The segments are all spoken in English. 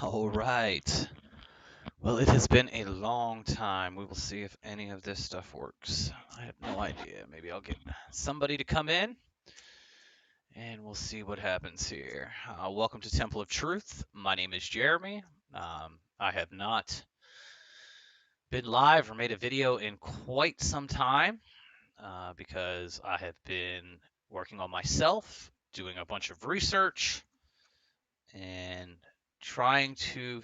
All right. Well, it has been a long time. We will see if any of this stuff works. I have no idea. Maybe I'll get somebody to come in and we'll see what happens here. Welcome to Temple of Truth. My name is Jeremy. I have not been live or made a video in quite some time because I have been working on myself, doing a bunch of research, and trying to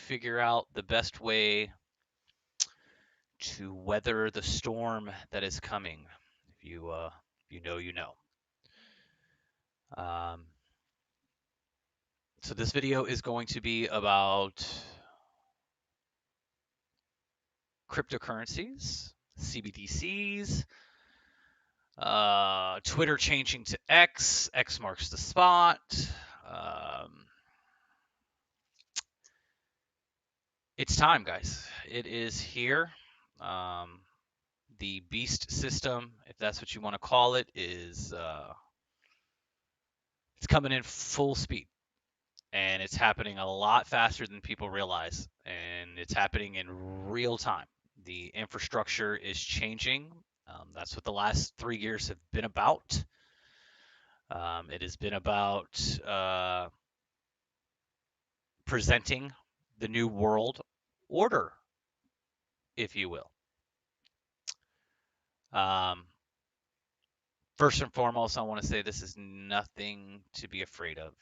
figure out the best way to weather the storm that is coming. If you know, you know. Um, so this video is going to be about cryptocurrencies, CBDCs, Twitter changing to X. X marks the spot. Um, it's time, guys. It is here. Um, the beast system, if that's what you want to call it, is it's coming in full speed, and it's happening a lot faster than people realize, and it's happening in real time. The infrastructure is changing. That's what the last 3 years have been about. It has been about presenting the new world order, if you will. Um, First and foremost, I want to say this is nothing to be afraid of.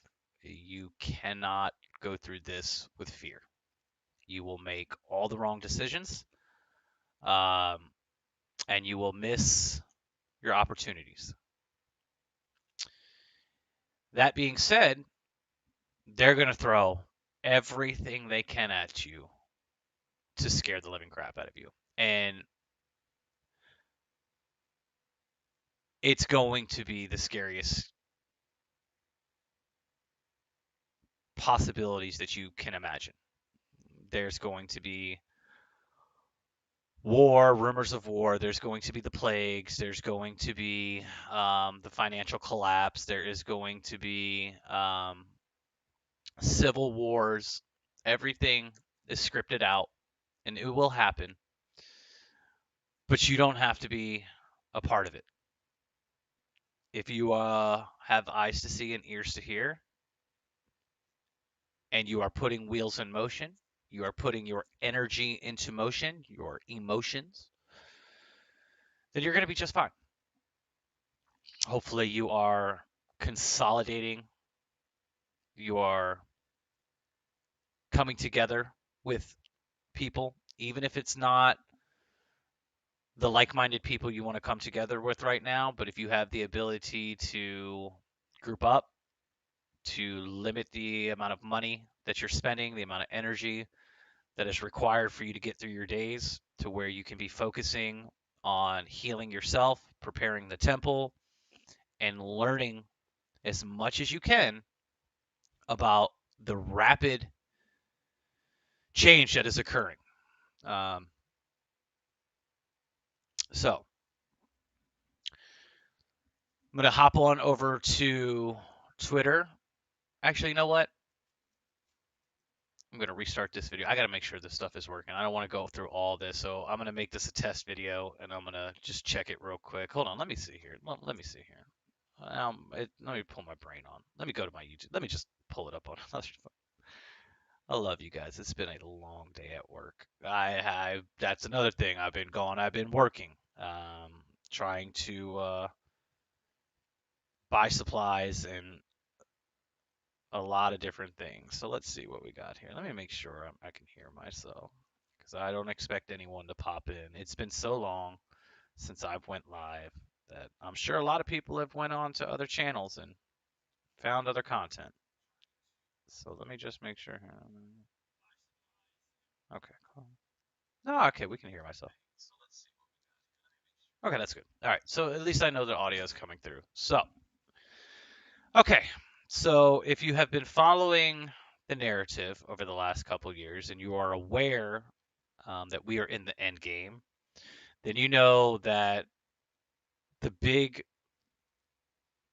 You cannot go through this with fear. You will make all the wrong decisions, um, and you will miss your opportunities. That being said, they're going to throw everything they can at you to scare the living crap out of you. And it's going to be the scariest possibilities that you can imagine. There's going to be war, rumors of war. There's going to be the plagues. There's going to be the financial collapse. There is going to be civil wars. Everything is scripted out, and it will happen. But you don't have to be a part of it. If you have eyes to see and ears to hear, and you are putting wheels in motion, you are putting your energy into motion, your emotions, then you're going to be just fine. Hopefully, you are consolidating, you are coming together with people, even if it's not the like minded people you want to come together with right now. But if you have the ability to group up, to limit the amount of money that you're spending, the amount of energy that is required for you to get through your days, to where you can be focusing on healing yourself, preparing the temple, and learning as much as you can about the rapid change that is occurring. Um, so I'm going to hop on over to Twitter. Actually, you know what? I'm going to restart this video. I got to make sure this stuff is working. I don't want to go through all this. So I'm going to make this a test video, and I'm going to just check it real quick. Hold on. Let me see here. Let me see here. Let me pull my brain on. Let me go to my YouTube. Let me just pull it up on another phone. I love you guys. It's been a long day at work. That's another thing. I've been gone. I've been working, trying to buy supplies and a lot of different things. So let's see what we got here. Let me make sure I can hear myself because I don't expect anyone to pop in. It's been so long since I've went live that I'm sure a lot of people have went on to other channels and found other content. So let me just make sure here. Okay, cool. No, okay, we can hear myself. Okay, that's good. All right, so at least I know the audio is coming through. So, okay, so if you have been following the narrative over the last couple years and you are aware that we are in the end game, then you know that the big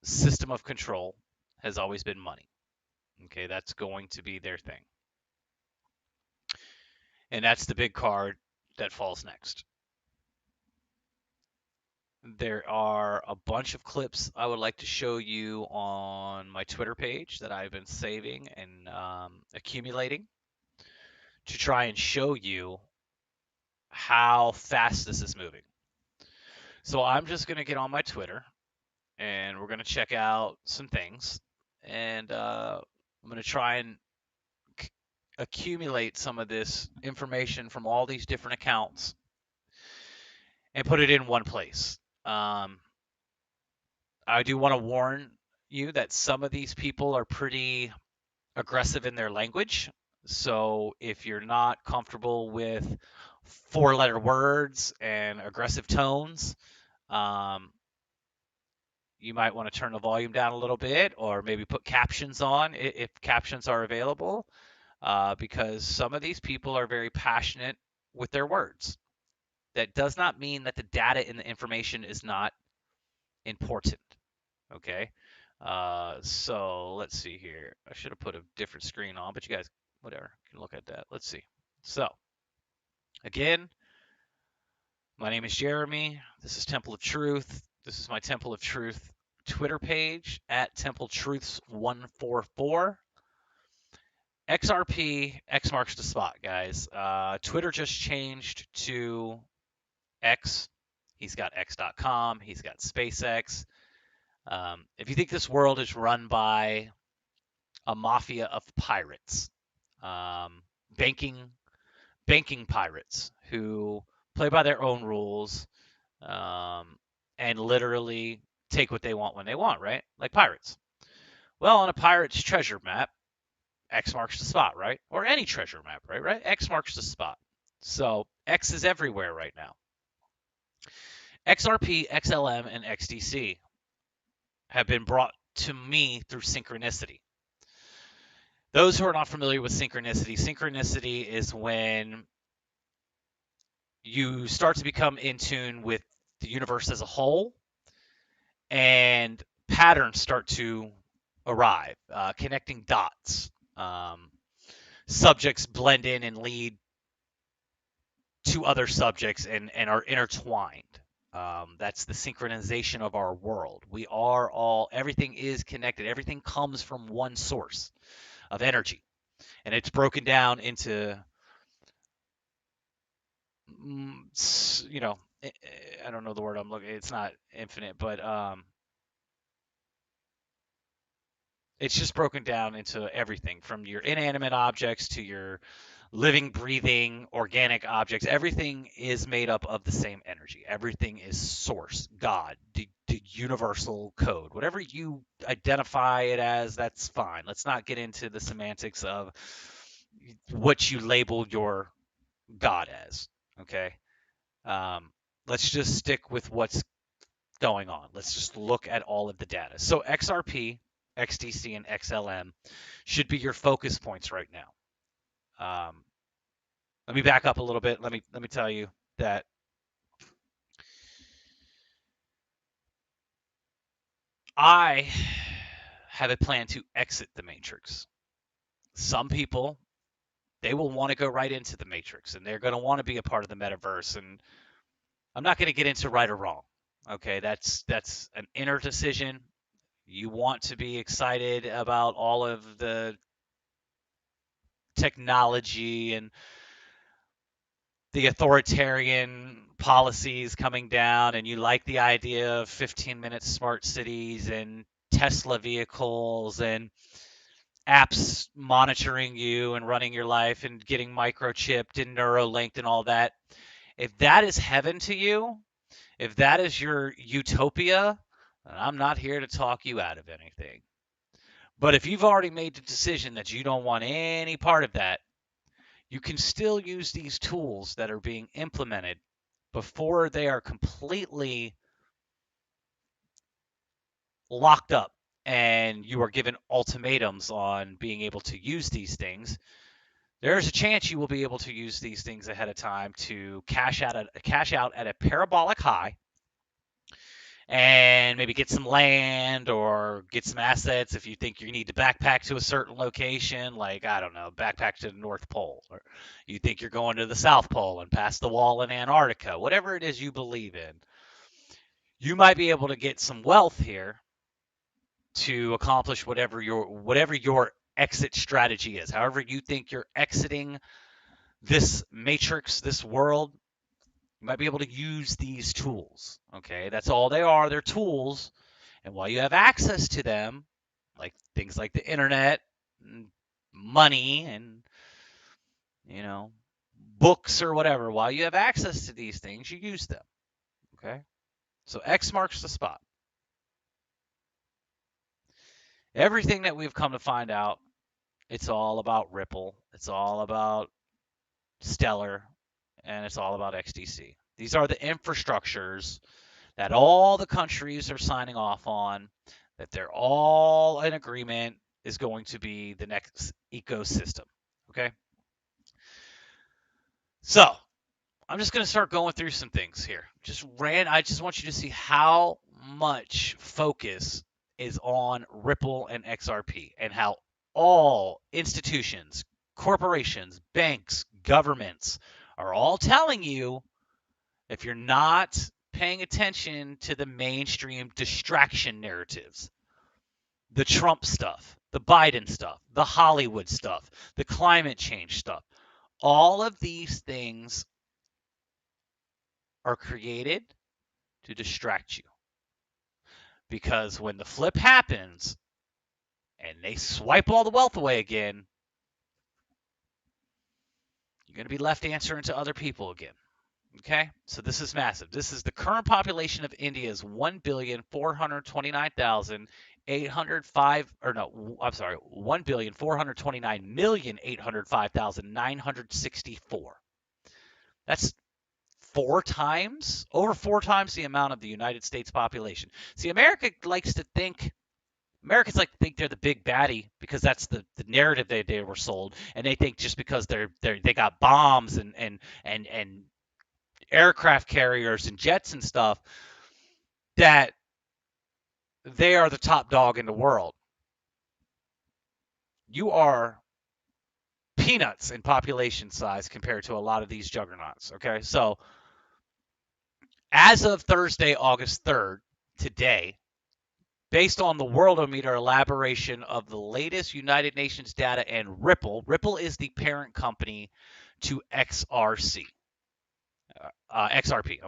system of control has always been money. Okay, that's going to be their thing. And that's the big card that falls next. There are a bunch of clips I would like to show you on my Twitter page that I've been saving and accumulating to try and show you how fast this is moving. So I'm just going to get on my Twitter and we're going to check out some things. And I'm going to try and accumulate some of this information from all these different accounts and put it in one place. I do want to warn you that some of these people are pretty aggressive in their language. So if you're not comfortable with four-letter words and aggressive tones, um, you might want to turn the volume down a little bit or maybe put captions on if captions are available, because some of these people are very passionate with their words. That does not mean that the data and the information is not important. Okay. So let's see here. I should have put a different screen on, but you guys, whatever, can look at that. Let's see. So again, my name is Jeremy. This is Temple of Truth. This is my Temple of Truth Twitter page at Temple Truths 144. XRP, X marks the spot, guys. Twitter just changed to X. He's got X.com. He's got SpaceX. If you think this world is run by a mafia of pirates, banking pirates who play by their own rules, and literally take what they want when they want, right? Like pirates. Well, on a pirate's treasure map, X marks the spot, right? Or any treasure map, right? X marks the spot. So X is everywhere right now. XRP, XLM, and XDC have been brought to me through synchronicity. Those who are not familiar with synchronicity is when you start to become in tune with the universe as a whole and patterns start to arrive, connecting dots. Subjects blend in and lead to other subjects and are intertwined. That's the synchronization of our world. Everything is connected. Everything comes from one source of energy. And it's broken down into, I don't know the word I'm looking. It's not infinite, but it's just broken down into everything from your inanimate objects to your living, breathing, organic objects. Everything is made up of the same energy. Everything is source, God, the universal code. Whatever you identify it as, that's fine. Let's not get into the semantics of what you label your God as. Okay. Let's just stick with what's going on. Let's just look at all of the data. So XRP, XDC, and XLM should be your focus points right now. Let me back up a little bit. Let me tell you that I have a plan to exit the matrix. Some people, they will want to go right into the matrix and they're going to want to be a part of the metaverse, and I'm not going to get into right or wrong. Okay, that's an inner decision. You want to be excited about all of the technology and the authoritarian policies coming down, and you like the idea of 15-minute smart cities and Tesla vehicles and apps monitoring you and running your life and getting microchipped and neurolinked and all that. If that is heaven to you, if that is your utopia, I'm not here to talk you out of anything. But if you've already made the decision that you don't want any part of that, you can still use these tools that are being implemented before they are completely locked up and you are given ultimatums on being able to use these things. There's a chance you will be able to use these things ahead of time to cash out at a parabolic high and maybe get some land or get some assets if you think you need to backpack to a certain location, like, I don't know, backpack to the North Pole, or you think you're going to the South Pole and past the wall in Antarctica, whatever it is you believe in. You might be able to get some wealth here to accomplish whatever your exit strategy is. However you think you're exiting this matrix, this world, you might be able to use these tools. Okay, that's all they are. They're tools. And while you have access to them, like things like the internet, and money, and you know, books or whatever, while you have access to these things, you use them. Okay, so X marks the spot. Everything that we've come to find out, it's all about Ripple. It's all about Stellar, and it's all about XDC. These are the infrastructures that all the countries are signing off on, that they're all in agreement is going to be the next ecosystem. Okay? So, I'm just going to start going through some things here. I just want you to see how much focus is on Ripple and XRP, and how all institutions, corporations, banks, governments are all telling you, if you're not paying attention to the mainstream distraction narratives, the Trump stuff, the Biden stuff, the Hollywood stuff, the climate change stuff, all of these things are created to distract you. Because when the flip happens and they swipe all the wealth away again, you're going to be left answering to other people again. Okay? So this is massive. This is the current population of India is 1,429,805, or no, I'm sorry, 1,429,805,964. That's over four times the amount of the United States population. See, Americans like to think they're the big baddie because that's the narrative they were sold, and they think just because they got bombs and aircraft carriers and jets and stuff, that they are the top dog in the world. You are peanuts in population size compared to a lot of these juggernauts. Okay, so as of Thursday, August 3rd, today, based on the Worldometer elaboration of the latest United Nations data and Ripple is the parent company to XRP. XRP,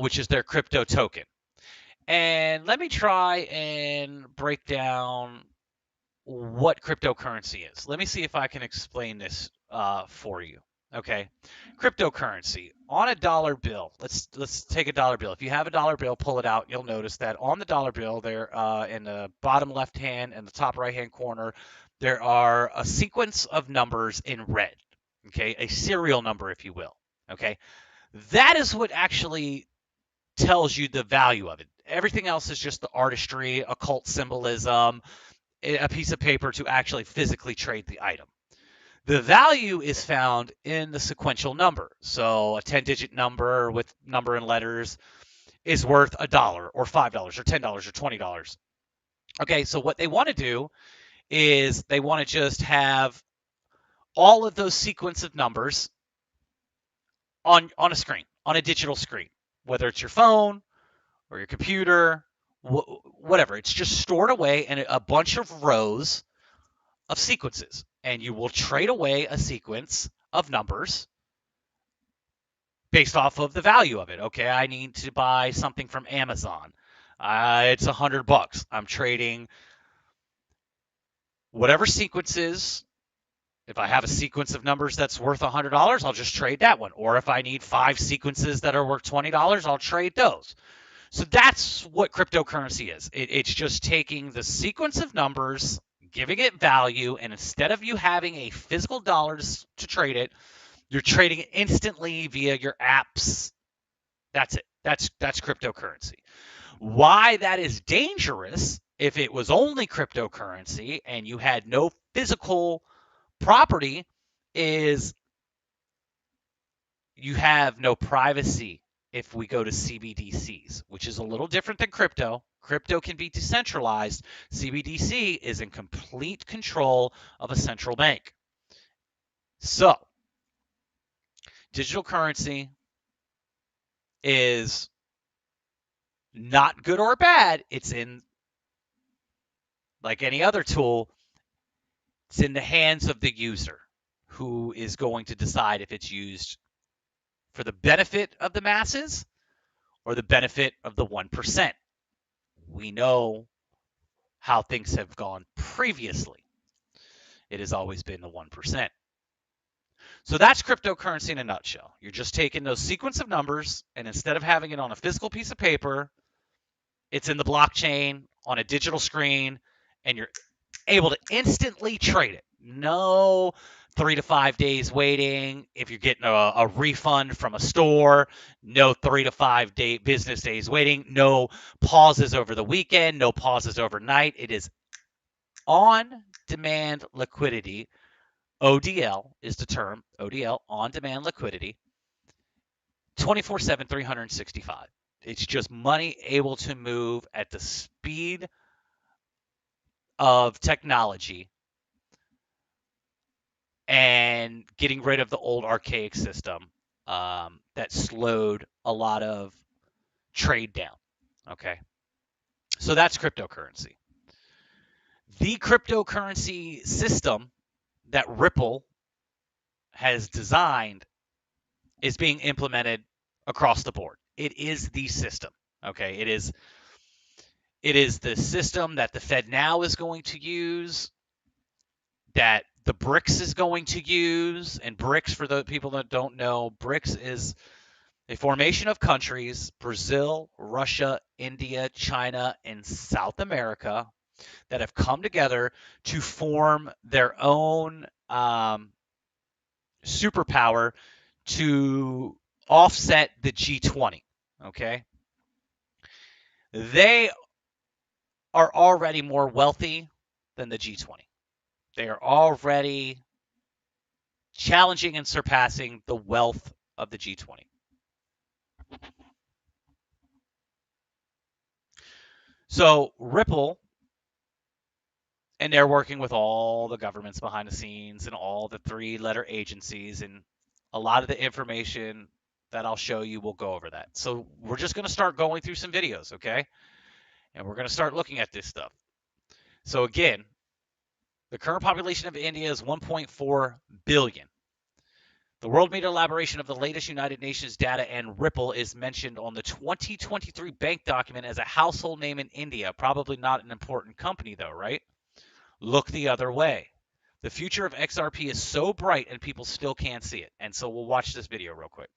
which is their crypto token. And let me try and break down what cryptocurrency is. Let me see if I can explain this for you. Okay, cryptocurrency on a dollar bill. Let's take a dollar bill. If you have a dollar bill, pull it out. You'll notice that on the dollar bill, there in the bottom left hand and the top right hand corner, there are a sequence of numbers in red. Okay, a serial number, if you will. Okay, that is what actually tells you the value of it. Everything else is just the artistry, occult symbolism, a piece of paper to actually physically trade the item. The value is found in the sequential number. So a 10-digit number with number and letters is worth $1 or $5 or $10 or $20. Okay, so what they want to do is they want to just have all of those sequence of numbers on a screen, on a digital screen, whether it's your phone or your computer, whatever. It's just stored away in a bunch of rows of sequences, and you will trade away a sequence of numbers based off of the value of it. Okay, I need to buy something from Amazon. It's $100. I'm trading whatever sequences. If I have a sequence of numbers that's worth $100, I'll just trade that one. Or if I need 5 sequences that are worth $20, I'll trade those. So that's what cryptocurrency is. It's just taking the sequence of numbers, giving it value, and instead of you having a physical dollar to trade it, you're trading it instantly via your apps. That's it. That's cryptocurrency. Why that is dangerous, if it was only cryptocurrency and you had no physical property, is you have no privacy if we go to CBDCs, which is a little different than crypto. Crypto can be decentralized. CBDC is in complete control of a central bank. So, digital currency is not good or bad. It's in, like any other tool, it's in the hands of the user who is going to decide if it's used for the benefit of the masses or the benefit of the 1%. We know how things have gone previously. It has always been the 1%. So that's cryptocurrency in a nutshell. You're just taking those sequence of numbers, and instead of having it on a physical piece of paper, it's in the blockchain on a digital screen, and you're able to instantly trade it. No 3 to 5 days waiting. If you're getting a refund from a store, no 3 to 5 business days waiting. No pauses over the weekend, no pauses overnight. It is on-demand liquidity. ODL is the term. ODL, on-demand liquidity. 24/7, 365. It's just money able to move at the speed of technology and getting rid of the old archaic system that slowed a lot of trade down. Okay. So that's cryptocurrency. The cryptocurrency system that Ripple has designed is being implemented across the board. It is the system. Okay. It is the system that the FedNow is going to use, that the BRICS is going to use. And BRICS, for the people that don't know, BRICS is a formation of countries: Brazil, Russia, India, China, and South America, that have come together to form their own superpower to offset the G20. Okay. They are already more wealthy than the G20. They are already challenging and surpassing the wealth of the G20. So Ripple, and they're working with all the governments behind the scenes and all the three-letter agencies, and a lot of the information that I'll show you will go over that. So we're just going to start going through some videos, okay? And we're going to start looking at this stuff. So again, the current population of India is 1.4 billion. The world media elaboration of the latest United Nations data, and Ripple is mentioned on the 2023 bank document as a household name in India. Probably not an important company though, right? Look the other way. The future of XRP is so bright and people still can't see it. And so we'll watch this video real quick.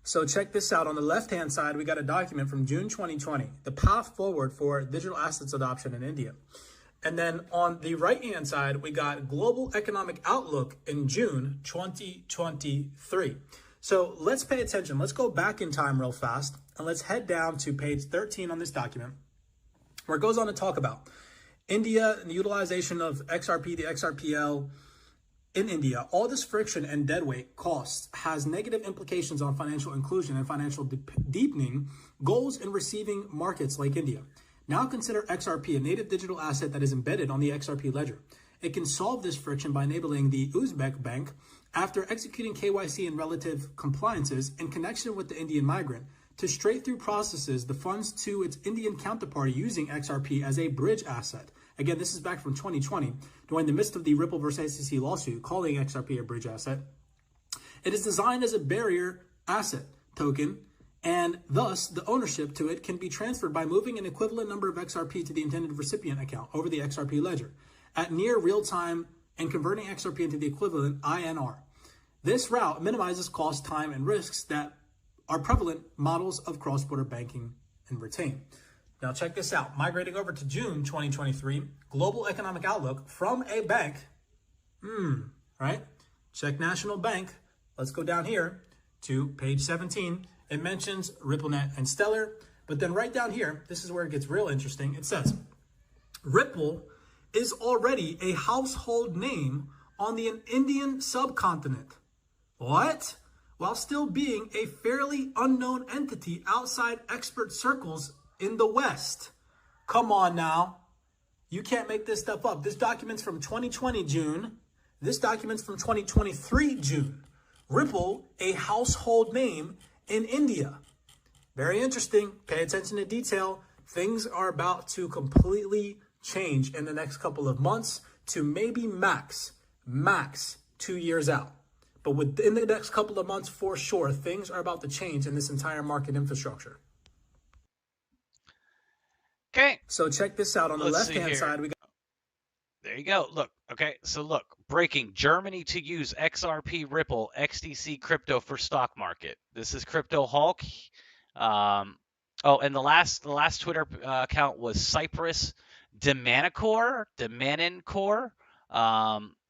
So check this out. On the left-hand side, we got a document from June 2020, the path forward for digital assets adoption in India. And then on the right-hand side, we got global economic outlook in June 2023. So let's pay attention. Let's go back in time real fast, and let's head down to page 13 on this document, where it goes on to talk about India and the utilization of XRP, the XRPL in India. All this friction and deadweight costs has negative implications on financial inclusion and financial deepening goals in receiving markets like India. Now consider XRP, a native digital asset that is embedded on the XRP ledger. It can solve this friction by enabling the Uzbek bank, after executing KYC and relative compliances in connection with the Indian migrant, to straight through processes the funds to its Indian counterparty using XRP as a bridge asset. Again, this is back from 2020, during the midst of the Ripple versus SEC lawsuit calling XRP a bridge asset. It is designed as a barrier asset token, and thus the ownership to it can be transferred by moving an equivalent number of XRP to the intended recipient account over the XRP ledger at near real time and converting XRP into the equivalent INR. This route minimizes cost, time, and risks that are prevalent models of cross-border banking and retain. Now check this out. Migrating over to June 2023, global economic outlook from a bank. Right? Check National Bank. Let's go down here to page 17. It mentions RippleNet and Stellar, but then right down here, this is where it gets real interesting. It says, Ripple is already a household name on the Indian subcontinent. What? while still being a fairly unknown entity outside expert circles in the West. Come on now. You can't make this stuff up. This document's from 2020 June. This document's from 2023 June. Ripple, a household name in India. Very interesting. Pay attention to detail. Things are about to completely change in the next couple of months to maybe max 2 years out. But within the next couple of months, for sure, things are about to change in this entire market infrastructure. Okay. So check this out. On the left-hand side, we got... There you go. Look. Okay. So look. Breaking. Germany to use XRP Ripple XDC crypto for stock market. This is Crypto Hulk. And the last Twitter account was Cyprus Demanicor.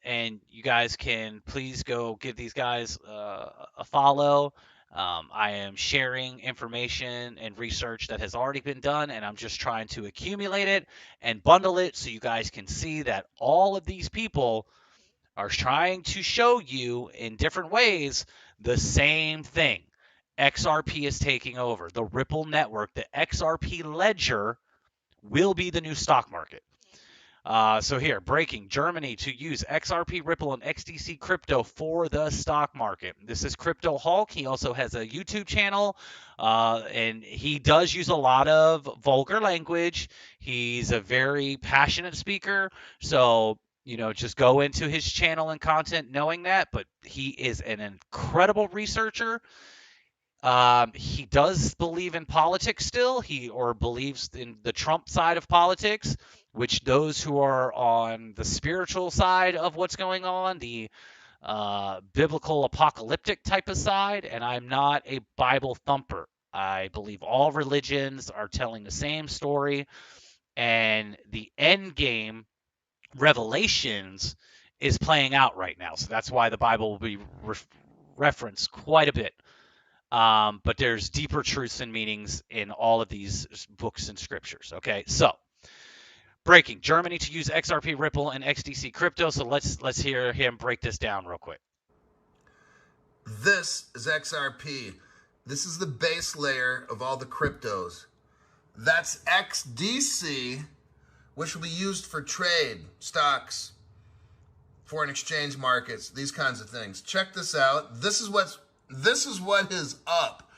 And you guys can please go give these guys a follow. I am sharing information and research that has already been done, and I'm just trying to accumulate it and bundle it so you guys can see that all of these people are trying to show you in different ways the same thing. XRP is taking over. The Ripple network, the XRP ledger, will be the new stock market. So here, breaking. Germany to use XRP, Ripple, and XDC crypto for the stock market. This is Crypto Hulk. He also has a YouTube channel, and he does use a lot of vulgar language. He's a very passionate speaker, so just go into his channel and content knowing that. But he is an incredible researcher. He does believe in politics still. He believes in the Trump side of politics, which those who are on the spiritual side of what's going on, the biblical apocalyptic type of side, and I'm not a Bible thumper. I believe all religions are telling the same story, and the end game, Revelations, is playing out right now. So that's why the Bible will be referenced quite a bit. But there's deeper truths and meanings in all of these books and scriptures. Okay, so breaking. Germany to use XRP, Ripple, and XDC crypto. So let's hear him break this down real quick. This is XRP. This is the base layer of all the cryptos. That's XDC, which will be used for trade, stocks, foreign exchange markets, these kinds of things. Check this out. This is what is up.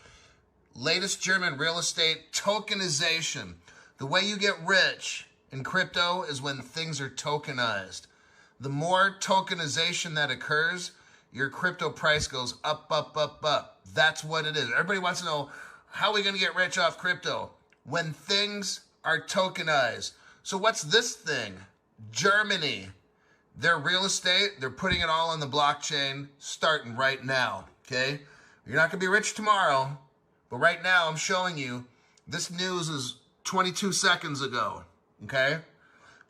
Latest German real estate tokenization. The way you get rich in crypto is when things are tokenized. The more tokenization that occurs, your crypto price goes up, up, up, up. That's what it is. Everybody wants to know, how are we going to get rich off crypto? When things are tokenized. So what's this thing? Germany. Their real estate, they're putting it all on the blockchain starting right now. Okay? You're not going to be rich tomorrow, but right now I'm showing you this news is 22 seconds ago. Okay?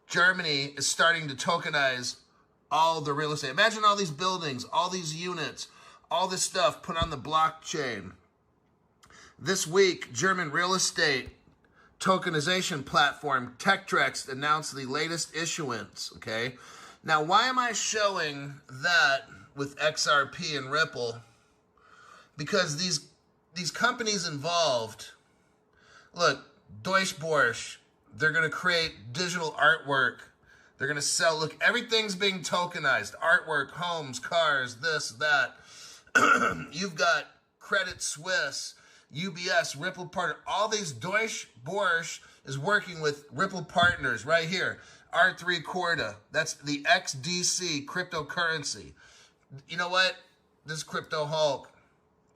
Germany is starting to tokenize all the real estate. Imagine all these buildings, all these units, all this stuff put on the blockchain. This week, German real estate tokenization platform Tektrex announced the latest issuance. Okay? Now, why am I showing that with XRP and Ripple? Because these companies involved, look, Deutsche Börse, they're going to create digital artwork. They're going to sell, look, everything's being tokenized. Artwork, homes, cars, this, that. You've got Credit Suisse, UBS, Ripple Partner. All these Deutsche Börse is working with Ripple Partners right here. R3 Corda, that's the XDC cryptocurrency. You know what? This is Crypto Hulk.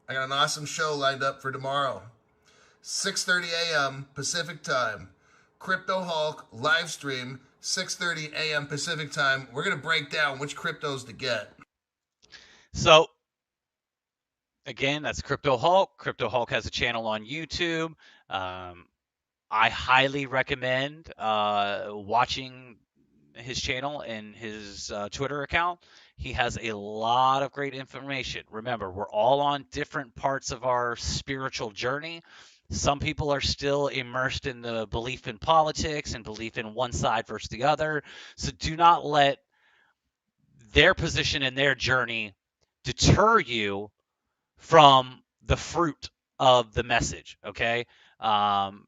I got an awesome show lined up for tomorrow. 6:30 a.m. Pacific time. Crypto Hulk live stream, 6:30 a.m. Pacific time. We're going to break down which cryptos to get. So, again, that's Crypto Hulk. Crypto Hulk has a channel on YouTube. I highly recommend watching his channel and his Twitter account. He has a lot of great information. Remember, we're all on different parts of our spiritual journey. Some people are still immersed in the belief in politics and belief in one side versus the other. So do not let their position and their journey deter you from the fruit of the message, okay?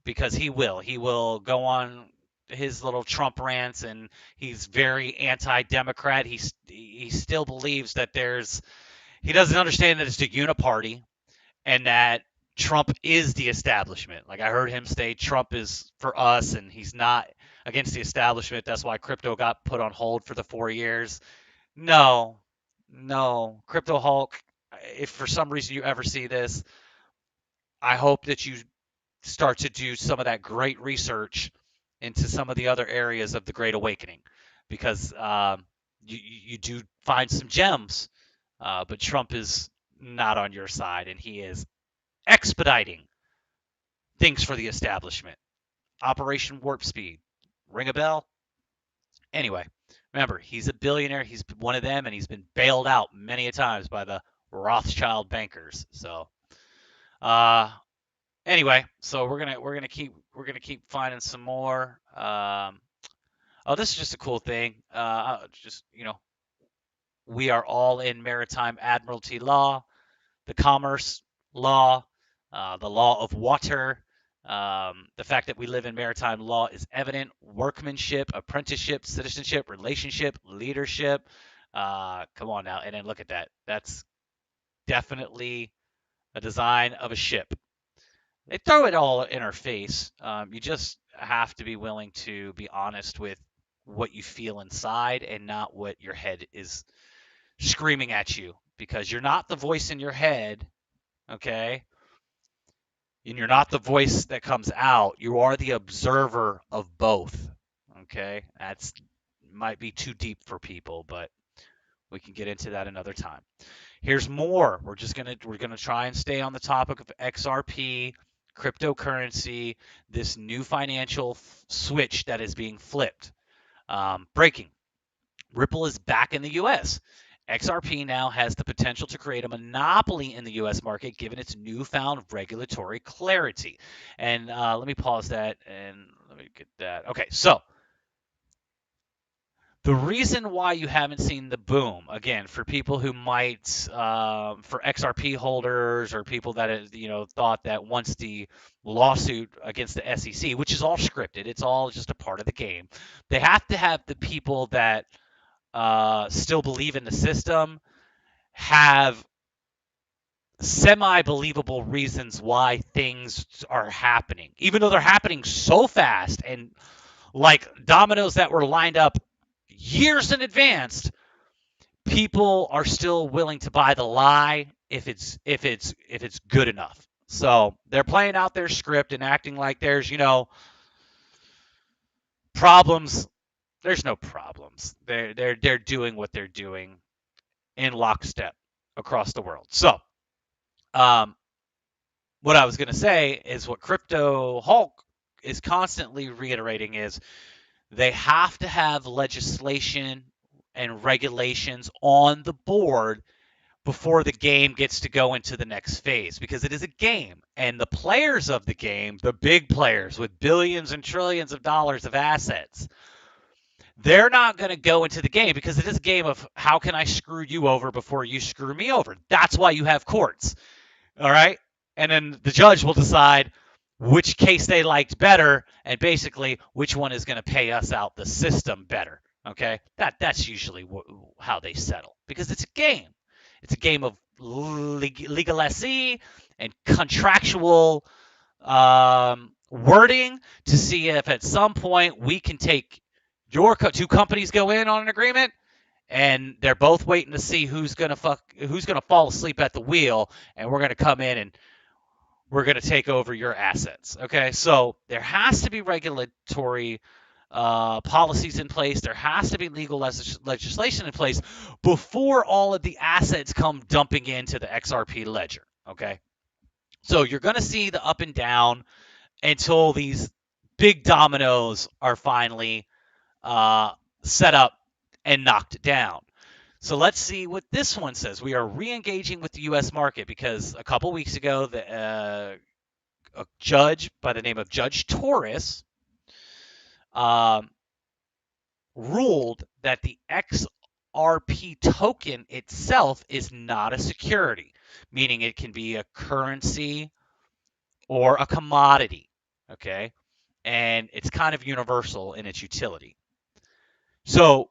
Because he will go on his little Trump rants, and he's very anti-democrat. He still believes that he doesn't understand that it's the uniparty and that Trump is the establishment. Like, I heard him say Trump is for us and he's not against the establishment. That's why crypto got put on hold for the 4 years. No, no, Crypto Hulk. If for some reason you ever see this, I hope that you start to do some of that great research into some of the other areas of the Great Awakening, because you do find some gems, but Trump is not on your side, and he is expediting things for the establishment. Operation Warp Speed. Ring a bell? Anyway, remember, he's a billionaire. He's one of them, and he's been bailed out many a times by the Rothschild bankers. So, uh, anyway, so we're gonna keep finding some more. Oh, this is just a cool thing. Just we are all in maritime admiralty law, the commerce law, the law of water. The fact that we live in maritime law is evident. Workmanship, apprenticeship, citizenship, relationship, leadership. Come on now, and then look at that. That's definitely a design of a ship. They throw it all in our face. You just have to be willing to be honest with what you feel inside and not what your head is screaming at you, because you're not the voice in your head, okay? And you're not the voice that comes out. You are the observer of both, okay? That's might be too deep for people, but we can get into that another time. Here's more. We're gonna try and stay on the topic of XRP, cryptocurrency, this new financial switch that is being flipped. Breaking. Ripple is back in the U.S. XRP now has the potential to create a monopoly in the U.S. market given its newfound regulatory clarity. And let me pause that and let me get that. Okay, so the reason why you haven't seen the boom, again, for people who might, for XRP holders or people that thought that once the lawsuit against the SEC, which is all scripted, it's all just a part of the game, they have to have the people that still believe in the system have semi-believable reasons why things are happening, even though they're happening so fast and like dominoes that were lined up years in advance. People are still willing to buy the lie if it's good enough. So they're playing out their script and acting like there's problems. There's no problems. They're doing what they're doing in lockstep across the world. So, what I was going to say is what Crypto Hulk is constantly reiterating is they have to have legislation and regulations on the board before the game gets to go into the next phase, because it is a game, and the players of the game, the big players with billions and trillions of dollars of assets, they're not going to go into the game because it is a game of how can I screw you over before you screw me over. That's why you have courts. All right? And then the judge will decide which case they liked better and basically which one is going to pay us out the system better. Okay? That's usually how they settle, because it's a game. It's a game of legalese and contractual wording to see if at some point we can take your two companies go in on an agreement, and they're both waiting to see who's gonna fall asleep at the wheel, and we're gonna come in and we're gonna take over your assets. Okay, so there has to be regulatory policies in place. There has to be legal legislation in place before all of the assets come dumping into the XRP ledger. Okay, so you're gonna see the up and down until these big dominoes are finally set up and knocked down. So let's see what this one says. We are re-engaging with the U.S. market because a couple weeks ago, a judge by the name of Judge Torres ruled that the XRP token itself is not a security, meaning it can be a currency or a commodity, okay? And it's kind of universal in its utility. So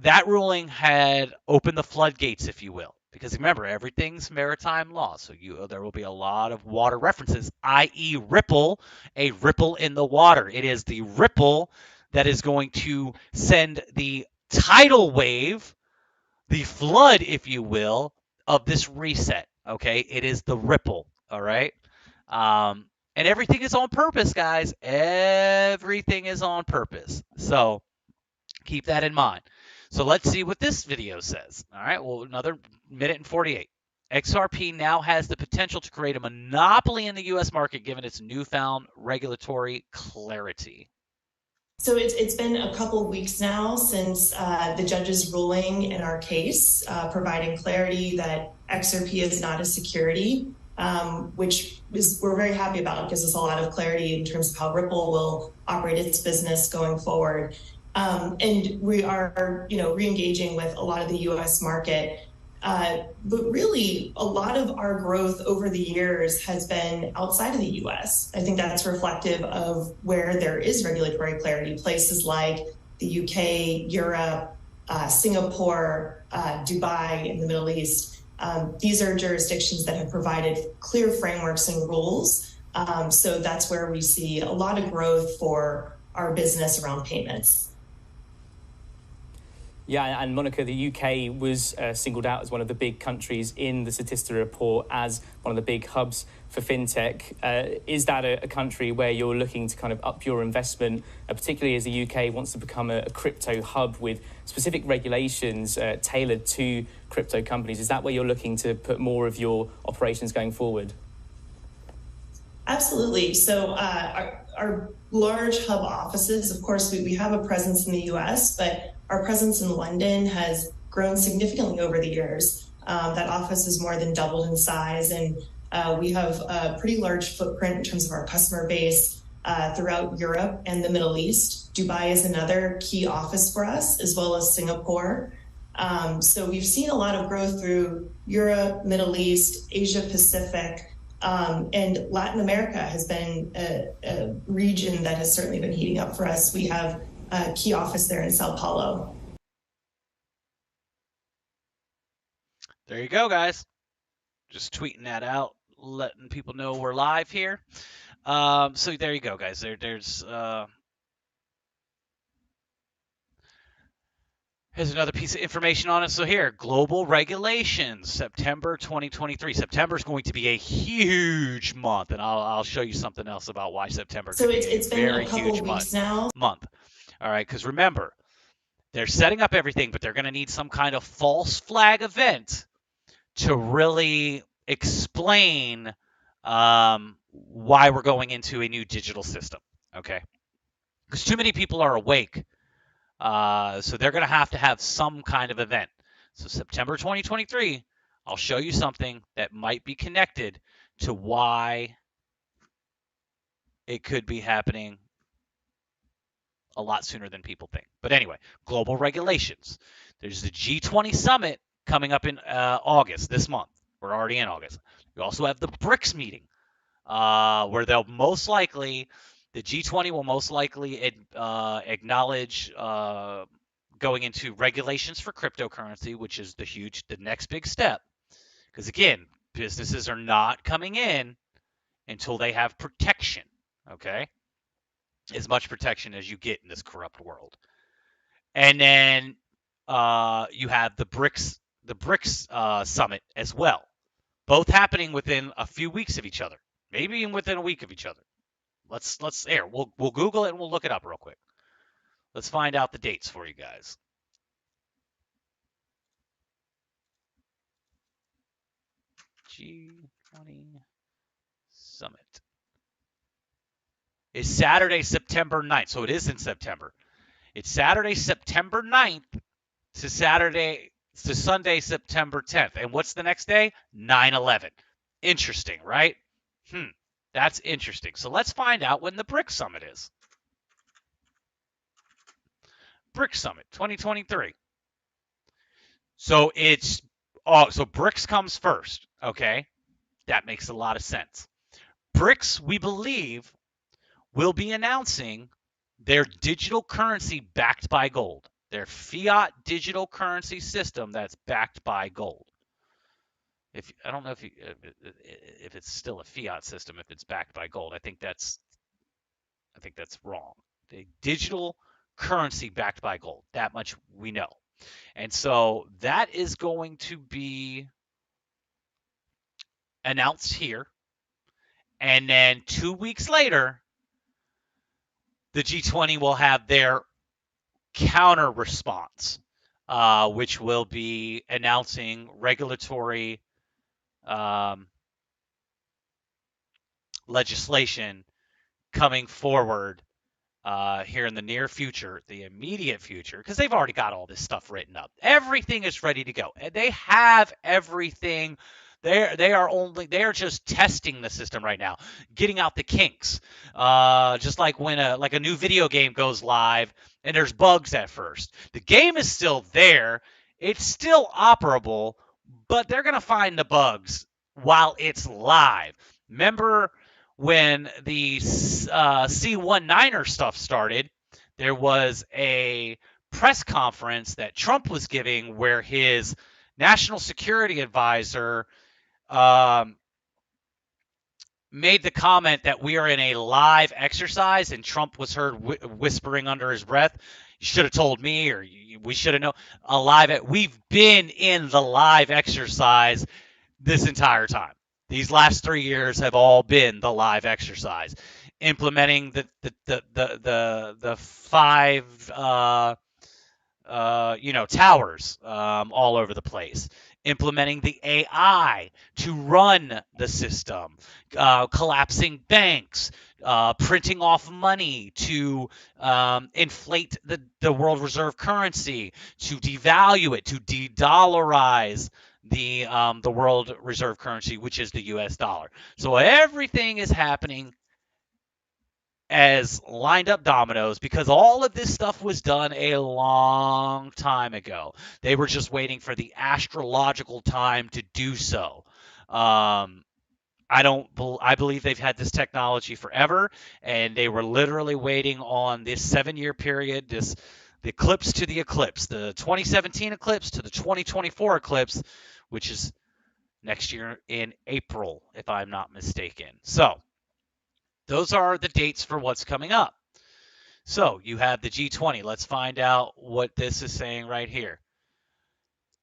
that ruling had opened the floodgates, if you will, because remember, everything's maritime law, so there will be a lot of water references, i.e. ripple, a ripple in the water. It is the ripple that is going to send the tidal wave, the flood, if you will, of this reset, okay? It is the ripple, all right? And everything is on purpose, guys. Everything is on purpose. So keep that in mind. So let's see what this video says. All right, well, another minute and 48. XRP now has the potential to create a monopoly in the U.S. market given its newfound regulatory clarity. So it's been a couple of weeks now since the judge's ruling in our case, providing clarity that XRP is not a security, which we're very happy about. It gives us a lot of clarity in terms of how Ripple will operate its business going forward. And we are, re-engaging with a lot of the U.S. market. But really, a lot of our growth over the years has been outside of the U.S. I think that's reflective of where there is regulatory clarity, places like the U.K., Europe, Singapore, Dubai, in the Middle East. These are jurisdictions that have provided clear frameworks and rules. So that's where we see a lot of growth for our business around payments. Yeah, and Monica, the UK was singled out as one of the big countries in the Statista report as one of the big hubs for fintech. Is that a country where you're looking to kind of up your investment, particularly as the UK wants to become a crypto hub with specific regulations tailored to crypto companies? Is that where you're looking to put more of your operations going forward? Absolutely. So our large hub offices, of course, we have a presence in the US, but our presence in London has grown significantly over the years. That office has more than doubled in size, and we have a pretty large footprint in terms of our customer base throughout Europe and the Middle East. Dubai is another key office for us, as well as Singapore. So we've seen a lot of growth through Europe, Middle East, Asia Pacific, and Latin America has been a region that has certainly been heating up for us. We have a key office there in Sao Paulo. There you go, guys. Just tweeting that out, letting people know we're live here. So there you go, guys. Here's another piece of information on it. So here, global regulations, September 2023. September is going to be a huge month, and I'll show you something else about why September. So it's been a couple of weeks now. All right, because remember, they're setting up everything, but they're going to need some kind of false flag event to really explain why we're going into a new digital system, okay? Because too many people are awake, so they're going to have some kind of event. So September 2023, I'll show you something that might be connected to why it could be happening a lot sooner than people think. But anyway, global regulations. There's the G20 summit coming up in August, this month. We're already in August. You also have the BRICS meeting, where the G20 will most likely acknowledge going into regulations for cryptocurrency, which is the next big step. Because again, businesses are not coming in until they have protection, okay? As much protection as you get in this corrupt world. And then you have the BRICS summit as well, both happening within a few weeks of each other, maybe even within a week of each other. We'll Google it and we'll look it up real quick. Let's find out the dates for you guys. G20 summit is Saturday, September 9th. So it is in September. It's Saturday, September 9th to Sunday, September 10th. And what's the next day? 9/11. Interesting, right? That's interesting. So let's find out when the BRICS Summit is. BRICS Summit 2023. So so BRICS comes first. Okay, that makes a lot of sense. BRICS, we believe, will be announcing their digital currency backed by gold, their fiat digital currency system that's backed by gold. I don't know if it's still a fiat system if it's backed by gold. I think that's wrong. The digital currency backed by gold. That much we know. And so that is going to be announced here. And then 2 weeks later, the G20 will have their counter response, which will be announcing regulatory legislation coming forward here in the near future, the immediate future, because they've already got all this stuff written up. Everything is ready to go. They have everything. They are just testing the system right now, getting out the kinks. Just like when a new video game goes live and there's bugs at first. The game is still there. It's still operable, but they're gonna find the bugs while it's live. Remember when the C19er stuff started, there was a press conference that Trump was giving where his national security advisor made the comment that we are in a live exercise, and Trump was heard whispering under his breath, "You should have told me," or "We should have known." We've been in the live exercise this entire time. These last 3 years have all been the live exercise, implementing the 5 towers all over the place, implementing the AI to run the system, collapsing banks, printing off money to inflate the world reserve currency, to devalue it, to de-dollarize the world reserve currency, which is the US dollar. So everything is happening as lined up dominoes because all of this stuff was done a long time ago. They were just waiting for the astrological time to do so. I believe they've had this technology forever, and they were literally waiting on this 7-year period, the eclipse to the eclipse, the 2017 eclipse to the 2024 eclipse, which is next year in April, if I'm not mistaken. So those are the dates for what's coming up. So you have the G20. Let's find out what this is saying right here.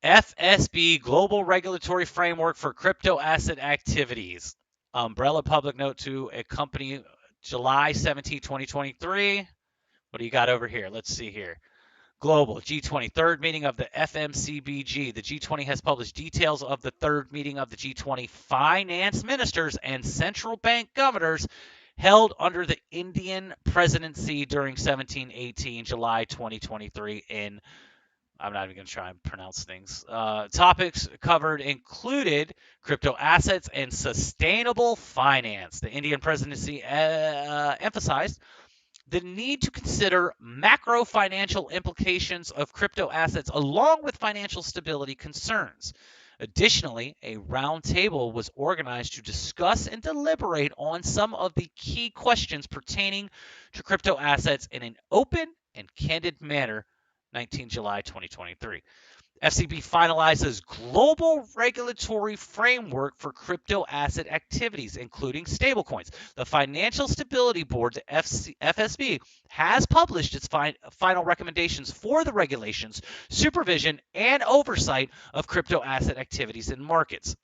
FSB Global Regulatory Framework for Crypto Asset Activities. Umbrella public note to a company July 17, 2023. What do you got over here? Let's see here. Global G20 third meeting of the FMCBG. The G20 has published details of the third meeting of the G20 finance ministers and central bank governors held under the Indian presidency during 17-18 July 2023 in, I'm not even going to try and pronounce things. Topics covered included crypto assets and sustainable finance. The Indian presidency emphasized the need to consider macro financial implications of crypto assets along with financial stability concerns. Additionally, a roundtable was organized to discuss and deliberate on some of the key questions pertaining to crypto assets in an open and candid manner, 19 July 2023. FCB finalizes global regulatory framework for crypto asset activities, including stablecoins. The Financial Stability Board, the FSB, has published its final recommendations for the regulations, supervision, and oversight of crypto asset activities in markets.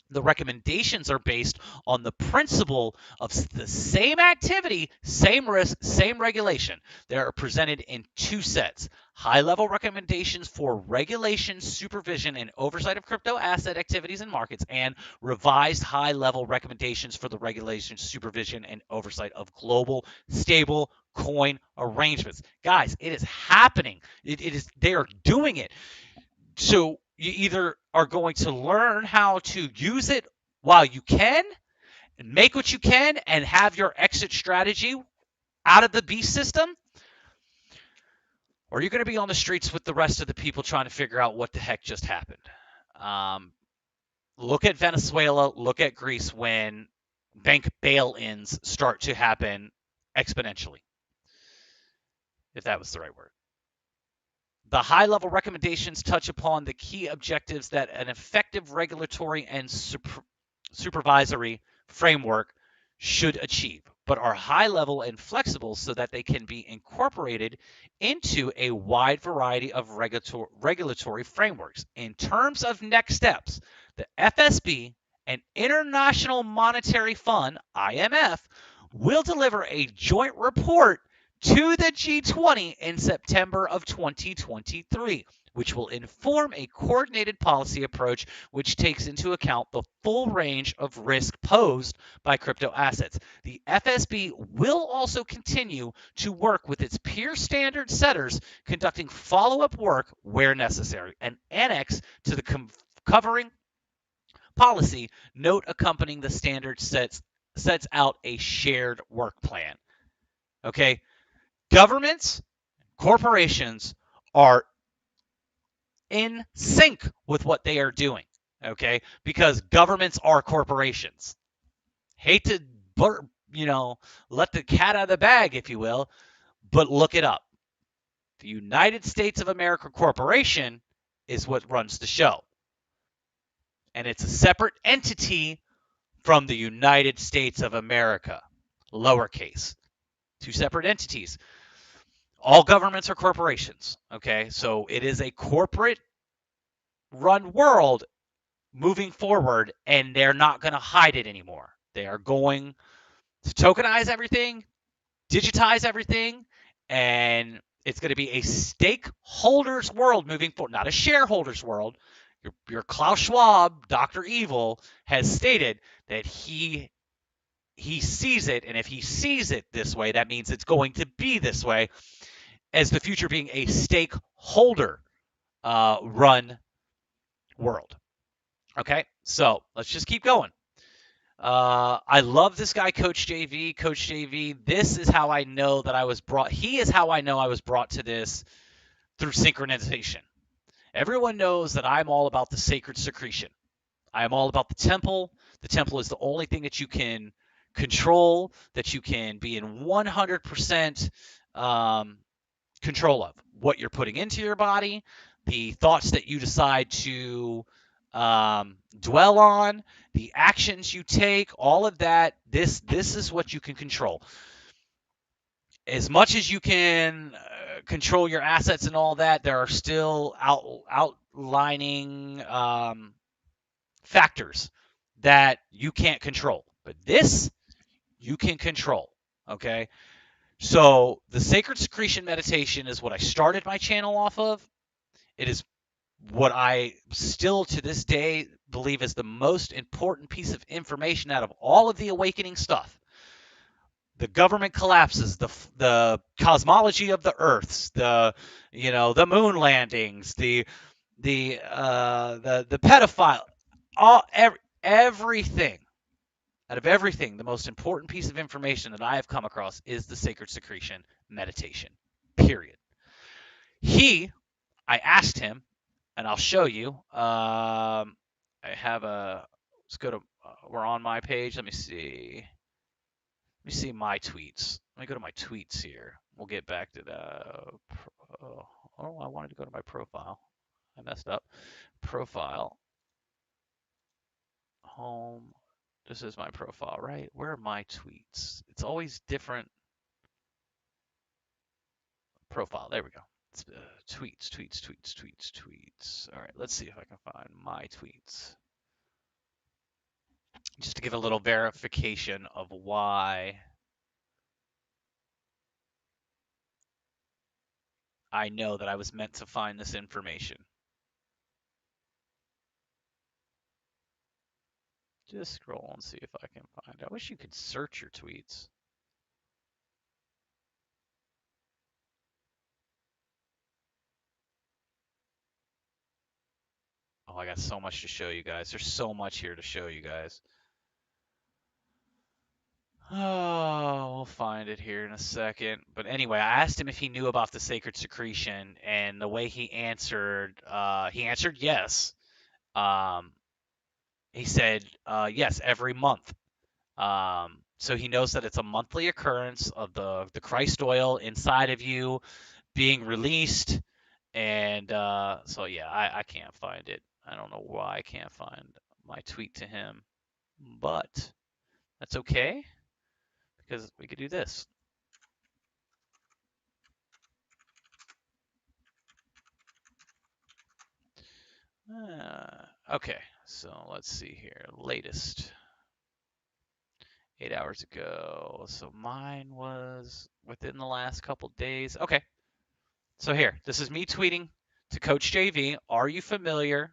The recommendations are based on the principle of the same activity, same risk, same regulation. They are presented in 2 sets. High-level recommendations for regulation, supervision, and oversight of crypto asset activities and markets, and revised high-level recommendations for the regulation, supervision, and oversight of global stable coin arrangements. Guys, it is happening. They are doing it. So you either are going to learn how to use it while you can and make what you can and have your exit strategy out of the beast system, or you're going to be on the streets with the rest of the people trying to figure out what the heck just happened. Look at Venezuela, look at Greece when bank bail-ins start to happen exponentially, if that was the right word. The high-level recommendations touch upon the key objectives that an effective regulatory and supervisory framework should achieve, but are high-level and flexible so that they can be incorporated into a wide variety of regulatory frameworks. In terms of next steps, the FSB and International Monetary Fund, IMF, will deliver a joint report to the G20 in September of 2023, which will inform a coordinated policy approach which takes into account the full range of risk posed by crypto assets. The FSB will also continue to work with its peer standard setters, conducting follow-up work where necessary. An annex to the covering policy note accompanying the standard sets out a shared work plan. Okay? Governments, corporations are in sync with what they are doing, okay? Because governments are corporations. Hate to, let the cat out of the bag, if you will, but look it up. The United States of America Corporation is what runs the show. And it's a separate entity from the United States of America, lowercase. Two separate entities. All governments are corporations, okay? So it is a corporate-run world moving forward, and they're not going to hide it anymore. They are going to tokenize everything, digitize everything, and it's going to be a stakeholders world moving forward, not a shareholders world. Your Klaus Schwab, Dr. Evil, has stated that he sees it, and if he sees it this way, that means it's going to be this way, as the future being a stakeholder run world. Okay, so let's just keep going. I love this guy, Coach JV. Coach JV, this is how I know that I was brought. He is how I know I was brought to this through synchronization. Everyone knows that I'm all about the sacred secretion. I am all about the temple. The temple is the only thing that you can control, that you can be in 100% control of. What you're putting into your body, the thoughts that you decide to dwell on, the actions you take, all of that, this is what you can control. As much as you can control your assets and all that, there are still outlining factors that you can't control. But this, you can control, okay? So the sacred secretion meditation is what I started my channel off of. It is what I still to this day believe is the most important piece of information out of all of the awakening stuff. The government collapses, the cosmology of the Earths, the moon landings, the pedophile, everything. Out of everything, the most important piece of information that I have come across is the sacred secretion meditation. Period. I asked him, and I'll show you. I have let's go to, we're on my page. Let me see my tweets. Let me go to my tweets here. We'll get back to I wanted to go to my profile. I messed up. Profile. Home. This is my profile, right? Where are my tweets? It's always different. Profile. There we go. It's, tweets. All right, let's see if I can find my tweets. Just to give a little verification of why I know that I was meant to find this information. Just scroll and see if I can find it. I wish you could search your tweets. Oh, I got so much to show you guys. There's so much here to show you guys. Oh, we'll find it here in a second. But anyway, I asked him if he knew about the sacred secretion, and the way he answered yes. Um, he said yes, every month. So he knows that it's a monthly occurrence of the Christ oil inside of you being released, and so yeah, I can't find it. I don't know why I can't find my tweet to him, but that's okay because we could do this. Okay, so let's see here. Latest 8 hours ago. So mine was within the last couple days. Okay, so here, this is me tweeting to Coach JV. Are you familiar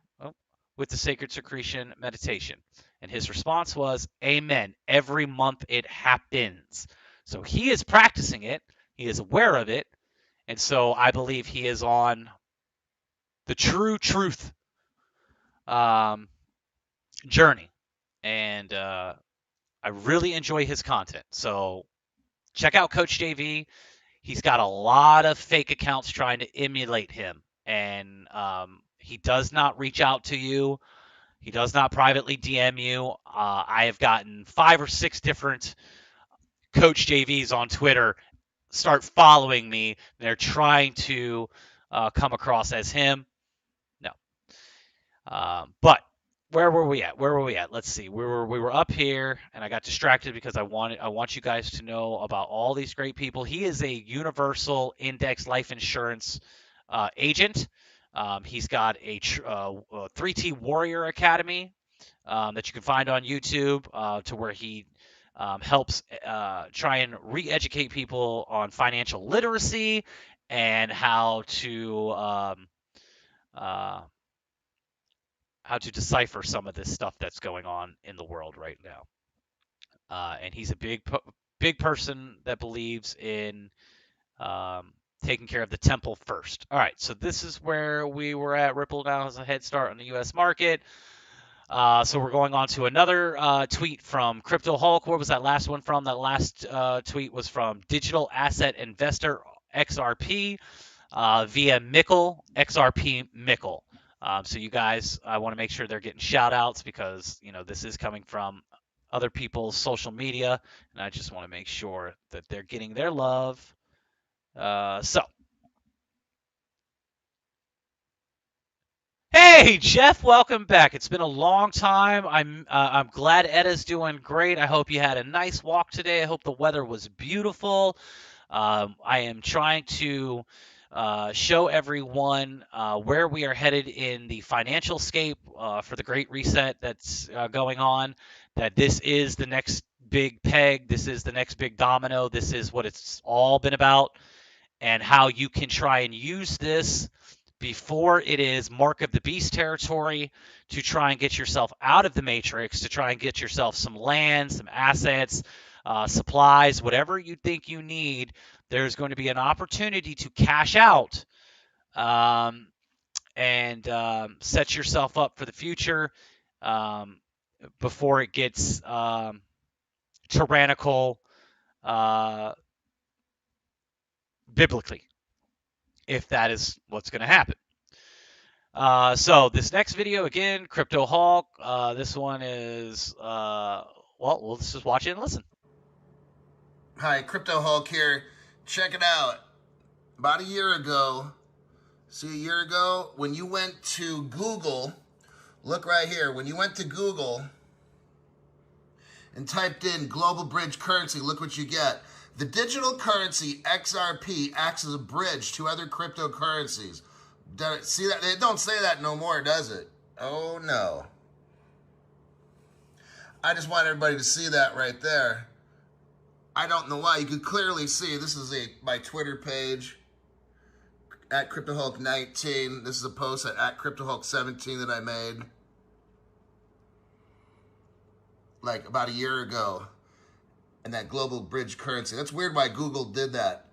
with the sacred secretion meditation? And his response was, Amen. Every month it happens. So he is practicing it. He is aware of it. And so I believe he is on the true truth journey. And I really enjoy his content. So check out Coach JV. He's got a lot of fake accounts trying to emulate him. And he does not reach out to you. He does not privately DM you. I have gotten 5 or 6 different Coach JVs on Twitter start following me. They're trying to come across as him. No. But where were we at? Let's see. We were up here, and I got distracted because I want you guys to know about all these great people. He is a universal index life insurance agent. He's got a 3T Warrior Academy that you can find on YouTube to where he helps try and re-educate people on financial literacy and how to decipher some of this stuff that's going on in the world right now. And he's a big person that believes in taking care of the temple first. All right, so this is where we were at. Ripple now has a head start on the U.S. market. So we're going on to another tweet from Crypto Hulk. Where was that last one from? That last tweet was from Digital Asset Investor XRP via Mickle, XRP Mickle. So you guys, I want to make sure they're getting shout outs because, this is coming from other people's social media, and I just want to make sure that they're getting their love. Hey, Jeff, welcome back. It's been a long time. I'm glad Edda's doing great. I hope you had a nice walk today. I hope the weather was beautiful. I am trying to show everyone where we are headed in the financial scape for the Great Reset that's going on, that this is the next big peg, this is the next big domino, this is what it's all been about, and how you can try and use this before it is Mark of the Beast territory to try and get yourself out of the matrix, to try and get yourself some land, some assets, supplies, whatever you think you need. There's going to be an opportunity to cash out and set yourself up for the future before it gets tyrannical biblically, if that is what's going to happen. So this next video, again, Crypto Hulk. This one is, we'll just watch it and listen. Hi, Crypto Hulk here. Check it out. About a year ago, when you went to Google, look right here. When you went to Google and typed in global bridge currency, look what you get. The digital currency XRP acts as a bridge to other cryptocurrencies. See that? They don't say that no more, does it? Oh no. I just want everybody to see that right there. I don't know why. You could clearly see this is my Twitter page at CryptoHulk19. This is a post at CryptoHulk17 that I made like about a year ago. And that global bridge currency. That's weird why Google did that.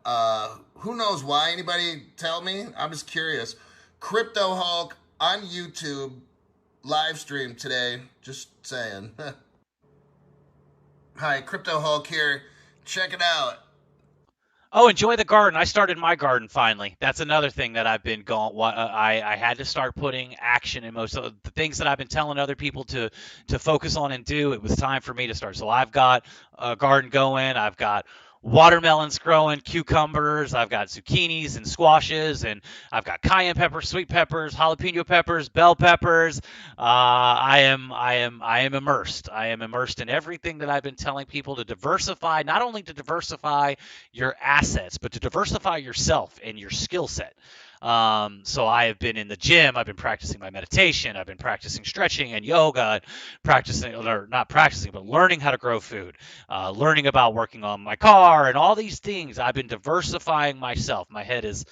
Who knows why? Anybody tell me? I'm just curious. Crypto Hulk on YouTube live stream today. Just saying. Hi, Crypto Hulk here. Check it out. Oh, enjoy the garden. I started my garden finally. That's another thing that I've been going. I had to start putting action in most of the things that I've been telling other people to focus on and do. It was time for me to start. So I've got a garden going. I've got watermelons growing, cucumbers. I've got zucchinis and squashes, and I've got cayenne peppers, sweet peppers, jalapeno peppers, bell peppers. I am immersed. I am immersed in everything that I've been telling people to diversify. Not only to diversify your assets, but to diversify yourself and your skill set. So I have been in the gym. I've been practicing my meditation. I've been practicing stretching and yoga, practicing, or not practicing, but learning how to grow food, learning about working on my car, and all these things. I've been diversifying myself. My head is,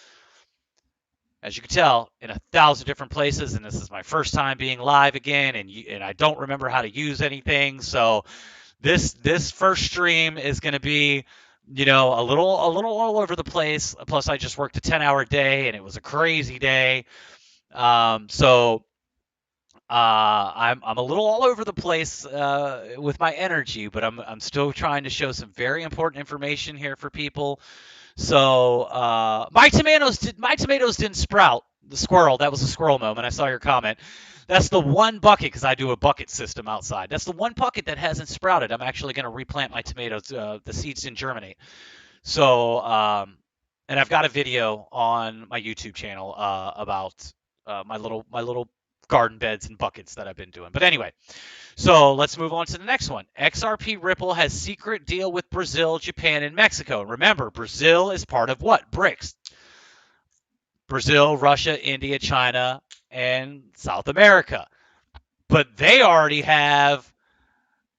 as you can tell, in 1,000 different places, and this is my first time being live again, and I don't remember how to use anything. So this first stream is going to be, a little all over the place. Plus, I just worked a 10-hour day, and it was a crazy day. So I'm a little all over the place with my energy, but I'm still trying to show some very important information here for people. So my tomatoes didn't sprout. The squirrel, that was a squirrel moment. I saw your comment. That's the one bucket, because I do a bucket system outside. That's the one bucket that hasn't sprouted. I'm actually going to replant my tomatoes. The seeds didn't germinate. So, and I've got a video on my YouTube channel about my little garden beds and buckets that I've been doing. But anyway, so let's move on to the next one. XRP Ripple has secret deal with Brazil, Japan, and Mexico. Remember, Brazil is part of what? BRICS. Brazil, Russia, India, China, and South America. But they already have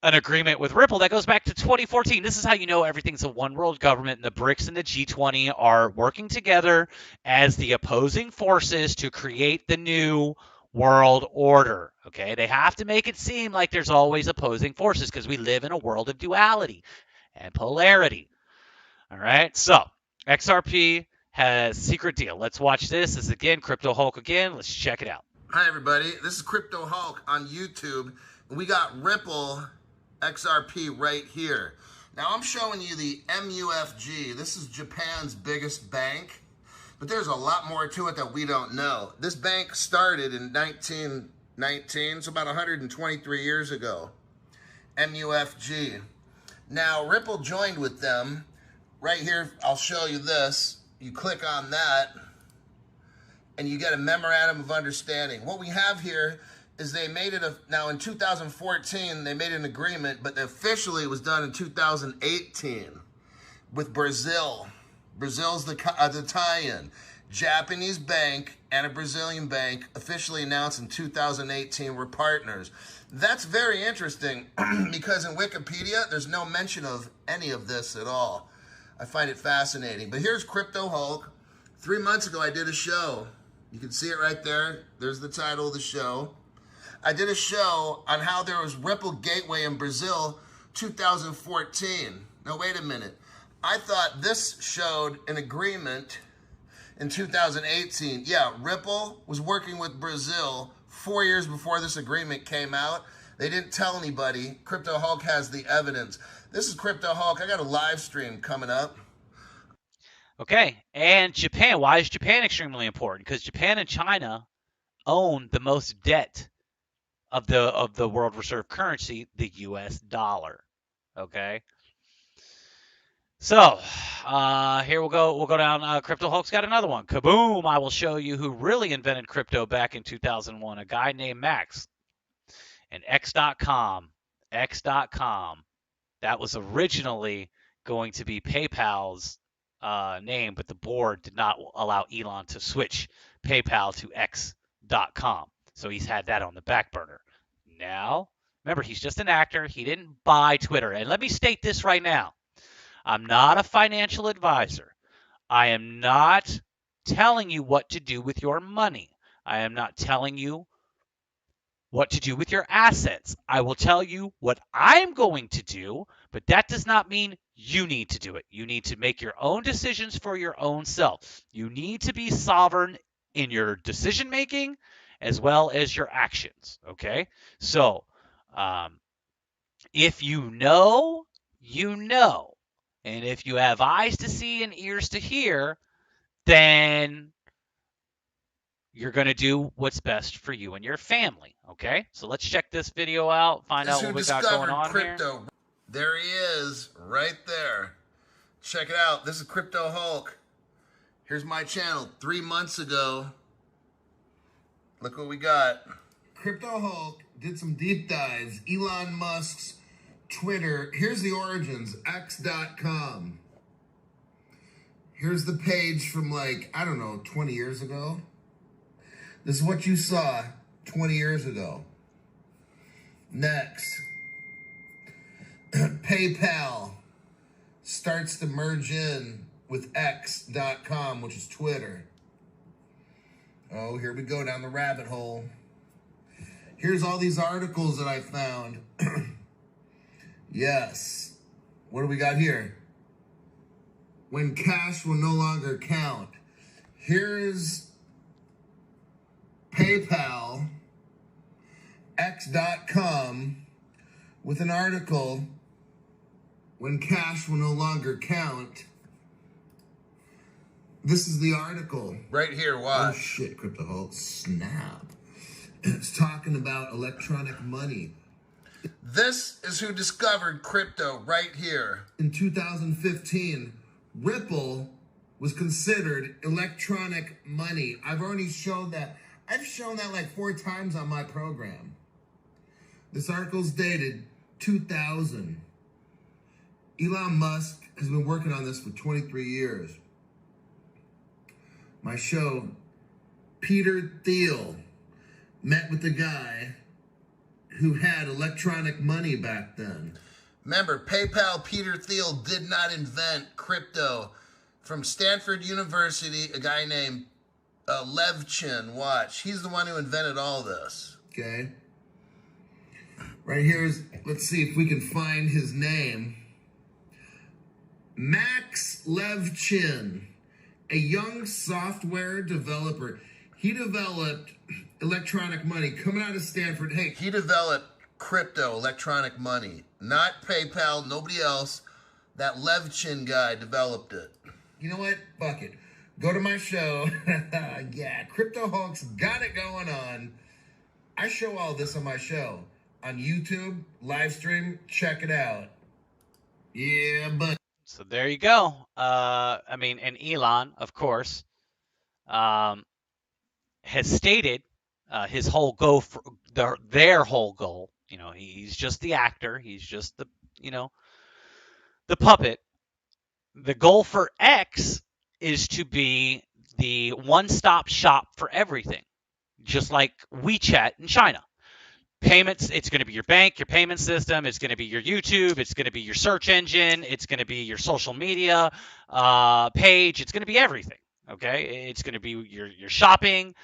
an agreement with Ripple that goes back to 2014. This is how you know everything's a one world government, and the BRICS and the G20 are working together as the opposing forces to create the new world order. Okay, they have to make it seem like there's always opposing forces because we live in a world of duality and polarity. All right, so XRP has secret deal. Let's watch this. This is again Crypto Hulk again. Let's check it out. Hi, everybody. This is Crypto Hulk on YouTube. And we got Ripple XRP right here. Now, I'm showing you the MUFG. This is Japan's biggest bank. But there's a lot more to it that we don't know. This bank started in 1919, so about 123 years ago. MUFG. Now, Ripple joined with them. Right here, I'll show you this. You click on that, and you get a memorandum of understanding. What we have here is they made it, now in 2014, they made an agreement, but officially it was done in 2018 with Brazil. Brazil's the tie-in. Japanese bank and a Brazilian bank officially announced in 2018 were partners. That's very interesting because in Wikipedia, there's no mention of any of this at all. I find it fascinating. But here's Crypto Hulk. 3 months ago, I did a show. You can see it right there. There's the title of the show. I did a show on how there was Ripple Gateway in Brazil 2014. Now, wait a minute. I thought this showed an agreement in 2018. Yeah, Ripple was working with Brazil 4 years before this agreement came out. They didn't tell anybody. Crypto Hulk has the evidence. This is Crypto Hulk. I got a live stream coming up. Okay, and Japan. Why is Japan extremely important? Because Japan and China own the most debt of the world reserve currency, the U.S. dollar. Okay. So here we'll go down. Crypto Hulk's got another one. Kaboom! I will show you who really invented crypto back in 2001. A guy named Max. And X.com. X.com. That was originally going to be PayPal's name, but the board did not allow Elon to switch PayPal to X.com. So he's had that on the back burner. Now, remember, he's just an actor. He didn't buy Twitter. And let me state this right now. I'm not a financial advisor. I am not telling you what to do with your money. I am not telling you what to do with your assets. I will tell you what I'm going to do, but that does not mean you need to do it. You need to make your own decisions for your own self. You need to be sovereign in your decision making as well as your actions, okay? So if you know you know. And if you have eyes to see and ears to hear, then you're going to do what's best for you and your family, okay? So let's check this video out, find out what we got going on crypto. here. There he is, right there. Check it out. This is Crypto Hulk. Here's my channel 3 months ago. Look what we got. Crypto Hulk did some deep dives. Elon Musk's Twitter. Here's the origins, x.com. Here's the page from like, I don't know, 20 years ago. This is what you saw 20 years ago. Next. PayPal starts to merge in with x.com, which is Twitter. Oh, here we go down the rabbit hole. Here's all these articles that I found. Yes. What do we got here? When cash will no longer count. Here's PayPal, x.com, with an article, when cash will no longer count. This is the article. Right here, watch. Oh shit, Crypto Hulk, snap. It's talking about electronic money. This is who discovered crypto right here. In 2015, Ripple was considered electronic money. I've already shown that. I've shown that like 4 times on my program. This article's dated 2000. Elon Musk has been working on this for 23 years. My show, Peter Thiel, met with the guy who had electronic money back then. Remember, PayPal, Peter Thiel did not invent crypto. From Stanford University, a guy named Lev Chin, watch. He's the one who invented all this. Okay. Right here is, let's see if we can find his name. Max Levchin, a young software developer. He developed electronic money coming out of Stanford. Hey, he developed crypto, electronic money, not PayPal, nobody else. That Levchin guy developed it. You know what? Fuck it. Go to my show. Yeah, Crypto Hulk's got it going on. I show all this on my show. On YouTube, live stream, check it out. Yeah, but... So there you go. I mean, and Elon, of course, has stated his whole goal for their whole goal. You know, he's just the actor. He's just the, you know, the puppet. The goal for X is to be the one-stop shop for everything, just like WeChat in China. Payments, it's going to be your bank, your payment system, it's going to be your YouTube, it's going to be your search engine, it's going to be your social media page, it's going to be everything, okay? It's going to be your shopping,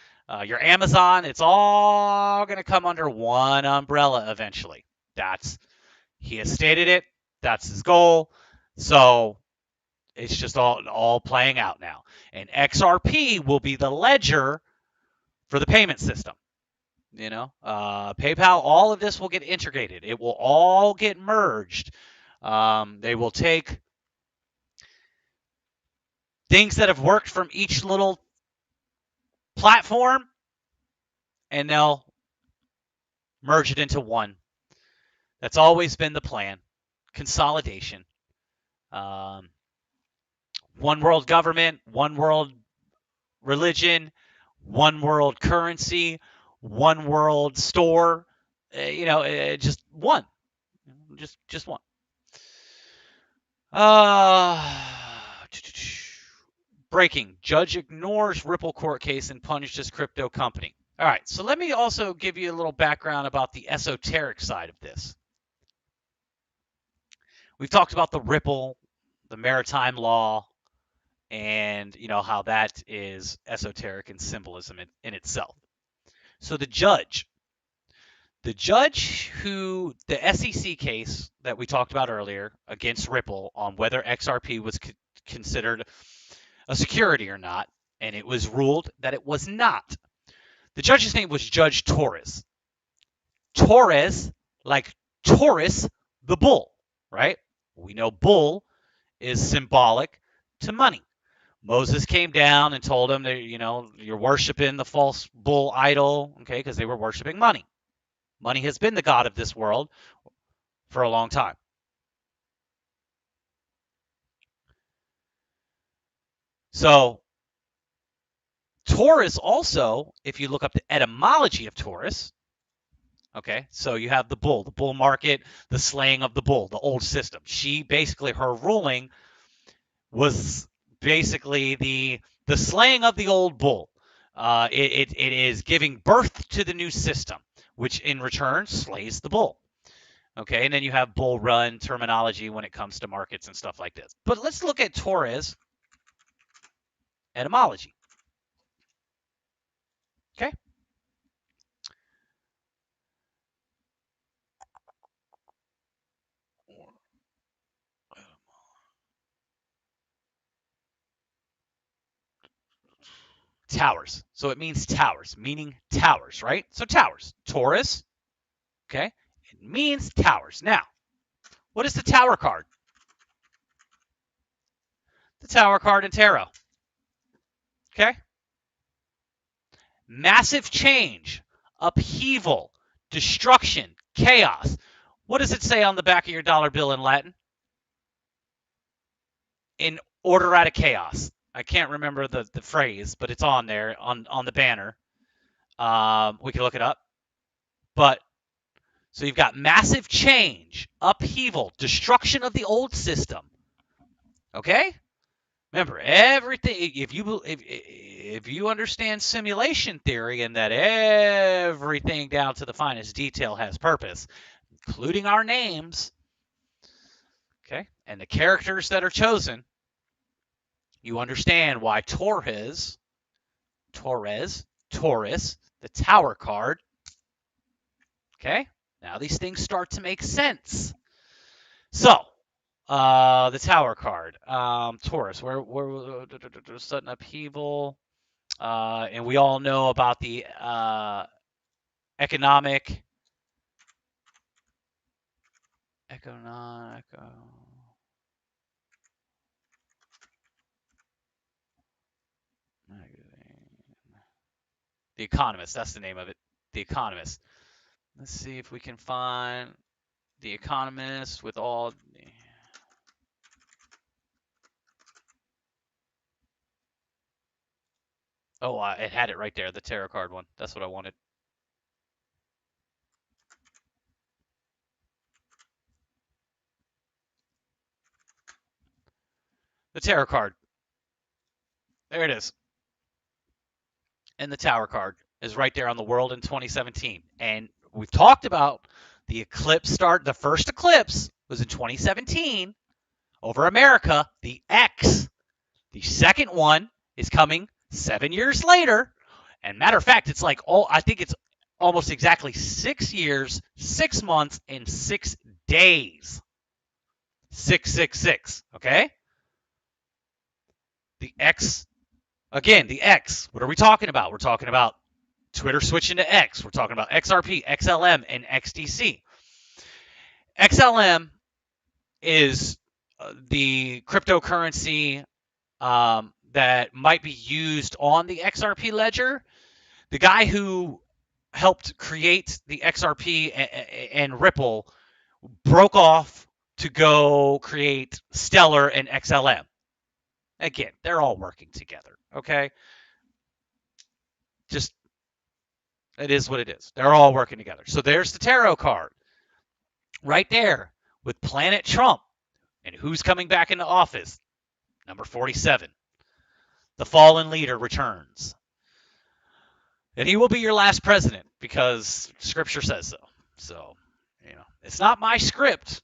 your Amazon, it's all going to come under one umbrella eventually. He has stated it, that's his goal, so it's just all playing out now. And XRP will be the ledger for the payment system. You know, PayPal, all of this will get integrated. It will all get merged. They will take things that have worked from each little platform and they'll merge it into one. That's always been the plan. Consolidation. One world government, one world religion, one world currency, one world store, just one, just one. Breaking. Judge ignores Ripple court case and punishes crypto company. All right, so let me also give you a little background about the esoteric side of this. We've talked about the Ripple, the maritime law, and how that is esoteric and symbolism in itself. So the judge who, the SEC case that we talked about earlier against Ripple on whether XRP was considered a security or not, and it was ruled that it was not. The judge's name was Judge Torres. Torres, like Taurus, the bull, right? We know bull is symbolic to money. Moses came down and told them that, you're worshiping the false bull idol, okay, because they were worshiping money. Money has been the god of this world for a long time. So Taurus also, if you look up the etymology of Taurus, okay, so you have the bull market, the slaying of the bull, the old system. She basically, her ruling was basically the slaying of the old bull. It is giving birth to the new system, which in return slays the bull. Okay, and then you have bull run terminology when it comes to markets and stuff like this. But let's look at Taurus etymology. Okay. Towers. So it means towers, meaning towers, right? So towers. Taurus, okay? It means towers. Now, what is the tower card? The tower card in tarot. Okay? Massive change, upheaval, destruction, chaos. What does it say on the back of your dollar bill in Latin? In order out of chaos. I can't remember the phrase, but it's on there on the banner. We can look it up. But so you've got massive change, upheaval, destruction of the old system. Okay? Remember, everything, if you understand simulation theory and that everything down to the finest detail has purpose, including our names, okay, and the characters that are chosen, you understand why Taurus, the tower card, okay, now these things start to make sense. So, the tower card, Taurus, where sudden upheaval, and we all know about the economic. The Economist, that's the name of it. The Economist. Let's see if we can find The Economist with all. Oh, it had it right there, the tarot card one. That's what I wanted. The tarot card. There it is. And the tower card is right there on the world in 2017. And we've talked about the eclipse start. The first eclipse was in 2017 over America. The X, the second one, is coming 7 years later. And matter of fact, it's like, I think it's almost exactly 6 years, 6 months, and 6 days. 666, okay? The X, again, the X, what are we talking about? We're talking about Twitter switching to X. We're talking about XRP, XLM, and XDC. XLM is the cryptocurrency that might be used on the XRP ledger. The guy who helped create the XRP and Ripple broke off to go create Stellar and XLM. Again, they're all working together, okay? Just, it is what it is. They're all working together. So there's the tarot card right there with Planet Trump. And who's coming back into office? Number 47. The fallen leader returns. And he will be your last president because Scripture says so. So, it's not my script.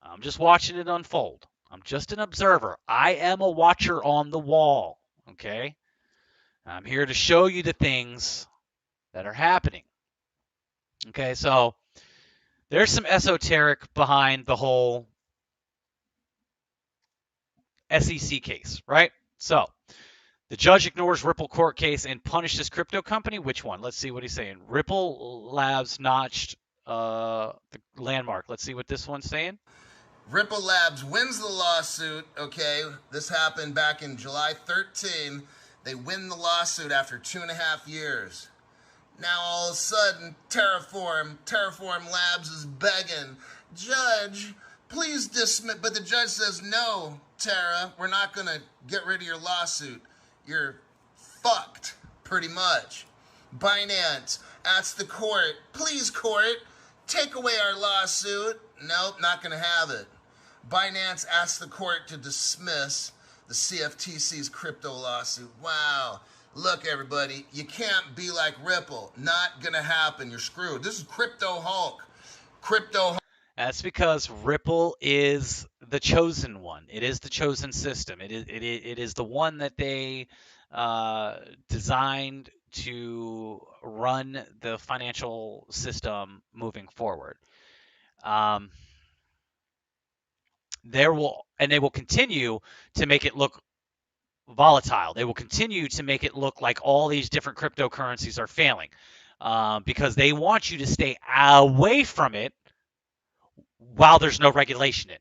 I'm just watching it unfold. I'm just an observer. I am a watcher on the wall, okay? I'm here to show you the things that are happening. Okay, so there's some esoteric behind the whole SEC case, right? So the judge ignores Ripple court case and punishes crypto company. Which one? Let's see what he's saying. Ripple Labs notched the landmark. Let's see what this one's saying. Ripple Labs wins the lawsuit, okay? This happened back in July 13. They win the lawsuit after 2.5 years. Now all of a sudden, Terraform Labs is begging, Judge, please dismiss. But the judge says, no, Terra, we're not going to get rid of your lawsuit. You're fucked, pretty much. Binance asks the court, please, court, take away our lawsuit. Nope, not going to have it. Binance asks the court to dismiss the CFTC's crypto lawsuit. Wow. Look, everybody, you can't be like Ripple. Not going to happen. You're screwed. This is Crypto Hulk. That's because Ripple is the chosen one. It is the chosen system. It is the one that they designed to run the financial system moving forward. They will continue to make it look volatile. They will continue to make it look like all these different cryptocurrencies are failing because they want you to stay away from it while there's no regulation in.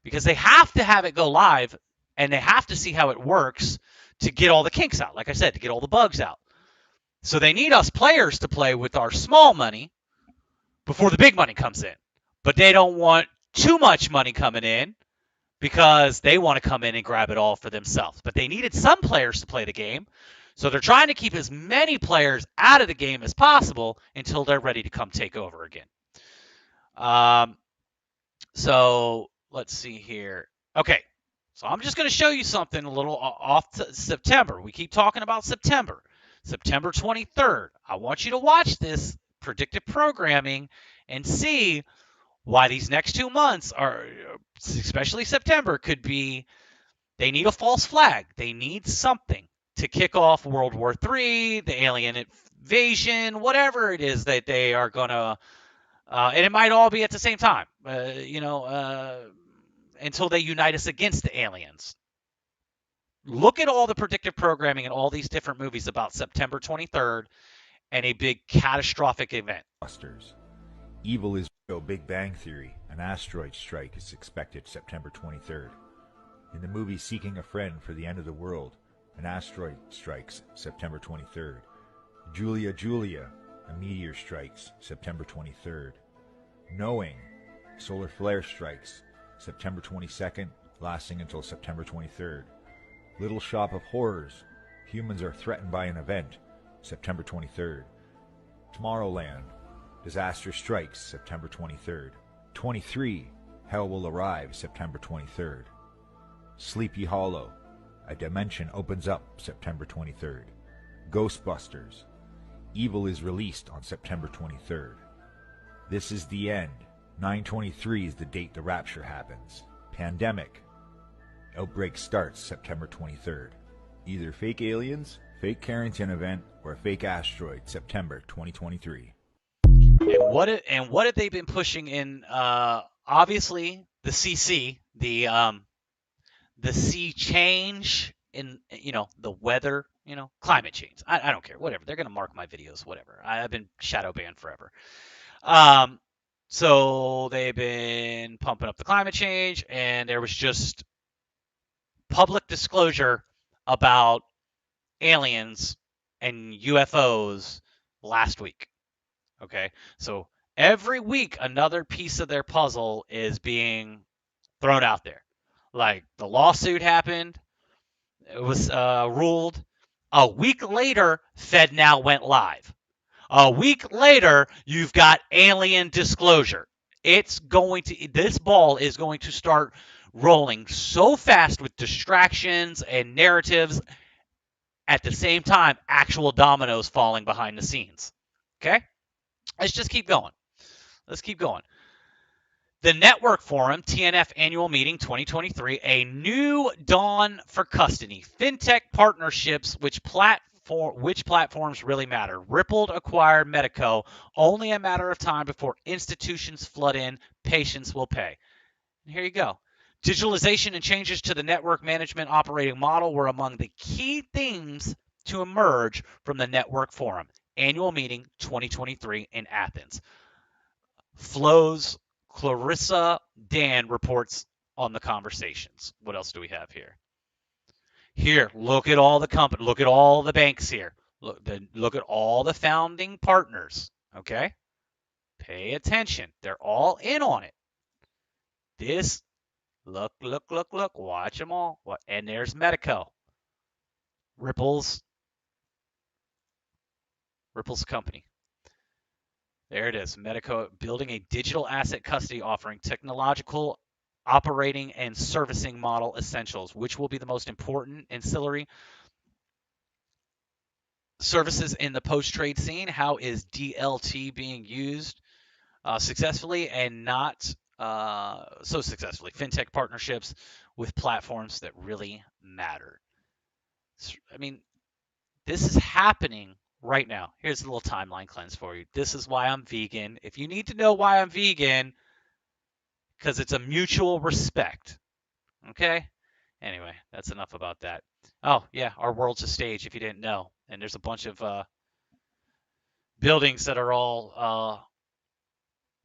Because they have to have it go live and they have to see how it works to get all the kinks out. Like I said, to get all the bugs out. So they need us players to play with our small money before the big money comes in. But they don't want too much money coming in because they want to come in and grab it all for themselves. But they needed some players to play the game. So they're trying to keep as many players out of the game as possible until they're ready to come take over again. So let's see here. Okay, so I'm just going to show you something a little off to September. We keep talking about September. September 23rd. I want you to watch this predictive programming and see why these next 2 months are, especially September, could be, they need a false flag. They need something to kick off World War III, the alien invasion, whatever it is that they are going to, and it might all be at the same time, until they unite us against the aliens. Look at all the predictive programming in all these different movies about September 23rd and a big catastrophic event. Evil is Big Bang Theory. An asteroid strike is expected September 23rd. In the movie Seeking a Friend for the End of the World, an asteroid strikes September 23rd. Julia, a meteor strikes September 23rd. Knowing, solar flare strikes September 22nd, lasting until September 23rd. Little Shop of Horrors, humans are threatened by an event, September 23rd. Tomorrowland, disaster strikes September 23rd. 23, Hell Will Arrive September 23rd. Sleepy Hollow, a dimension opens up September 23rd. Ghostbusters, Evil is released on September 23rd. This is the end. 9/23 is the date the rapture happens. Pandemic, outbreak starts September 23rd. Either fake aliens, fake Carrington event, or a fake asteroid, September 2023. And what have they been pushing in? Obviously, the CC, the sea change in the weather, climate change. I don't care, whatever. They're gonna mark my videos, whatever. I've been shadow banned forever. So they've been pumping up the climate change, and there was just public disclosure about aliens and UFOs last week. Okay, so every week another piece of their puzzle is being thrown out there. Like the lawsuit happened, it was ruled. A week later, FedNow went live. A week later, you've got alien disclosure. This ball is going to start rolling so fast with distractions and narratives. At the same time, actual dominoes falling behind the scenes. Okay? Let's just keep going. Let's keep going. The Network Forum, TNF Annual Meeting 2023, a new dawn for custody. FinTech partnerships, which platforms really matter. Ripple acquired Medico, only a matter of time before institutions flood in. Patients will pay. And here you go. Digitalization and changes to the network management operating model were among the key themes to emerge from the Network Forum, Annual Meeting 2023 in Athens. Flows Clarissa Dan reports on the conversations. What else do we have here? Here, look at all the company. Look at all the banks here. Look at all the founding partners. Okay? Pay attention. They're all in on it. This, look. Watch them all. And there's Medico. Ripple's company. There it is. Medico building a digital asset custody offering technological operating and servicing model essentials, which will be the most important ancillary services in the post-trade scene. How is DLT being used successfully and not so successfully? Fintech partnerships with platforms that really matter. I mean, this is happening right now. Here's a little timeline cleanse for you. This is why I'm vegan. If you need to know why I'm vegan, because it's a mutual respect. Okay? Anyway, that's enough about that. Oh, yeah, our world's a stage, if you didn't know. And there's a bunch of buildings that are all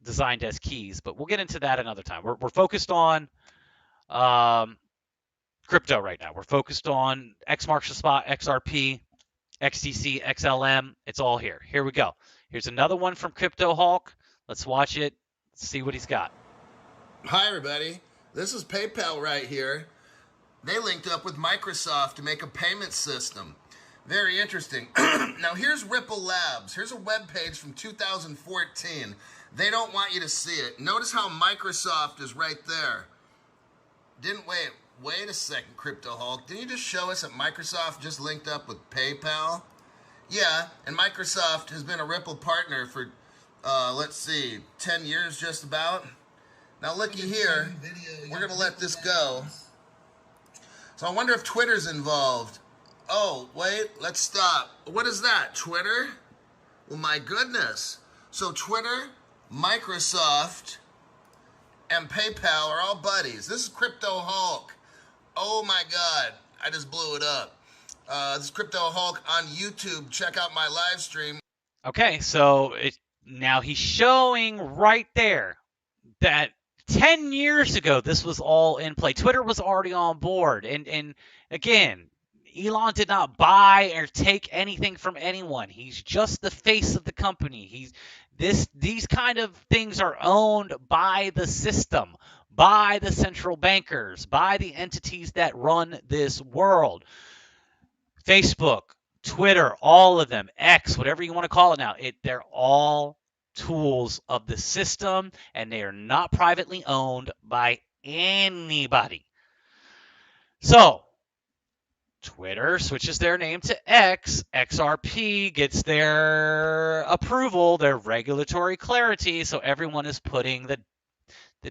designed as keys. But we'll get into that another time. We're focused on crypto right now. We're focused on X marks the spot, XRP, XDC, XLM. It's all here. Here we go. Here's another one from Crypto Hulk. Let's watch it, see what he's got. Hi, everybody. This is PayPal right here. They linked up with Microsoft to make a payment system. Very interesting. Now, here's Ripple Labs. Here's a web page from 2014. They don't want you to see it. Notice how Microsoft is right there. Wait a second, Crypto Hulk. Didn't you just show us that Microsoft just linked up with PayPal? Yeah, and Microsoft has been a Ripple partner for, 10 years just about. Now, looky here. We're going to let this go. So I wonder if Twitter's involved. Oh, wait, let's stop. What is that, Twitter? Well, my goodness. So Twitter, Microsoft, and PayPal are all buddies. This is Crypto Hulk. Oh my God, I just blew it up. This is Crypto Hulk on YouTube. Check out my live stream. Okay, so now he's showing right there that 10 years ago this was all in play. Twitter was already on board. And again, Elon did not buy or take anything from anyone. He's just the face of the company. These kind of things are owned by the system, by the central bankers, by the entities that run this world. Facebook, Twitter, all of them, X, whatever you want to call it now, they're all tools of the system, and they are not privately owned by anybody. So, Twitter switches their name to X. XRP gets their approval, their regulatory clarity, so everyone is putting the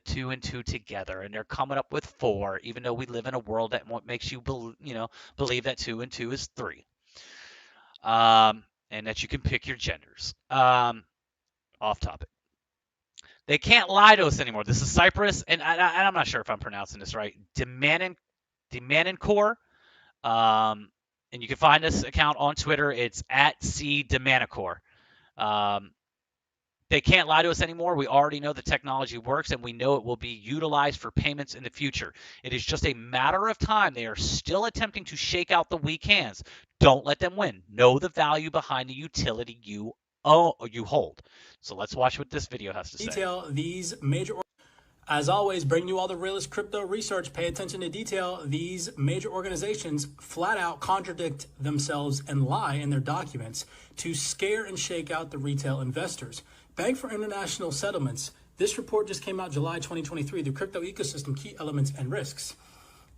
2 and 2 together, and they're coming up with 4, even though we live in a world that makes you believe that 2 and 2 is 3, and that you can pick your genders. Off topic. They can't lie to us anymore. This is Cyprus, and I'm not sure if I'm pronouncing this right. Demanicore. And you can find this account on Twitter. It's @CDemanicore. They can't lie to us anymore. We already know the technology works, and we know it will be utilized for payments in the future. It is just a matter of time. They are still attempting to shake out the weak hands. Don't let them win. Know the value behind the utility you hold. So let's watch what this video has to say. Detail these major. As always, bring you all the realest crypto research. Pay attention to detail. These major organizations flat out contradict themselves and lie in their documents to scare and shake out the retail investors. Bank for International Settlements. This report just came out July 2023, the crypto ecosystem, key elements and risks.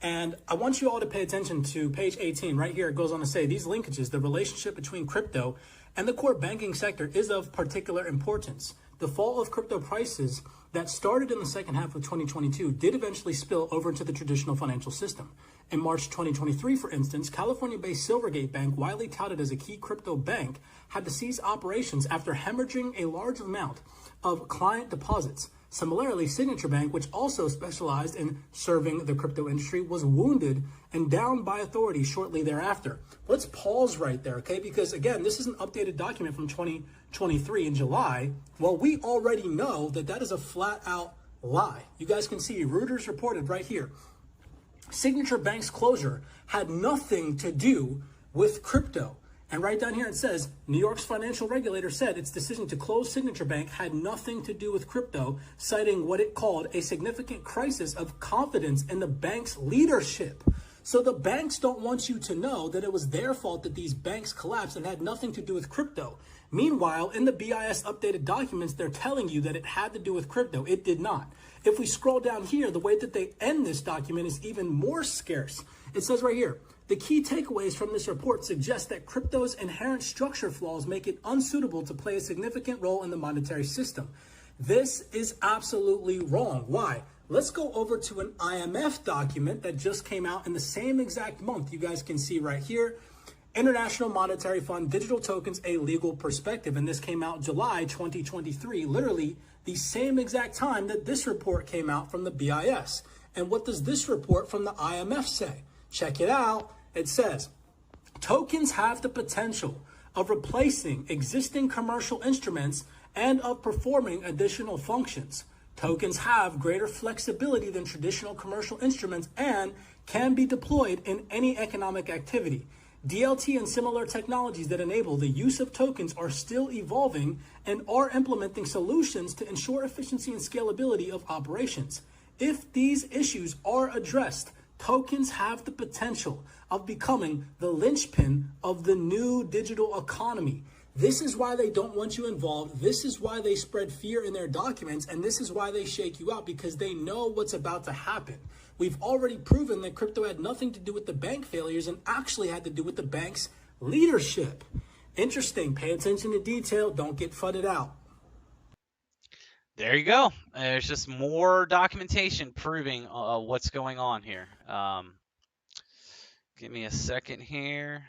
And I want you all to pay attention to page 18 right here. It goes on to say these linkages, the relationship between crypto and the core banking sector is of particular importance. The fall of crypto prices that started in the second half of 2022 did eventually spill over into the traditional financial system. In March 2023, for instance, California-based Silvergate Bank, widely touted as a key crypto bank, had to cease operations after hemorrhaging a large amount of client deposits. Similarly, Signature Bank, which also specialized in serving the crypto industry, was wounded and downed by authorities shortly thereafter. Let's pause right there, okay? Because again, this is an updated document from 2023 in July. Well, we already know that that is a flat out lie. You guys can see Reuters reported right here. Signature Bank's closure had nothing to do with crypto. And right down here it says, New York's financial regulator said its decision to close Signature Bank had nothing to do with crypto, citing what it called a significant crisis of confidence in the bank's leadership. So the banks don't want you to know that it was their fault that these banks collapsed and had nothing to do with crypto. Meanwhile, in the BIS updated documents, they're telling you that it had to do with crypto. It did not. If we scroll down here, the way that they end this document is even more scarce. It says right here, the key takeaways from this report suggest that crypto's inherent structure flaws make it unsuitable to play a significant role in the monetary system. This is absolutely wrong. Why? Let's go over to an IMF document that just came out in the same exact month. You guys can see right here, International Monetary Fund, Digital Tokens, A Legal Perspective. And this came out July 2023, literally the same exact time that this report came out from the BIS. And what does this report from the IMF say? Check it out. It says, tokens have the potential of replacing existing commercial instruments and of performing additional functions. Tokens have greater flexibility than traditional commercial instruments and can be deployed in any economic activity. DLT and similar technologies that enable the use of tokens are still evolving and are implementing solutions to ensure efficiency and scalability of operations. If these issues are addressed, tokens have the potential of becoming the linchpin of the new digital economy. This is why they don't want you involved. This is why they spread fear in their documents. And this is why they shake you out, because they know what's about to happen. We've already proven that crypto had nothing to do with the bank failures and actually had to do with the bank's leadership. Interesting. Pay attention to detail. Don't get fudded out. There you go. There's just more documentation proving what's going on here. Give me a second here.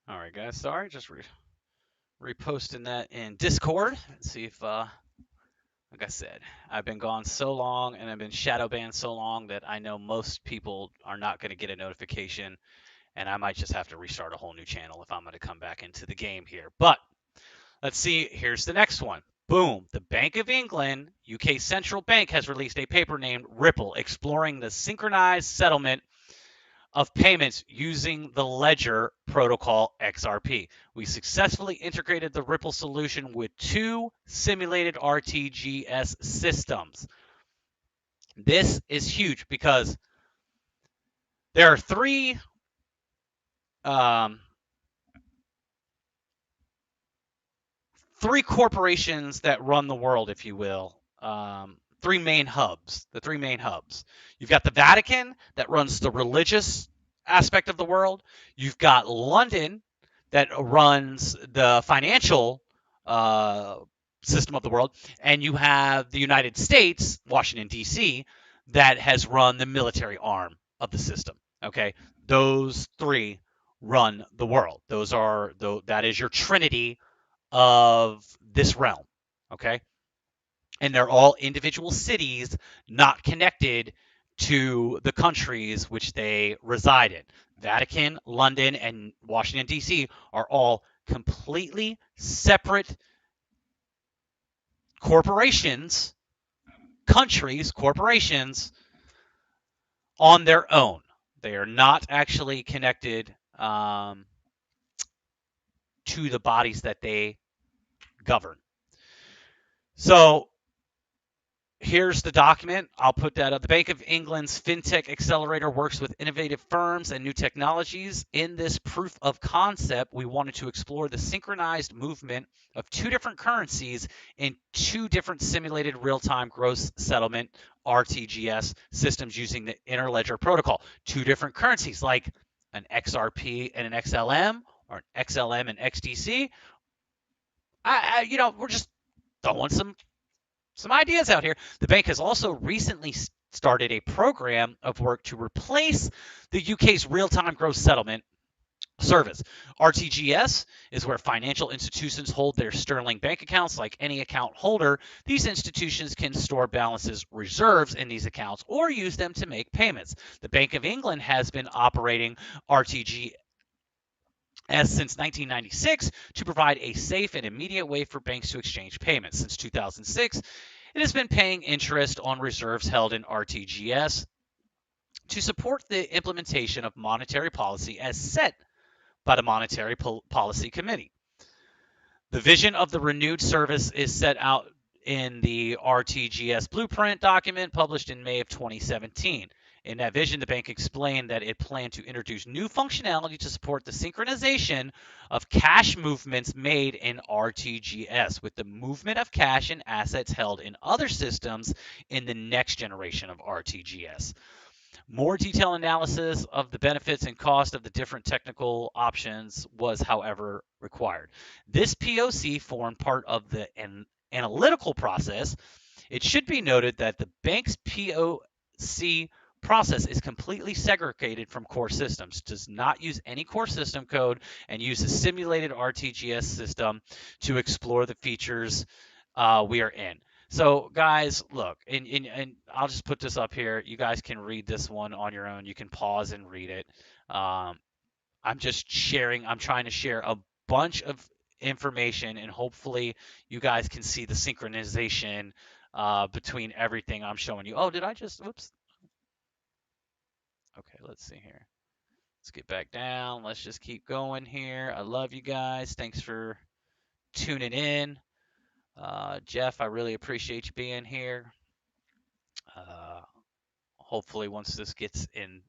All right, guys. Sorry, just reposting that in Discord. Let's see if, like I said, I've been gone so long and I've been shadow banned so long that I know most people are not going to get a notification, and I might just have to restart a whole new channel if I'm going to come back into the game here. But let's see. Here's the next one. Boom. The Bank of England, UK Central Bank, has released a paper named Ripple, exploring the synchronized settlement of payments using the Ledger Protocol XRP. We successfully integrated the Ripple solution with 2 simulated RTGS systems. This is huge because there are 3 corporations that run the world, if you will. 3 main hubs, the 3 main hubs. You've got the Vatican that runs the religious aspect of the world. You've got London that runs the financial system of the world. And you have the United States, Washington, D.C., that has run the military arm of the system. Okay, those 3 run the world. That is your trinity of this realm. Okay. And they're all individual cities not connected to the countries which they reside in. Vatican, London, and Washington, D.C. are all completely separate corporations on their own. They are not actually connected to the bodies that they govern. So here's the document. I'll put that up. The Bank of England's FinTech Accelerator works with innovative firms and new technologies. In this proof of concept, we wanted to explore the synchronized movement of 2 different currencies in 2 different simulated real-time gross settlement RTGS systems using the Interledger Protocol. 2 different currencies like an XRP and an XLM, or an XLM and XDC. We're just throwing some ideas out here. The bank has also recently started a program of work to replace the UK's real-time gross settlement service. RTGS is where financial institutions hold their sterling bank accounts. Like any account holder, these institutions can store balances, reserves in these accounts, or use them to make payments. The Bank of England has been operating RTGS since 1996 to provide a safe and immediate way for banks to exchange payments. Since 2006, it has been paying interest on reserves held in RTGS to support the implementation of monetary policy as set by the Monetary Policy Committee. The vision of the renewed service is set out in the RTGS blueprint document published in May of 2017. In that vision, the bank explained that it planned to introduce new functionality to support the synchronization of cash movements made in RTGS with the movement of cash and assets held in other systems in the next generation of RTGS. More detailed analysis of the benefits and cost of the different technical options was, however, required. This POC formed part of the analytical process. It should be noted that the bank's POC process is completely segregated from core systems, does not use any core system code, and uses simulated RTGS system to explore the features we are in. So, guys, look, and I'll just put this up here. You guys can read this one on your own. You can pause and read it. I'm just sharing. I'm trying to share a bunch of information, and hopefully you guys can see the synchronization between everything I'm showing you. Oh, did I just, oops. Okay, let's see here. Let's get back down. Let's just keep going here. I love you guys. Thanks for tuning in. Jeff, I really appreciate you being here. Hopefully once this gets in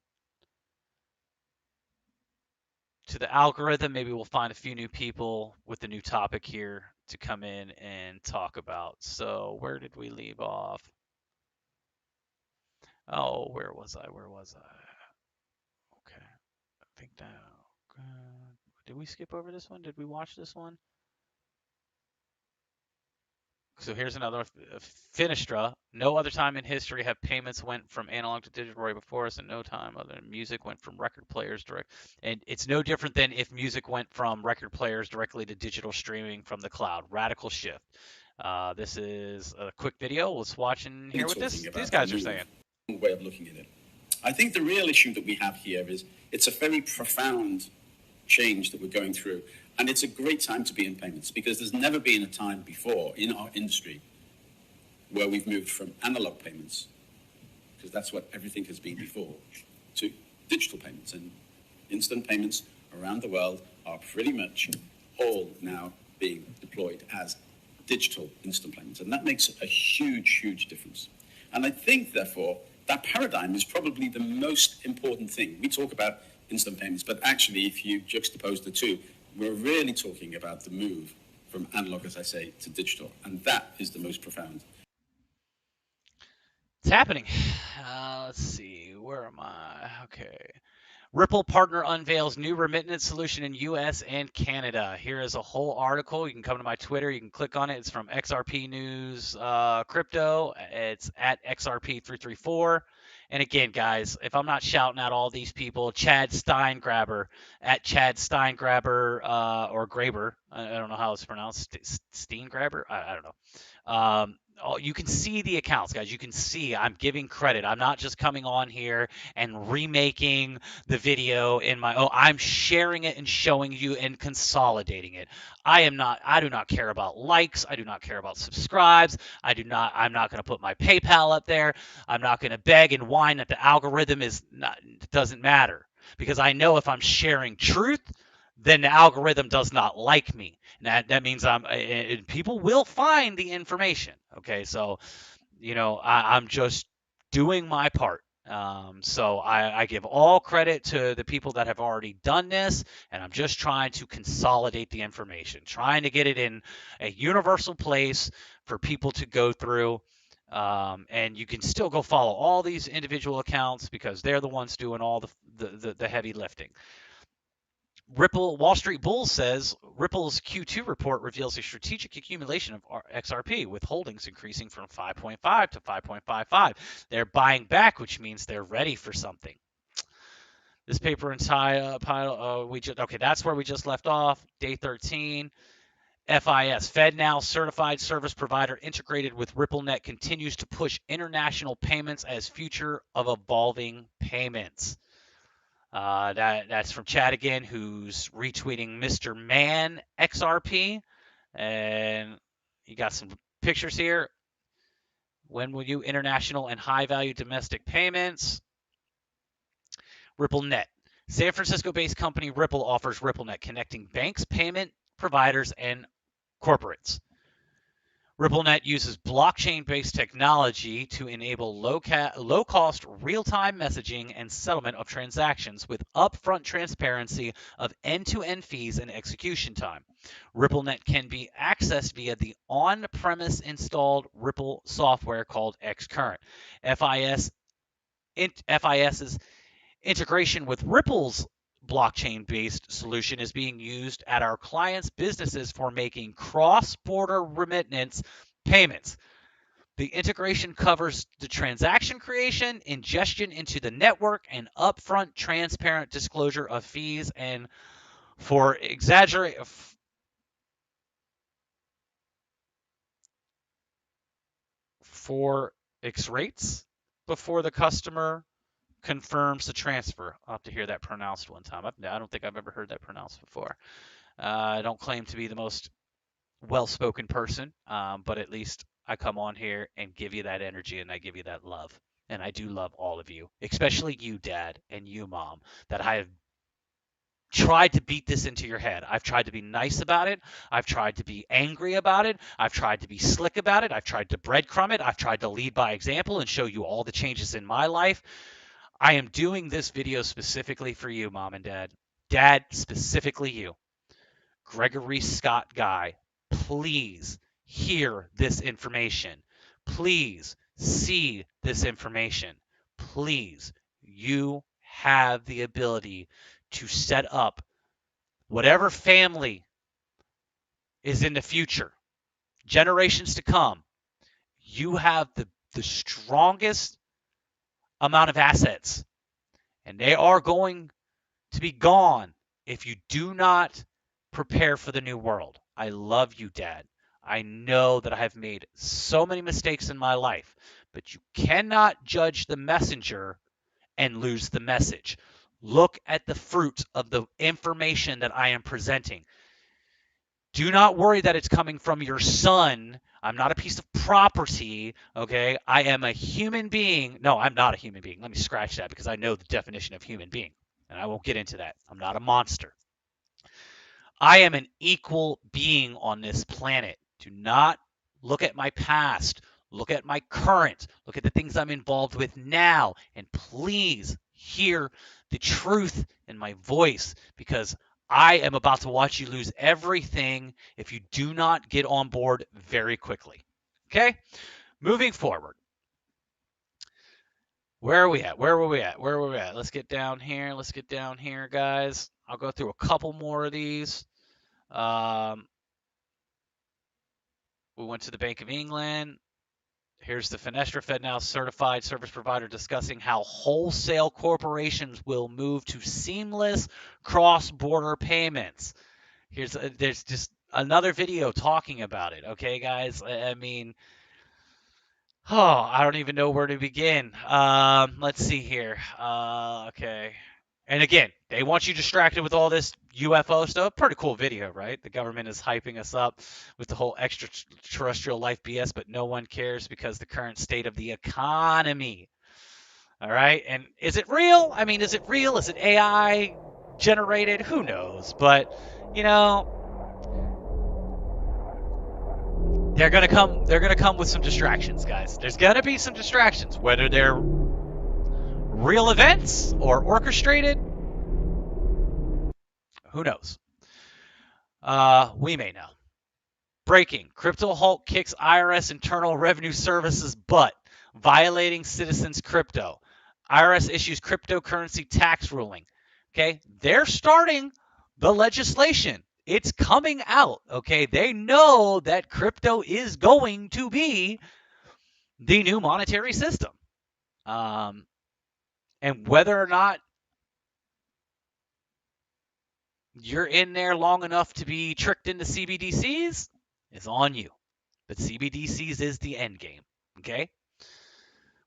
to the algorithm, maybe we'll find a few new people with the new topic here to come in and talk about. So where did we leave off? Oh, where was I? Okay, I think that. Did we skip over this one? Did we watch this one? So here's another Finistra. No other time in history have payments went from analog to digital right before us, and no time other than music went from record players direct. And it's no different than if music went from record players directly to digital streaming from the cloud. Radical shift. This is a quick video. Let's watch and hear what these guys are saying. Way of looking at it. I think the real issue that we have here is it's a very profound change that we're going through. And it's a great time to be in payments because there's never been a time before in our industry where we've moved from analog payments, because that's what everything has been before, to digital payments. And instant payments around the world are pretty much all now being deployed as digital instant payments. And that makes a huge, huge difference. And I think, therefore, that paradigm is probably the most important thing. We talk about instant payments, but actually, if you juxtapose the two, we're really talking about the move from analog, as I say, to digital. And that is the most profound. It's happening. Let's see. Where am I? Okay. Ripple partner unveils new remittance solution in U.S. and Canada. Here is a whole article. You can come to my Twitter. You can click on it. It's from XRP News Crypto. It's at XRP334. And again, guys, if I'm not shouting out all these people, Chad Steingraber at Chad Steingraber or Graber. I don't know how it's pronounced. Steingraber? I don't know. You can see the accounts, guys. You can see I'm giving credit. I'm not just coming on here and remaking the video in my own. I'm sharing it and showing you and consolidating it. I do not care about likes. I do not care about subscribes. I'm not going to put my PayPal up there. I'm not going to beg and whine that the algorithm doesn't matter, because I know if I'm sharing truth, then the algorithm does not like me. And that means people will find the information. Okay, so I'm just doing my part. So I give all credit to the people that have already done this, and I'm just trying to consolidate the information, trying to get it in a universal place for people to go through. And you can still go follow all these individual accounts because they're the ones doing all the heavy lifting. Wall Street Bull says Ripple's Q2 report reveals a strategic accumulation of XRP, with holdings increasing from 5.5 to 5.55. They're buying back, which means they're ready for something. This paper and pile, okay, that's where we just left off. Day 13. FIS, FedNow certified service provider integrated with RippleNet, continues to push international payments as future of evolving payments. That's from Chad again, who's retweeting Mr. Man XRP, and you got some pictures here. When will you international and high value domestic payments? RippleNet. San Francisco-based company Ripple offers RippleNet, connecting banks, payment providers, and corporates. RippleNet uses blockchain-based technology to enable low-cost, real-time messaging and settlement of transactions with upfront transparency of end-to-end fees and execution time. RippleNet can be accessed via the on-premise installed Ripple software called Xcurrent. FIS's integration with Ripple's blockchain-based solution is being used at our clients' businesses for making cross-border remittance payments. The integration covers the transaction creation, ingestion into the network, and upfront transparent disclosure of fees and for X rates before the customer confirms the transfer. I'll have to hear that pronounced one time. I don't think I've ever heard that pronounced before. I don't claim to be the most well-spoken person, but at least I come on here and give you that energy, and I give you that love. And I do love all of you, especially you, Dad, and you, Mom, that I have tried to beat this into your head. I've tried to be nice about it. I've tried to be angry about it. I've tried to be slick about it. I've tried to breadcrumb it. I've tried to lead by example and show you all the changes in my life. I am doing this video specifically for you, Mom and Dad. Dad, specifically you. Gregory Scott Guy, please hear this information. Please see this information. Please, you have the ability to set up whatever family is in the future, generations to come. You have the strongest amount of assets, and they are going to be gone if you do not prepare for the new world. I love you, Dad. I know that I have made so many mistakes in my life, but you cannot judge the messenger and lose the message. Look at the fruit of the information that I am presenting. Do not worry that it's coming from your son. I'm not a piece of property, okay? I am a human being. No, I'm not a human being. Let me scratch that because I know the definition of human being, and I won't get into that. I'm not a monster. I am an equal being on this planet. Do not look at my past. Look at my current. Look at the things I'm involved with now. And please hear the truth in my voice, because I am about to watch you lose everything if you do not get on board very quickly. Okay? Moving forward. Where are we at? Where were we at? Where were we at? Let's get down here. Let's get down here, guys. I'll go through a couple more of these. We went to the Bank of England. Here's the Fenestra FedNow certified service provider discussing how wholesale corporations will move to seamless cross-border payments. There's just another video talking about it. Okay, guys. I mean, I don't even know where to begin. Let's see here. Okay. And again, they want you distracted with all this UFO stuff. Pretty cool video, right? The government is hyping us up with the whole extraterrestrial life BS, but no one cares because the current state of the economy. All right? And is it real? I mean, is it real? Is it AI generated? Who knows? But, you know, they're going to come with some distractions, guys. There's going to be some distractions, whether they're real events or orchestrated. Who knows? We may know. Breaking. Crypto Hulk kicks IRS Internal Revenue Services butt, violating citizens' crypto. IRS issues cryptocurrency tax ruling. Okay? They're starting the legislation. It's coming out, okay? They know that crypto is going to be the new monetary system. And whether or not you're in there long enough to be tricked into CBDCs is on you. But CBDCs is the end game, okay?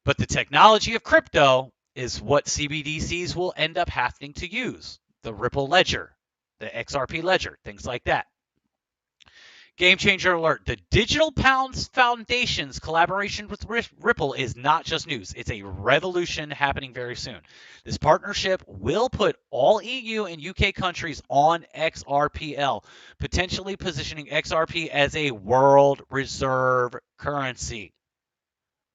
But the technology of crypto is what CBDCs will end up having to use. The Ripple Ledger, the XRP Ledger, things like that. Game changer alert. The Digital Pounds Foundation's collaboration with Ripple is not just news. It's a revolution happening very soon. This partnership will put all EU and UK countries on XRPL, potentially positioning XRP as a world reserve currency.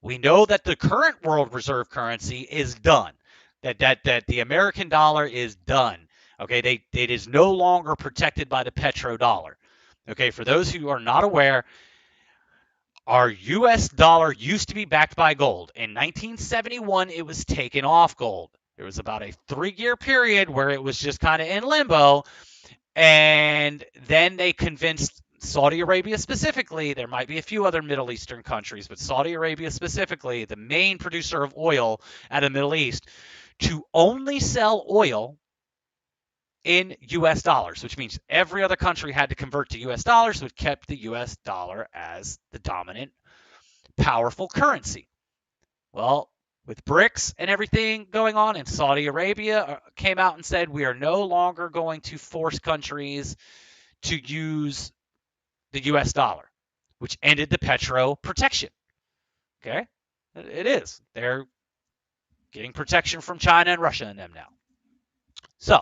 We know that the current world reserve currency is done, that the American dollar is done. Okay, it is no longer protected by the petrodollar. Okay, for those who are not aware, our U.S. dollar used to be backed by gold. In 1971, it was taken off gold. There was about a 3-year period where it was just kind of in limbo, and then they convinced Saudi Arabia specifically, there might be a few other Middle Eastern countries, but Saudi Arabia specifically, the main producer of oil out of the Middle East, to only sell oil in U.S. dollars, which means every other country had to convert to U.S. dollars, so it kept the U.S. dollar as the dominant, powerful currency. Well, with BRICS and everything going on, and Saudi Arabia came out and said, we are no longer going to force countries to use the U.S. dollar, which ended the petro protection. Okay? It is. They're getting protection from China and Russia and them now. So,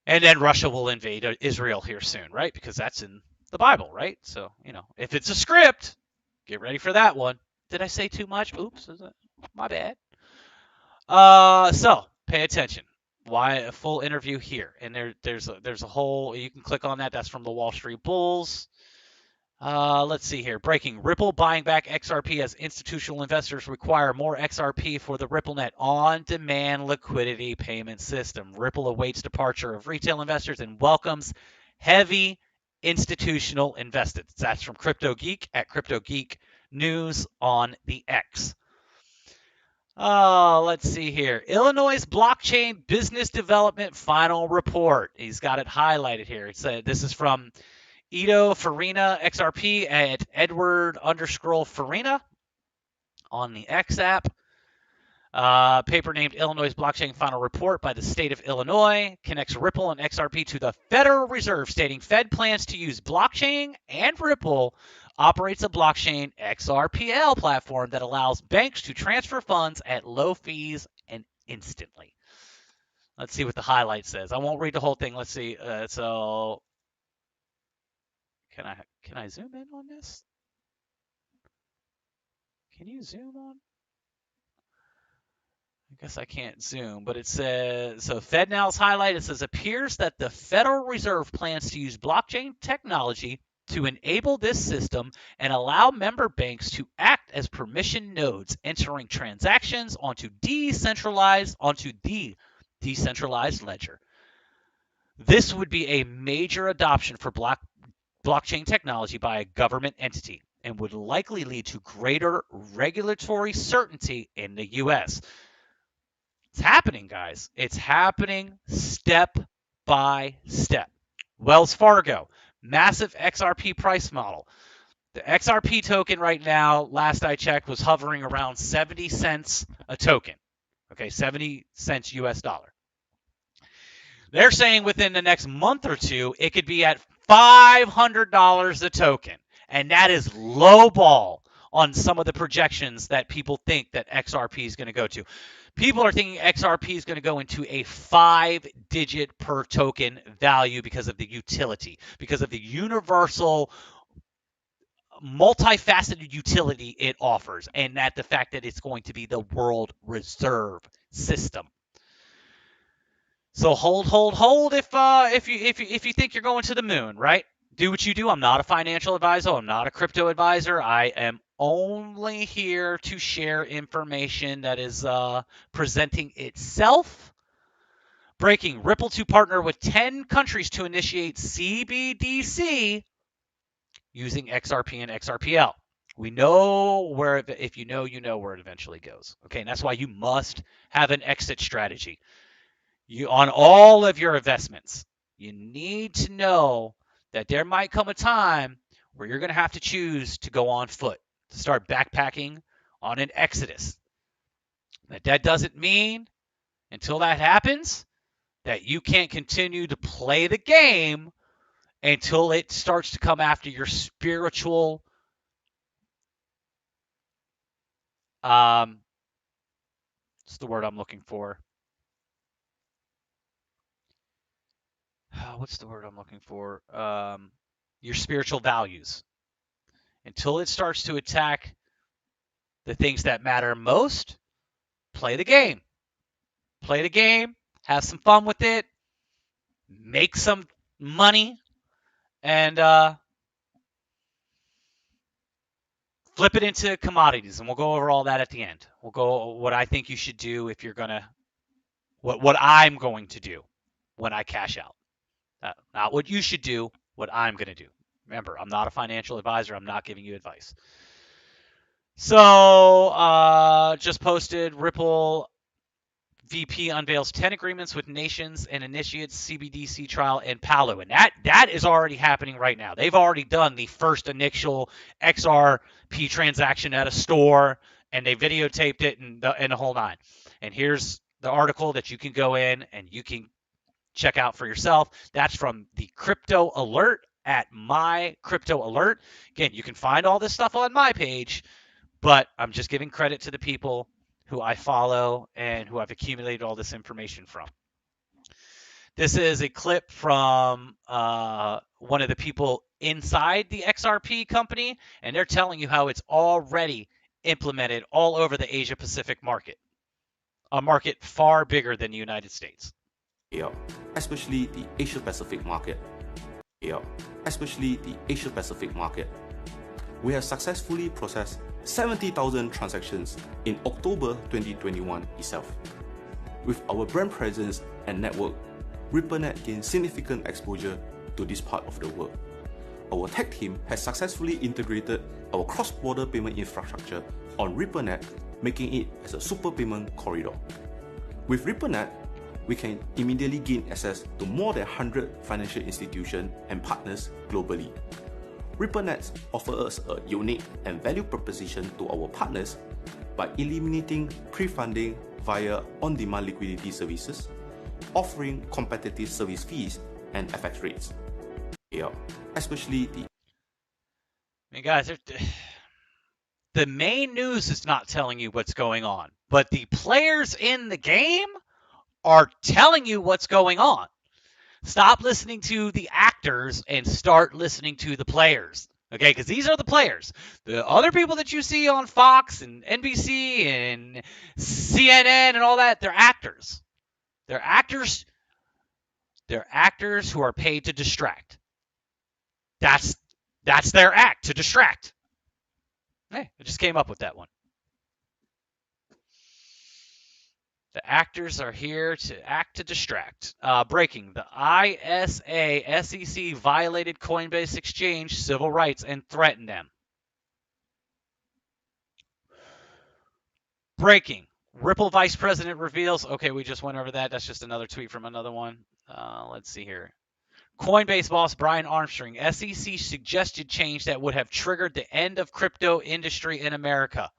and then Russia will invade Israel here soon, right? Because that's in the Bible, right? So, if it's a script, get ready for that one. Did I say too much? Oops, my bad. So, pay attention. Why a full interview here? And there's a whole, you can click on that. That's from the Wall Street Bulls. Let's see here. Breaking. Ripple buying back XRP as institutional investors require more XRP for the RippleNet on-demand liquidity payment system. Ripple awaits departure of retail investors and welcomes heavy institutional investors. That's from Crypto Geek at Crypto Geek News on the X. Let's see here. Illinois blockchain business development final report. He's got it highlighted here. This is from Edo Farina XRP at Edward_Farina on the X app. Paper named Illinois Blockchain Final Report by the state of Illinois connects Ripple and XRP to the Federal Reserve, stating Fed plans to use blockchain, and Ripple operates a blockchain XRPL platform that allows banks to transfer funds at low fees and instantly. Let's see what the highlight says. I won't read the whole thing. Let's see. So can I zoom in on this? Can you zoom on? I guess I can't zoom, but it says, so FedNow's highlight, it says, appears that the Federal Reserve plans to use blockchain technology to enable this system and allow member banks to act as permission nodes, entering transactions onto the decentralized ledger. This would be a major adoption for blockchain technology by a government entity and would likely lead to greater regulatory certainty in the U.S. It's happening, guys. It's happening step by step. Wells Fargo, massive XRP price model. The XRP token right now, last I checked, was hovering around 70 cents a token. Okay, 70 cents US dollar. They're saying within the next month or two, it could be at $500 a token. And that is low ball on some of the projections that people think that XRP is going to go to. People are thinking XRP is going to go into a 5-digit per token value because of the utility, because of the universal, multifaceted utility it offers, and that the fact that it's going to be the world reserve system. So hold if you think you're going to the moon, right? Do what you do. I'm not a financial advisor. I'm not a crypto advisor. I am only here to share information that is presenting itself Breaking, Ripple to partner with 10 countries to initiate CBDC using XRP and XRPL. We know where, if you know where it eventually goes. Okay, and that's why you must have an exit strategy. On all of your investments, you need to know that there might come a time where you're going to have to choose to go on foot, to start backpacking on an exodus. That doesn't mean, until that happens, that you can't continue to play the game until it starts to come after your spiritual what's the word I'm looking for? What's the word I'm looking for? Your spiritual values. Until it starts to attack the things that matter most, play the game. Play the game, have some fun with it, make some money, and flip it into commodities, and we'll go over all that at the end. We'll go what I think you should do if you're gonna, what I'm going to do when I cash out. Not what you should do, what I'm gonna do. Remember, I'm not a financial advisor. I'm not giving you advice. So, just posted, Ripple VP unveils 10 agreements with nations and initiates CBDC trial in Palu. And that is already happening right now. They've already done the first initial XRP transaction at a store, and they videotaped it and the whole nine. And here's the article that you can go in and you can check out for yourself. That's from the Crypto Alert at My Crypto Alert. Again, you can find all this stuff on my page, but I'm just giving credit to the people who I follow and who I've accumulated all this information from. This is a clip from one of the people inside the XRP company, and they're telling you how it's already implemented all over the Asia Pacific market, a market far bigger than the United States. Yeah, especially the Asia Pacific market. Yeah, especially the Asia Pacific market. We have successfully processed 70,000 transactions in October 2021 itself. With our brand presence and network, RippleNet gained significant exposure to this part of the world. Our tech team has successfully integrated our cross-border payment infrastructure on RippleNet, making it as a super payment corridor. With RippleNet, we can immediately gain access to more than 100 financial institutions and partners globally. RippleNet offers a unique and value proposition to our partners by eliminating pre-funding via on-demand liquidity services, offering competitive service fees and FX rates. Yeah, especially the... Hey guys, the main news is not telling you what's going on, but the players in the game are telling you what's going on. Stop listening to the actors and start listening to the players. Okay, because these are the players. The other people that you see on Fox and NBC and CNN and all that, they're actors. They're actors. They're actors who are paid to distract. That's their act, to distract. Hey, I just came up with that one. The actors are here to act to distract. Breaking, the ISA SEC violated Coinbase Exchange civil rights and threatened them. Breaking, Ripple vice president reveals. Okay, we just went over that. That's just another tweet from another one. Let's see here. Coinbase boss Brian Armstrong, SEC suggested change that would have triggered the end of crypto industry in America.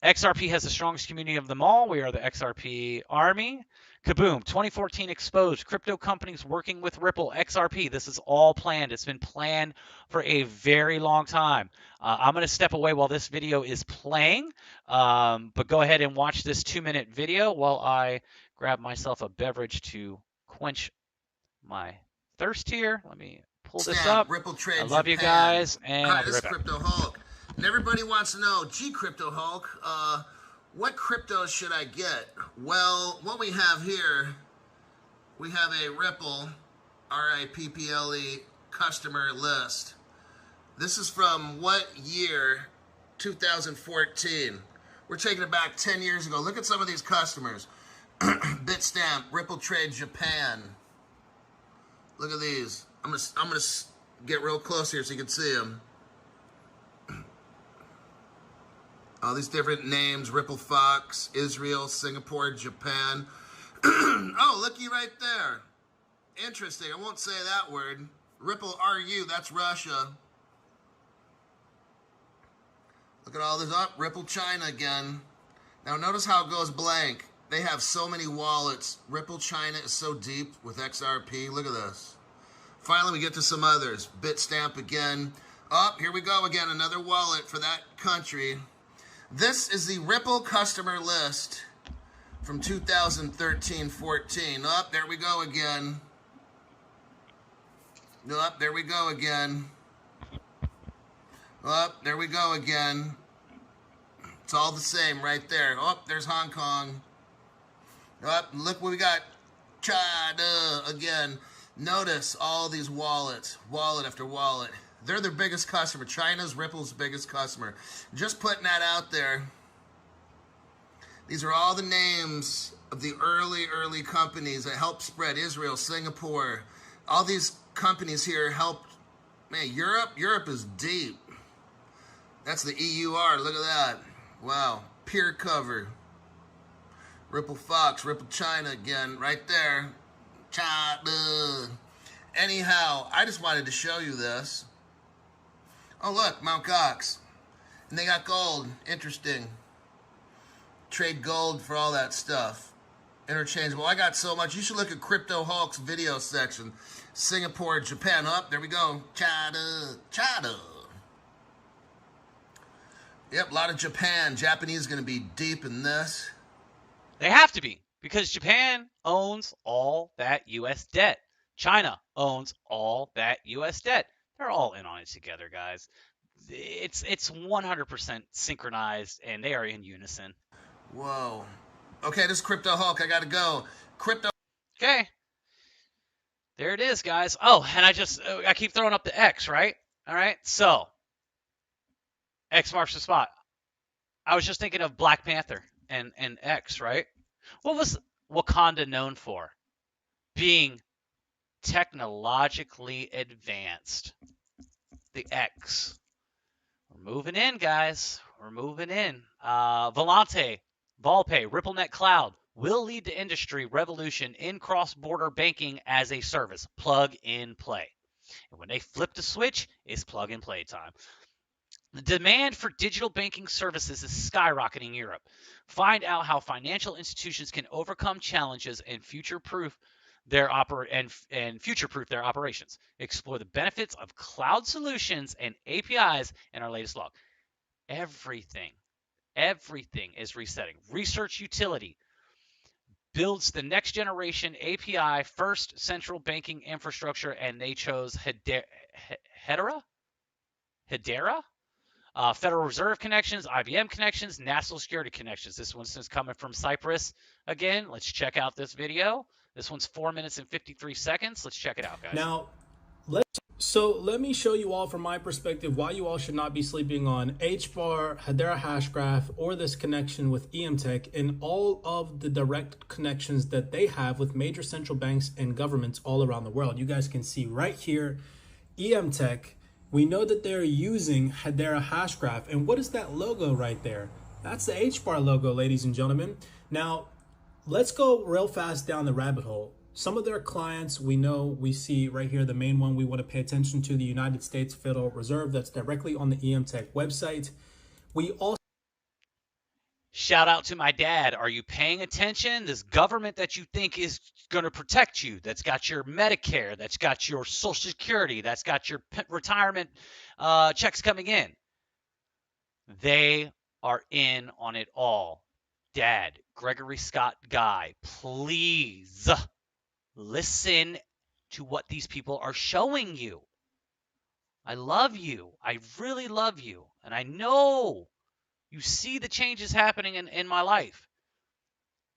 XRP has the strongest community of them all. We are the XRP army. Kaboom. 2014 exposed. Crypto companies working with Ripple. XRP. This is all planned. It's been planned for a very long time. I'm going to step away while this video is playing. But go ahead and watch this 2-minute video while I grab myself a beverage to quench my thirst here. Let me pull this up. Ripple Trade I love Japan. you guys. And Hi, I'll be this right is back. Crypto Hulk. And everybody wants to know, gee, Crypto Hulk, what cryptos should I get? Well, what we have here, we have a Ripple, R-I-P-P-L-E, customer list. This is from what year? 2014. We're taking it back 10 years ago. Look at some of these customers. Bitstamp, Ripple Trade Japan. Look at these. I'm gonna get real close here so you can see them. All these different names: Ripple Fox, Israel, Singapore, Japan. Oh, looky right there. Interesting. I won't say that word. Ripple RU, that's Russia. Look at all this up. Ripple China again. Now notice how it goes blank. They have so many wallets. Ripple China is so deep with XRP. Look at this. Finally, we get to some others. Bitstamp again. Oh, here we go again. Another wallet for that country. This is the Ripple customer list from 2013-14. Oh, there we go again. Oh, there we go again. Oh, there we go again. It's all the same right there. Oh, there's Hong Kong. Oh, look what we got. China again. Notice all these wallets, wallet after wallet. They're their biggest customer. China's Ripple's biggest customer. Just putting that out there. These are all the names of the early companies that helped spread. Israel, Singapore. All these companies here helped. Man, Europe is deep. That's the EUR. Look at that. Wow. Peer cover. Ripple Fox, Ripple China again, right there. China. Anyhow, I just wanted to show you this. Oh, look, Mt. Gox. And they got gold. Interesting. Trade gold for all that stuff. Interchangeable. I got so much. You should look at Crypto Hulk's video section. Singapore, Japan. Up, there we go. China. Yep, a lot of Japan. Japanese is going to be deep in this. They have to be, because Japan owns all that U.S. debt. China owns all that U.S. debt. They're all in on it together, guys. It's 100% synchronized, and they are in unison. Whoa. Okay, this is Crypto Hulk. I got to go. Crypto. Okay. There it is, guys. Oh, and I keep throwing up the X, right? All right. So, X marks the spot. I was just thinking of Black Panther and X, right? What was Wakanda known for? Being technologically advanced. The X. We're moving in, guys. We're moving in. Volpe, RippleNet Cloud will lead the industry revolution in cross-border banking as a service. Plug and play. And when they flip the switch, it's plug and play time. The demand for digital banking services is skyrocketing in Europe. Find out how financial institutions can overcome challenges and future-proof their operations. Explore the benefits of cloud solutions and APIs in our latest blog. Everything is resetting. Research Utility builds the next generation API first central banking infrastructure, and they chose Hedera? Federal Reserve connections, IBM connections, national security connections. This one's coming from Cyprus. Again, let's check out this video. This one's 4 minutes and 53 seconds. Let's check it out, guys. Now, let me show you all from my perspective why you all should not be sleeping on HBAR, Hedera Hashgraph, or this connection with EMTech and all of the direct connections that they have with major central banks and governments all around the world. You guys can see right here, EMTech. We know that they're using Hedera Hashgraph. And what is that logo right there? That's the HBAR logo, ladies and gentlemen. Now, let's go real fast down the rabbit hole. Some of their clients we see right here, the main one we want to pay attention to, the United States Federal Reserve. That's directly on the EMTech website. We also shout out to my dad. Are you paying attention? This government that you think is going to protect you, that's got your Medicare, that's got your Social Security, that's got your retirement checks coming in. They are in on it all. Dad, Gregory Scott Guy, please listen to what these people are showing you. I love you. I really love you. And I know you see the changes happening in my life.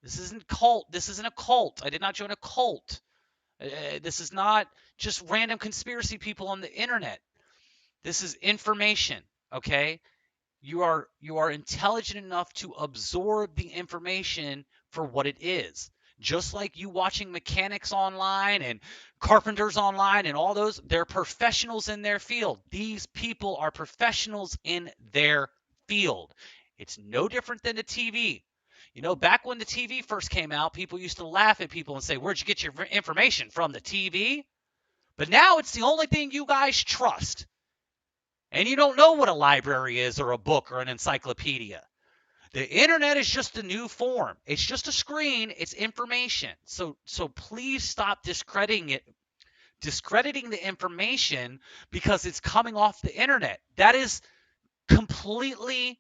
This isn't cult. This isn't a cult. I did not join a cult. This is not just random conspiracy people on the internet. This is information, okay? You are intelligent enough to absorb the information for what it is. Just like you watching mechanics online and carpenters online and all those, they're professionals in their field. These people are professionals in their field. It's no different than the TV. You know, back when the TV first came out, people used to laugh at people and say, "Where'd you get your information from? The TV?" But now it's the only thing you guys trust. And you don't know what a library is or a book or an encyclopedia. The internet is just a new form. It's just a screen. It's information. So please stop discrediting the information because it's coming off the internet. That is completely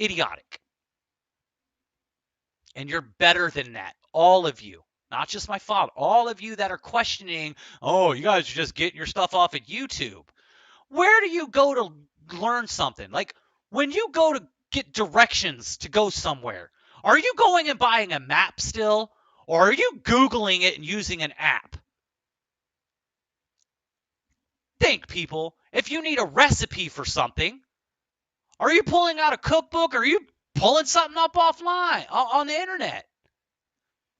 idiotic. And you're better than that. All of you. Not just my father. All of you that are questioning, oh, you guys are just getting your stuff off at YouTube. Where do you go to learn something? Like when you go to get directions to go somewhere, are you going and buying a map still? Or are you Googling it and using an app? Think, people. If you need a recipe for something, are you pulling out a cookbook or are you pulling something up offline on the internet?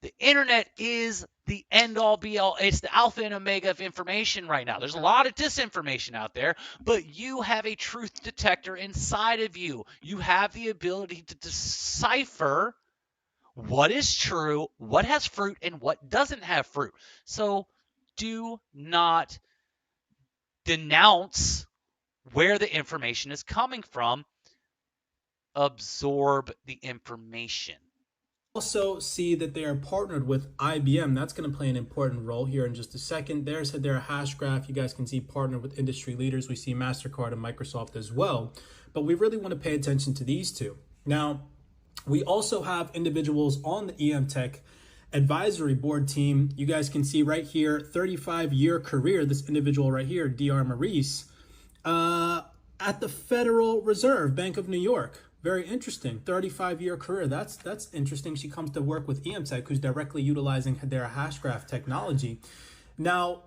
The internet is the end-all, be-all. It's the alpha and omega of information right now. There's a lot of disinformation out there, but you have a truth detector inside of you. You have the ability to decipher what is true, what has fruit, and what doesn't have fruit. So do not denounce where the information is coming from. Absorb the information. Also see that they are partnered with IBM. That's going to play an important role here in just a second. There's Hedera Hashgraph. You guys can see partnered with industry leaders. We see MasterCard and Microsoft as well. But we really want to pay attention to these two. Now, we also have individuals on the EMTech advisory board team. You guys can see right here, 35-year career, this individual right here, DR Maurice, at the Federal Reserve Bank of New York. Very interesting. 35-year career. That's interesting. She comes to work with EMTech, who's directly utilizing Hedera Hashgraph technology. Now,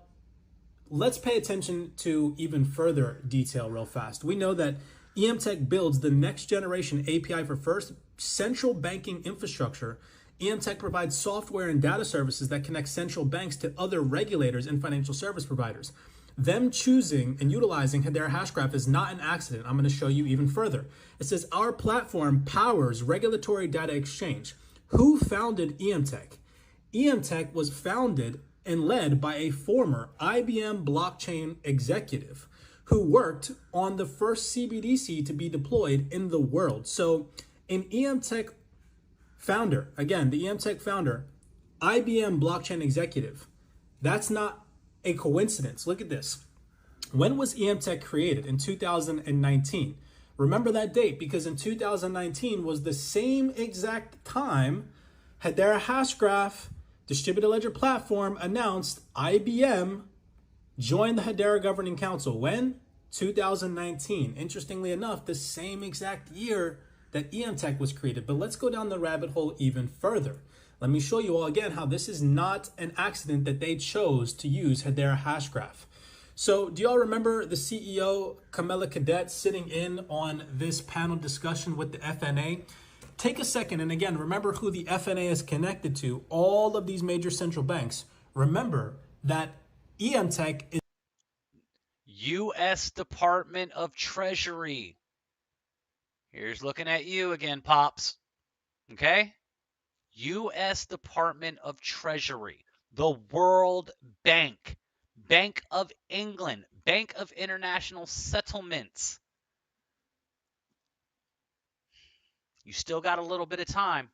let's pay attention to even further detail real fast. We know that EMTech builds the next generation API for first central banking infrastructure. EMTech provides software and data services that connect central banks to other regulators and financial service providers. Them choosing and utilizing Hedera Hashgraph is not an accident. I'm going to show you even further. It says our platform powers regulatory data exchange. Who founded EMTech? EMTech was founded and led by a former IBM blockchain executive who worked on the first CBDC to be deployed in the world. So an EMTech founder, again, the EMTech founder, IBM blockchain executive, that's not a coincidence. Look at this. When was EMTech created? In 2019. Remember that date because in 2019 was the same exact time Hedera Hashgraph Distributed Ledger Platform announced IBM joined the Hedera Governing Council. When? 2019. Interestingly enough, the same exact year that EMTech was created. But let's go down the rabbit hole even further. Let me show you all again how this is not an accident that they chose to use Hedera Hashgraph. So do y'all remember the CEO, Kamala Cadet, sitting in on this panel discussion with the FNA? Take a second and again, remember who the FNA is connected to, all of these major central banks. Remember that EMTech is U.S. Department of Treasury. Here's looking at you again, Pops. Okay? U.S. Department of Treasury, the World Bank, Bank of England, Bank of International Settlements. You still got a little bit of time.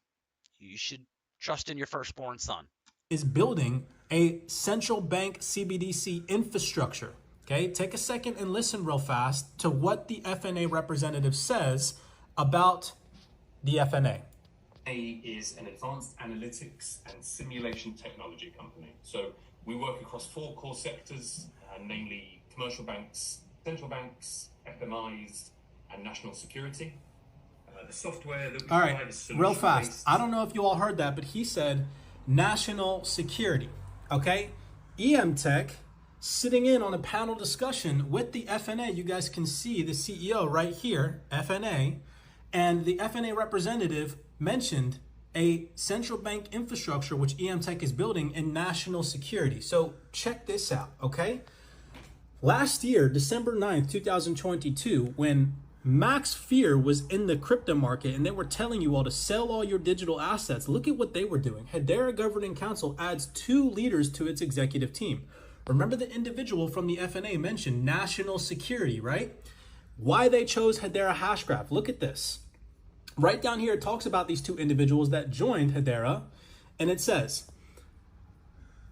You should trust in your firstborn son. Is building a central bank CBDC infrastructure. Okay, take a second and listen real fast to what the FNA representative says about the FNA. Is an advanced analytics and simulation technology company. So we work across 4 core sectors, namely commercial banks, central banks, FMIs, and national security. The software that we provide is solution-based. Real fast. I don't know if you all heard that, but he said national security. Okay, EMTech sitting in on a panel discussion with the FNA. You guys can see the CEO right here, FNA, and the FNA representative mentioned a central bank infrastructure which EMTech is building in national security. So check this out, okay? Last year, December 9th, 2022, when Max Fear was in the crypto market and they were telling you all to sell all your digital assets, look at what they were doing. Hedera Governing Council adds 2 leaders to its executive team. Remember the individual from the FNA mentioned national security, right? Why they chose Hedera Hashgraph. Look at this. Right down here, it talks about these 2 individuals that joined Hedera, and it says,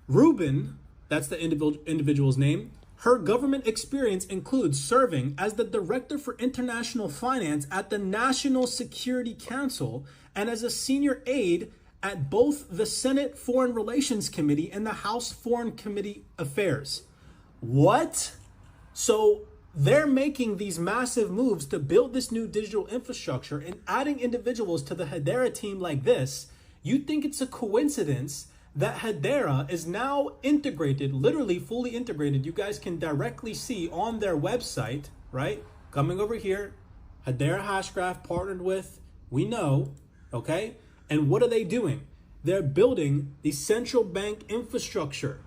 Ruben, that's the individual's name, her government experience includes serving as the Director for International Finance at the National Security Council and as a senior aide at both the Senate Foreign Relations Committee and the House Foreign Committee Affairs. What? So they're making these massive moves to build this new digital infrastructure and adding individuals to the Hedera team like this. You think it's a coincidence that Hedera is now integrated, literally fully integrated. You guys can directly see on their website, right? Coming over here, Hedera Hashgraph partnered with, we know, okay? And what are they doing? They're building the central bank infrastructure.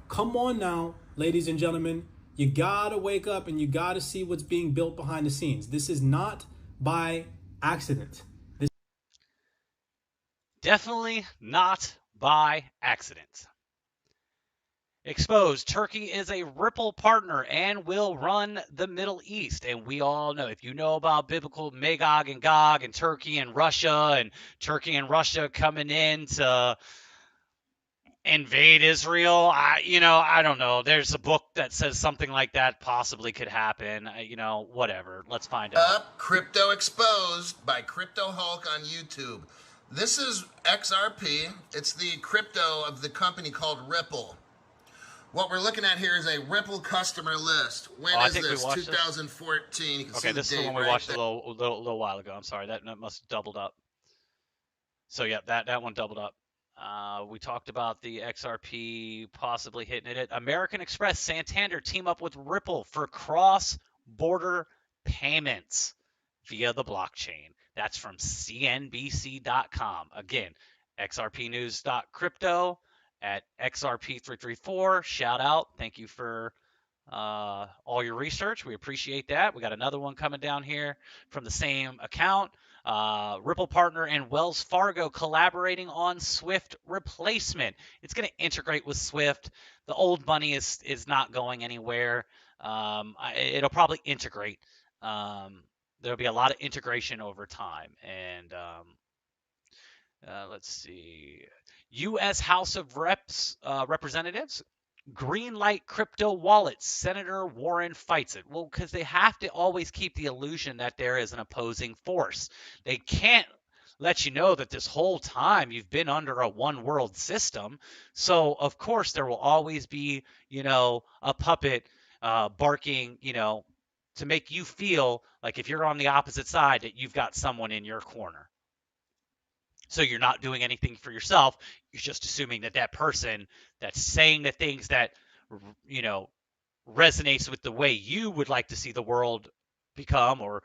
Come on now, ladies and gentlemen. You gotta wake up and you gotta see what's being built behind the scenes. This is not by accident. Definitely not by accident. Exposed, Turkey is a Ripple partner and will run the Middle East. And we all know, if you know about biblical Magog and Gog and Turkey and Russia coming in to invade Israel, I don't know. There's a book that says something like that possibly could happen. Whatever. Let's find out. Crypto Exposed by Crypto Hulk on YouTube. This is XRP. It's the crypto of the company called Ripple. What we're looking at here is a Ripple customer list. When is this? 2014. You can see this the is the date one we right watched there. a little while ago. I'm sorry, that must have doubled up. So yeah, that one doubled up. We talked about the XRP possibly hitting it. American Express, Santander team up with Ripple for cross-border payments via the blockchain. That's from CNBC.com. Again, xrpnews.crypto at XRP334. Shout out. Thank you for all your research. We appreciate that. We got another one coming down here from the same account. Ripple partner and Wells Fargo collaborating on Swift replacement. It's going to integrate with Swift. The old money is not going anywhere. It'll probably integrate. There'll be a lot of integration over time. And let's see. U.S. House of Representatives green light crypto wallets. Senator Warren fights it. Well, because they have to always keep the illusion that there is an opposing force. They can't let you know that this whole time you've been under a one world system. So, of course, there will always be, a puppet barking, to make you feel like if you're on the opposite side that you've got someone in your corner. So you're not doing anything for yourself. You're just assuming that person that's saying the things that, resonates with the way you would like to see the world become or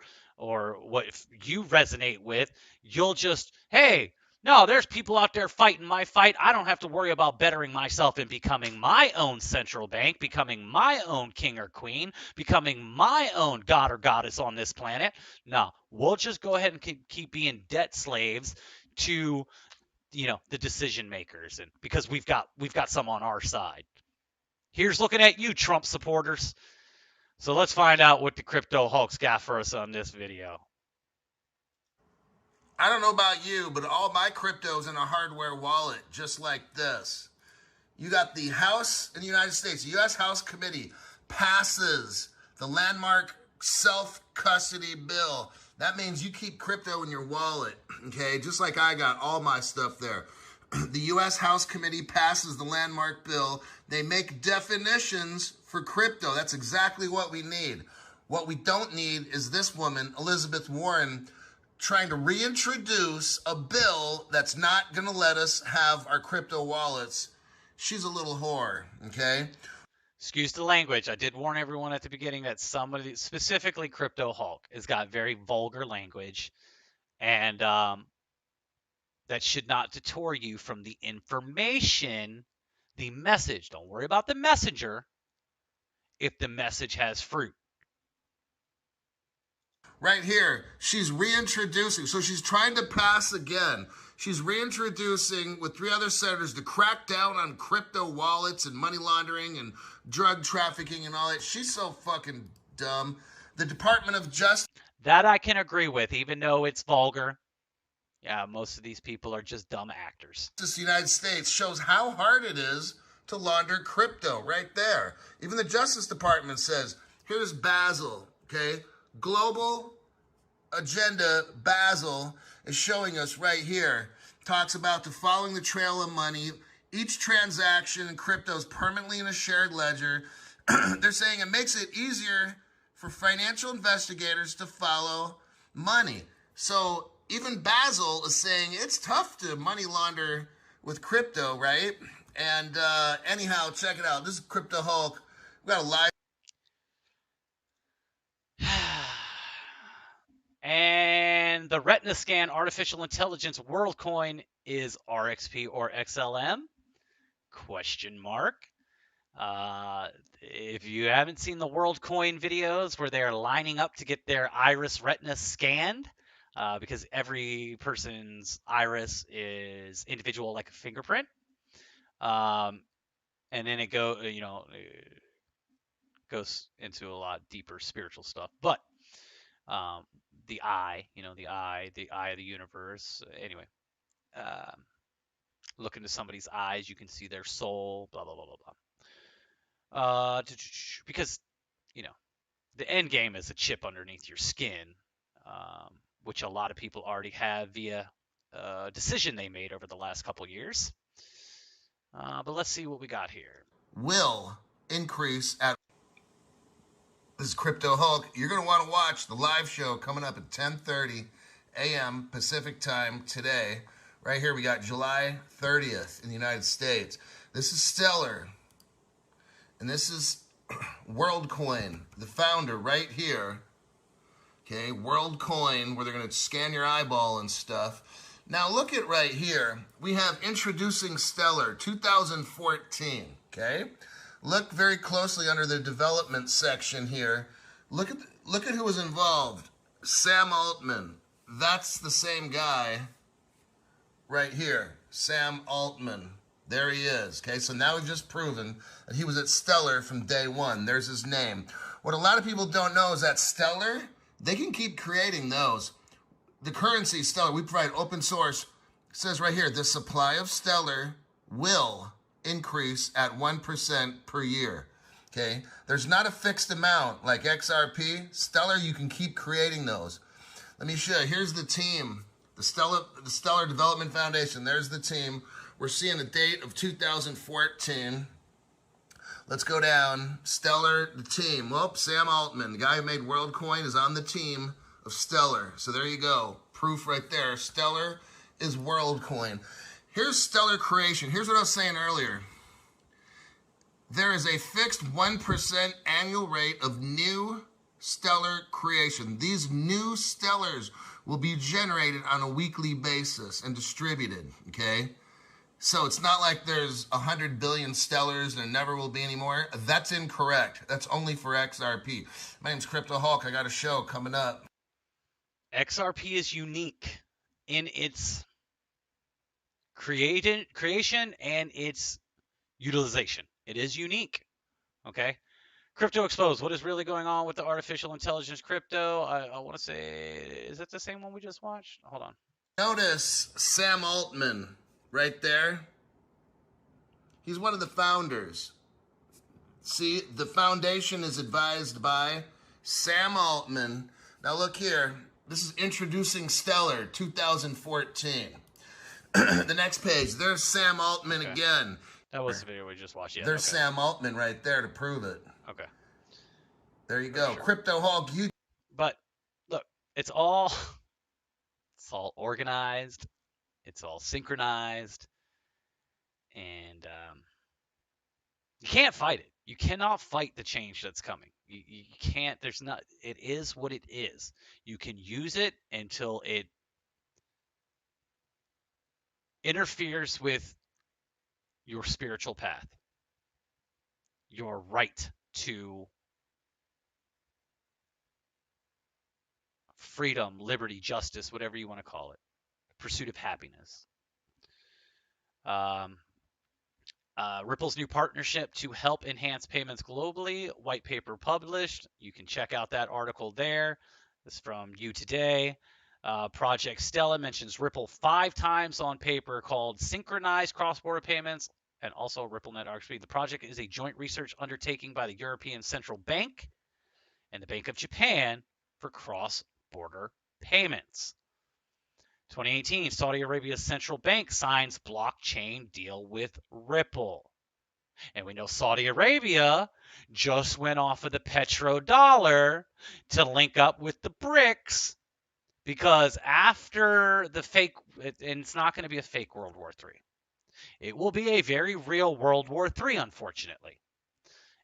what you resonate with, you'll just, hey, no, there's people out there fighting my fight. I don't have to worry about bettering myself and becoming my own central bank, becoming my own king or queen, becoming my own god or goddess on this planet. No, we'll just go ahead and keep being debt slaves to, the decision makers, and because we've got some on our side. Here's looking at you, Trump supporters. So let's find out what the Crypto Hulk's got for us on this video. I don't know about you, but all my crypto's in a hardware wallet, just like this. You got the House in the United States, the U.S. House Committee passes the landmark self-custody bill. That means you keep crypto in your wallet, okay? Just like I got all my stuff there. The U.S. House Committee passes the landmark bill. They make definitions for crypto. That's exactly what we need. What we don't need is this woman, Elizabeth Warren, trying to reintroduce a bill that's not going to let us have our crypto wallets. She's a little whore, okay? Excuse the language. I did warn everyone at the beginning that somebody, specifically Crypto Hulk, has got very vulgar language, and that should not deter you from the information, the message. Don't worry about the messenger if the message has fruit. Right here, she's reintroducing. So she's trying to pass again. She's reintroducing with 3 other senators to crack down on crypto wallets and money laundering and drug trafficking and all that. She's so fucking dumb. The Department of Justice. That I can agree with, even though it's vulgar. Yeah, most of these people are just dumb actors. The United States shows how hard it is to launder crypto right there. Even the Justice Department says, here's Basel, okay? Global Agenda Basel is showing us right here. Talks about following the trail of money. Each transaction in crypto is permanently in a shared ledger. They're saying it makes it easier for financial investigators to follow money. So even Basel is saying it's tough to money launder with crypto, right? And anyhow, check it out. This is Crypto Hulk. We got a live. And the Retina Scan Artificial Intelligence WorldCoin is RXP or XLM? Question mark. If you haven't seen the WorldCoin videos where they're lining up to get their iris retina scanned, because every person's iris is individual like a fingerprint, and then it goes into a lot deeper spiritual stuff. But the eye, the eye of the universe. Anyway, look into somebody's eyes, you can see their soul. Blah blah blah blah blah. Because the end game is a chip underneath your skin, which a lot of people already have via a decision they made over the last couple years. But let's see what we got here. Will increase at. This is Crypto Hulk. You're going to want to watch the live show coming up at 10:30 a.m. Pacific time today. Right here, we got July 30th in the United States. This is Stellar. And this is WorldCoin, the founder right here. Okay, WorldCoin, where they're going to scan your eyeball and stuff. Now, look at right here. We have Introducing Stellar 2014. Okay? Look very closely under the development section here. Look at who was involved. Sam Altman. That's the same guy right here. Sam Altman. There he is. Okay, so now we've just proven that he was at Stellar from day one. There's his name. What a lot of people don't know is that Stellar, they can keep creating those. The currency Stellar, we provide open source. It says right here, the supply of Stellar will increase at 1% per year. Okay, there's not a fixed amount like XRP. Stellar, you can keep creating those. Let me show you. Here's the team, the Stellar Development Foundation. There's the team. We're seeing a date of 2014. Let's go down. Stellar, the team. Well, Sam Altman, the guy who made WorldCoin, is on the team of Stellar. So there you go. Proof right there. Stellar is WorldCoin. Here's Stellar Creation. Here's what I was saying earlier. There is a fixed 1% annual rate of new Stellar creation. These new Stellars will be generated on a weekly basis and distributed, okay? So it's not like there's 100 billion Stellars and there never will be any more. That's incorrect. That's only for XRP. My name's Crypto Hulk. I got a show coming up. XRP is unique in its creation and its utilization. It is unique. Okay. Crypto Exposed. What is really going on with the artificial intelligence crypto? I want to say, is it the same one we just watched? Hold on. Notice Sam Altman right there. He's one of the founders. See, the foundation is advised by Sam Altman. Now look here. This is Introducing Stellar 2014. The next page. There's Sam Altman again. That was the video we just watched. Yeah, There's Sam Altman right there to prove it. Okay. There you go. Sure. Crypto Hulk. But look, it's all organized. It's all synchronized. And you can't fight it. You cannot fight the change that's coming. You can't. There's not. It is what it is. You can use it until it interferes with your spiritual path, your right to freedom, liberty, justice, whatever you want to call it, pursuit of happiness. Ripple's new partnership to help enhance payments globally, white paper published. You can check out that article there. This is from You Today. Project Stella mentions Ripple 5 times on paper, called Synchronized Cross-Border Payments, and also RippleNet RXP. The project is a joint research undertaking by the European Central Bank and the Bank of Japan for cross-border payments. 2018, Saudi Arabia's central bank signs blockchain deal with Ripple. And we know Saudi Arabia just went off of the petrodollar to link up with the BRICS, because after the fake, and it's not going to be a fake World War III. It will be a very real World War III, unfortunately.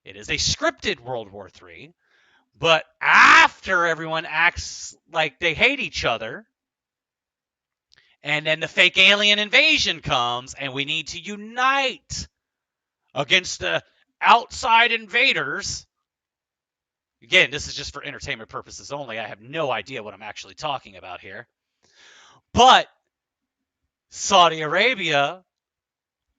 It is a scripted World War III, but after everyone acts like they hate each other, and then the fake alien invasion comes, and we need to unite against the outside invaders. Again, this is just for entertainment purposes only. I have no idea what I'm actually talking about here. But Saudi Arabia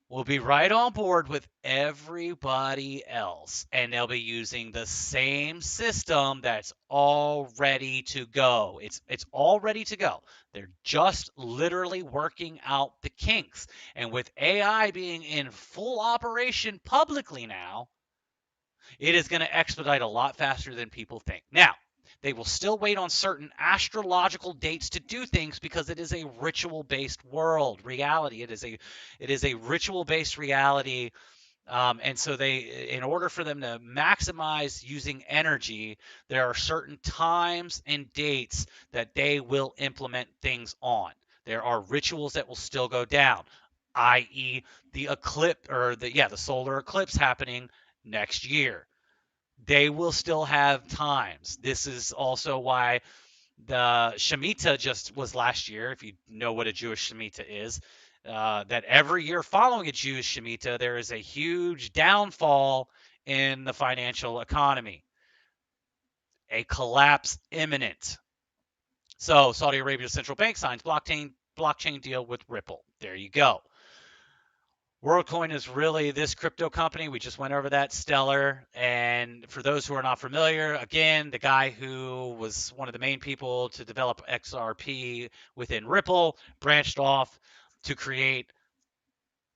will be right on board with everybody else, and they'll be using the same system that's all ready to go. It's all ready to go. They're just literally working out the kinks. And with AI being in full operation publicly now, it is going to expedite a lot faster than people think. Now, they will still wait on certain astrological dates to do things because it is a ritual-based reality. It is a ritual-based reality, and so in order for them to maximize using energy, there are certain times and dates that they will implement things on. There are rituals that will still go down, i.e., the eclipse or the solar eclipse happening next year. They will still have times. This is also why the Shemitah just was last year, if you know what a Jewish Shemitah is, that every year following a Jewish Shemitah, there is a huge downfall in the financial economy. A collapse imminent. So Saudi Arabia's central bank signs blockchain deal with Ripple. There you go. WorldCoin is really this crypto company. We just went over that, Stellar. And for those who are not familiar, again, the guy who was one of the main people to develop XRP within Ripple branched off to create,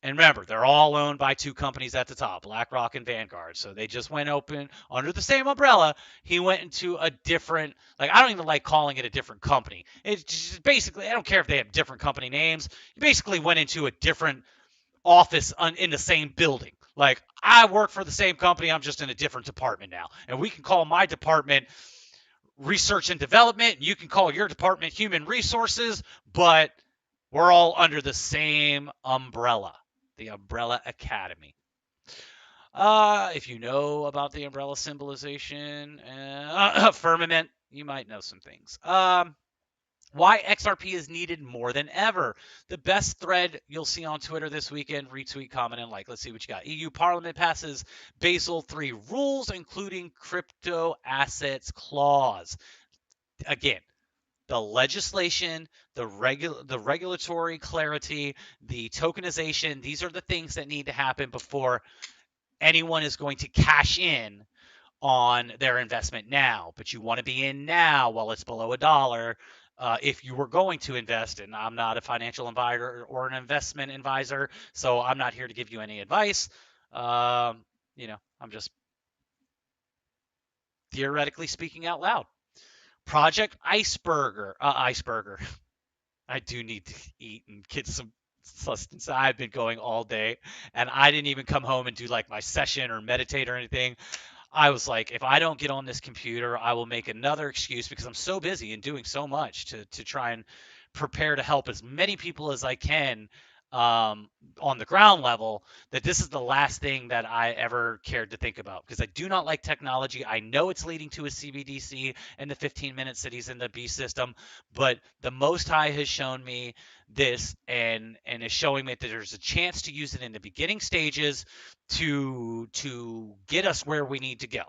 and remember, they're all owned by two companies at the top, BlackRock and Vanguard. So they just went open under the same umbrella. He went into a different, I don't even like calling it a different company. It's just basically, I don't care if they have different company names. He basically went into a different office in the same building. Like, I work for the same company, I'm just in a different department now. And we can call my department research and development, and you can call your department human resources, but we're all under the same umbrella, the Umbrella Academy. If you know about the umbrella symbolization, firmament, you might know some things. Why XRP is needed more than ever. The best thread you'll see on Twitter this weekend. Retweet, comment, and like. Let's see what you got. EU Parliament passes Basel III rules, including crypto assets clause. Again, the legislation, the regulatory clarity, the tokenization, these are the things that need to happen before anyone is going to cash in on their investment now. But you want to be in now while it's below $1. If you were going to invest, and I'm not a financial advisor or an investment advisor, so I'm not here to give you any advice. I'm just theoretically speaking out loud. Project Iceberger. I do need to eat and get some sustenance. I've been going all day, and I didn't even come home and do my session or meditate or anything. I was like, if I don't get on this computer, I will make another excuse because I'm so busy and doing so much to try and prepare to help as many people as I can on the ground level, that this is the last thing that I ever cared to think about, because I do not like technology. I know it's leading to a CBDC and the 15-minute cities in the B system, but the Most High has shown me this and is showing me that there's a chance to use it in the beginning stages to get us where we need to go.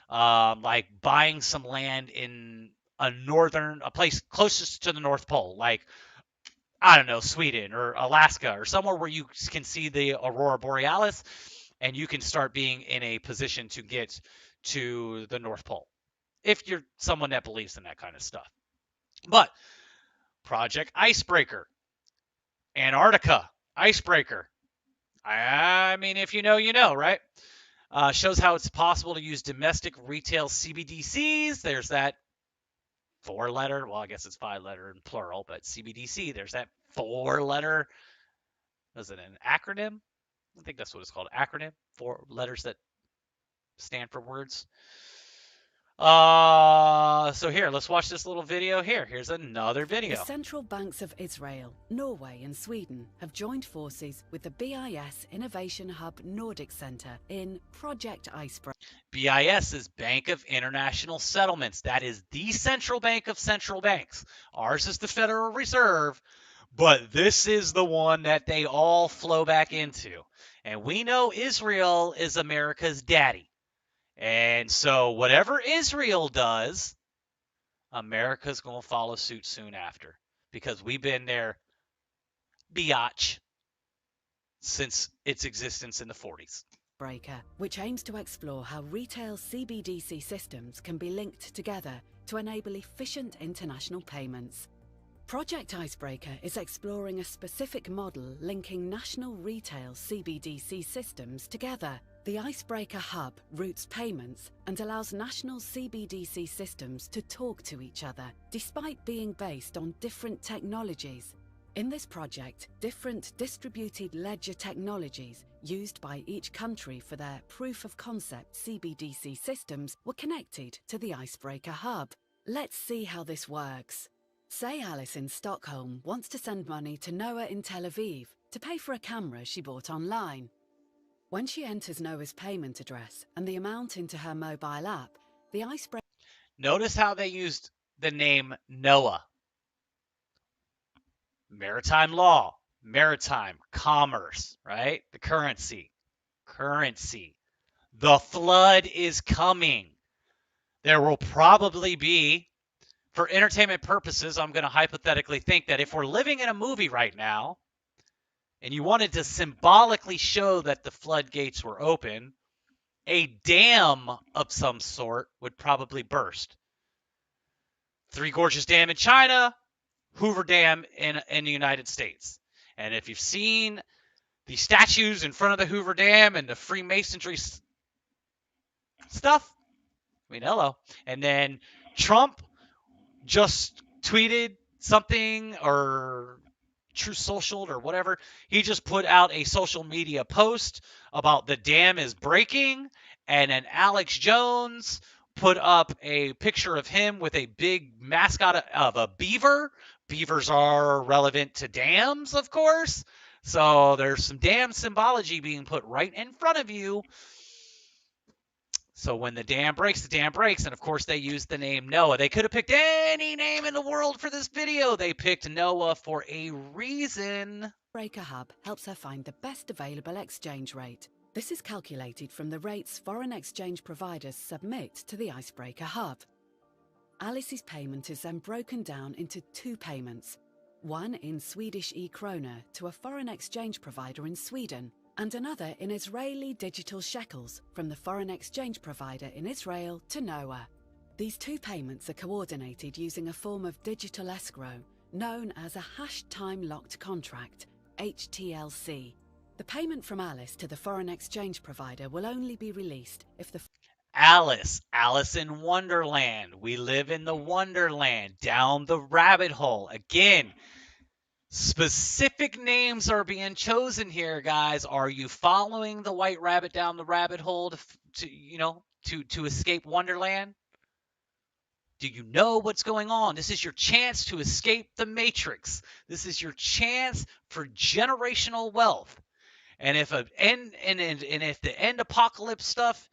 Like buying some land in a place closest to the North Pole, like, I don't know, Sweden or Alaska or somewhere where you can see the aurora borealis and you can start being in a position to get to the North Pole, if you're someone that believes in that kind of stuff. But Project Icebreaker, Antarctica Icebreaker. I mean, if you know, you know, right? Shows how it's possible to use domestic retail CBDCs. There's that 4-letter, well, I guess it's 5-letter in plural, but CBDC, there's that 4-letter, is it an acronym? I think that's what it's called, acronym, 4 letters that stand for words. So here, let's watch this little video here. Here's another video. The central banks of Israel, Norway and Sweden have joined forces with the BIS Innovation Hub Nordic Center in Project Icebreaker. BIS is Bank of International Settlements. That is the central bank of central banks. Ours is the Federal Reserve, but this is the one that they all flow back into. And we know Israel is America's daddy. And so whatever Israel does, America's going to follow suit soon after, because we've been their biatch since its existence in the 40s. Which aims to explore how retail CBDC systems can be linked together to enable efficient international payments. Project Icebreaker is exploring a specific model linking national retail CBDC systems together. The Icebreaker Hub routes payments and allows national CBDC systems to talk to each other, despite being based on different technologies. In this project, different distributed ledger technologies used by each country for their proof-of-concept CBDC systems were connected to the Icebreaker Hub. Let's see how this works. Say Alice in Stockholm wants to send money to Noah in Tel Aviv to pay for a camera she bought online. When she enters Noah's payment address and the amount into her mobile app, the Icebreaker... Notice how they used the name Noah. Maritime law, maritime commerce, right? The currency. The flood is coming. There will probably be, for entertainment purposes, I'm going to hypothetically think that if we're living in a movie right now, and you wanted to symbolically show that the floodgates were open, a dam of some sort would probably burst. Three Gorges Dam in China, Hoover Dam in the United States. And if you've seen the statues in front of the Hoover Dam and the Freemasonry stuff, I mean, hello. And then Trump just tweeted something, or Truth Social or whatever. He just put out a social media post about the dam is breaking, and then Alex Jones put up a picture of him with a big mascot of a beaver. Beavers are relevant to dams, of course. So there's some dam symbology being put right in front of you. So when the dam breaks, and of course they used the name Noah. They could have picked any name in the world for this video. They picked Noah for a reason. Icebreaker Hub helps her find the best available exchange rate. This is calculated from the rates foreign exchange providers submit to the Icebreaker Hub. Alice's payment is then broken down into 2 payments, one in Swedish e-krona to a foreign exchange provider in Sweden, and another in Israeli digital shekels from the foreign exchange provider in Israel to Noah. These 2 payments are coordinated using a form of digital escrow known as a hash-time-locked contract, HTLC. The payment from Alice to the foreign exchange provider will only be released if the... Alice in Wonderland. We live in the Wonderland, down the rabbit hole. Again, specific names are being chosen here, guys. Are you following the white rabbit down the rabbit hole to escape Wonderland? Do you know what's going on? This is your chance to escape the matrix. This is your chance for generational wealth. And if if the end apocalypse stuff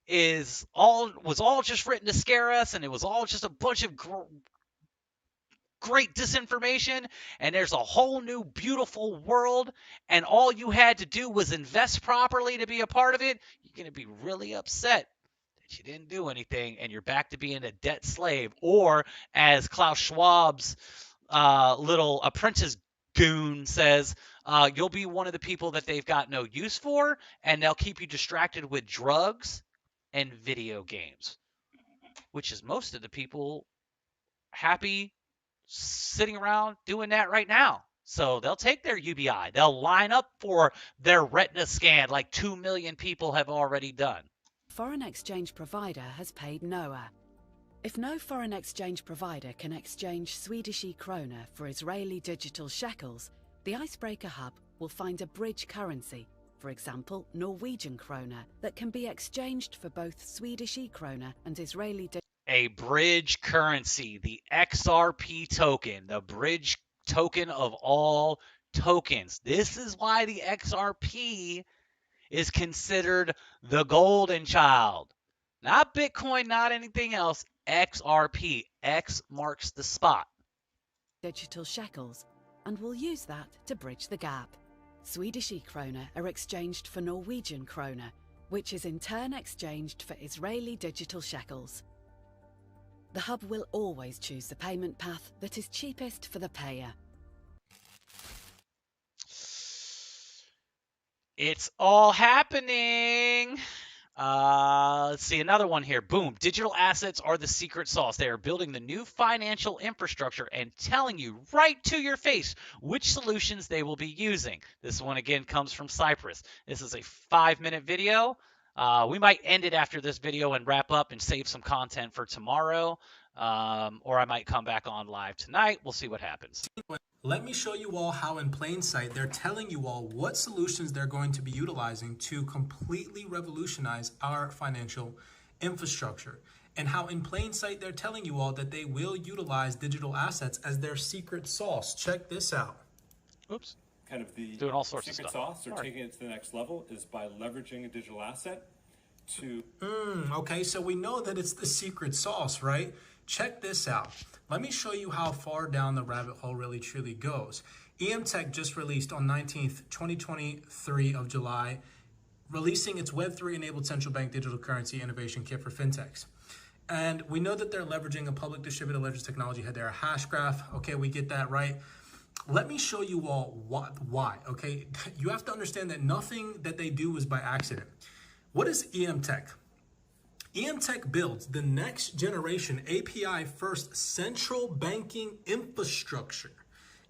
was all just written to scare us, and it was all just a bunch of great disinformation, and there's a whole new beautiful world, and all you had to do was invest properly to be a part of it, you're going to be really upset that you didn't do anything, and you're back to being a debt slave. Or, as Klaus Schwab's little apprentice goon says, you'll be one of the people that they've got no use for, and they'll keep you distracted with drugs and video games, which is most of the people happy sitting around doing that right now. So they'll take their UBI. They'll line up for their retina scan like 2 million people have already done. Foreign exchange provider has paid NOAA. If no foreign exchange provider can exchange Swedish krona for Israeli digital shekels, the Icebreaker Hub will find a bridge currency, for example, Norwegian krona, that can be exchanged for both Swedish krona and Israeli a bridge currency, the XRP token, the bridge token of all tokens. This is why the XRP is considered the golden child. Not Bitcoin, not anything else. XRP. X marks the spot. Digital shekels, and will use that to bridge the gap. Swedish krona are exchanged for Norwegian krona, which is in turn exchanged for Israeli digital shekels. The hub will always choose the payment path that is cheapest for the payer. It's all happening. Let's see another one here. Boom. Digital assets are the secret sauce. They are building the new financial infrastructure and telling you right to your face which solutions they will be using. This one again comes from Cyprus. This is a 5-minute video. We might end it after this video and wrap up and save some content for tomorrow. Or I might come back on live tonight. We'll see what happens. Let me show you all how in plain sight they're telling you all what solutions they're going to be utilizing to completely revolutionize our financial infrastructure, and how in plain sight they're telling you all that they will utilize digital assets as their secret sauce. Check this out. Oops. Kind of the doing all sorts secret of stuff. sauce or taking it to the next level is by leveraging a digital asset to... Okay, so we know that it's the secret sauce, right? Check this out. Let me show you how far down the rabbit hole really truly goes. EMTech just released on 19th, 2023 of July, releasing its Web3 enabled central bank digital currency innovation kit for fintechs. And we know that they're leveraging a public distributed ledger technology, Hedera Hashgraph. Okay, we get that right. Let me show you all why, okay? You have to understand that nothing that they do is by accident. What is EMTech? EMTech builds the next generation API first central banking infrastructure.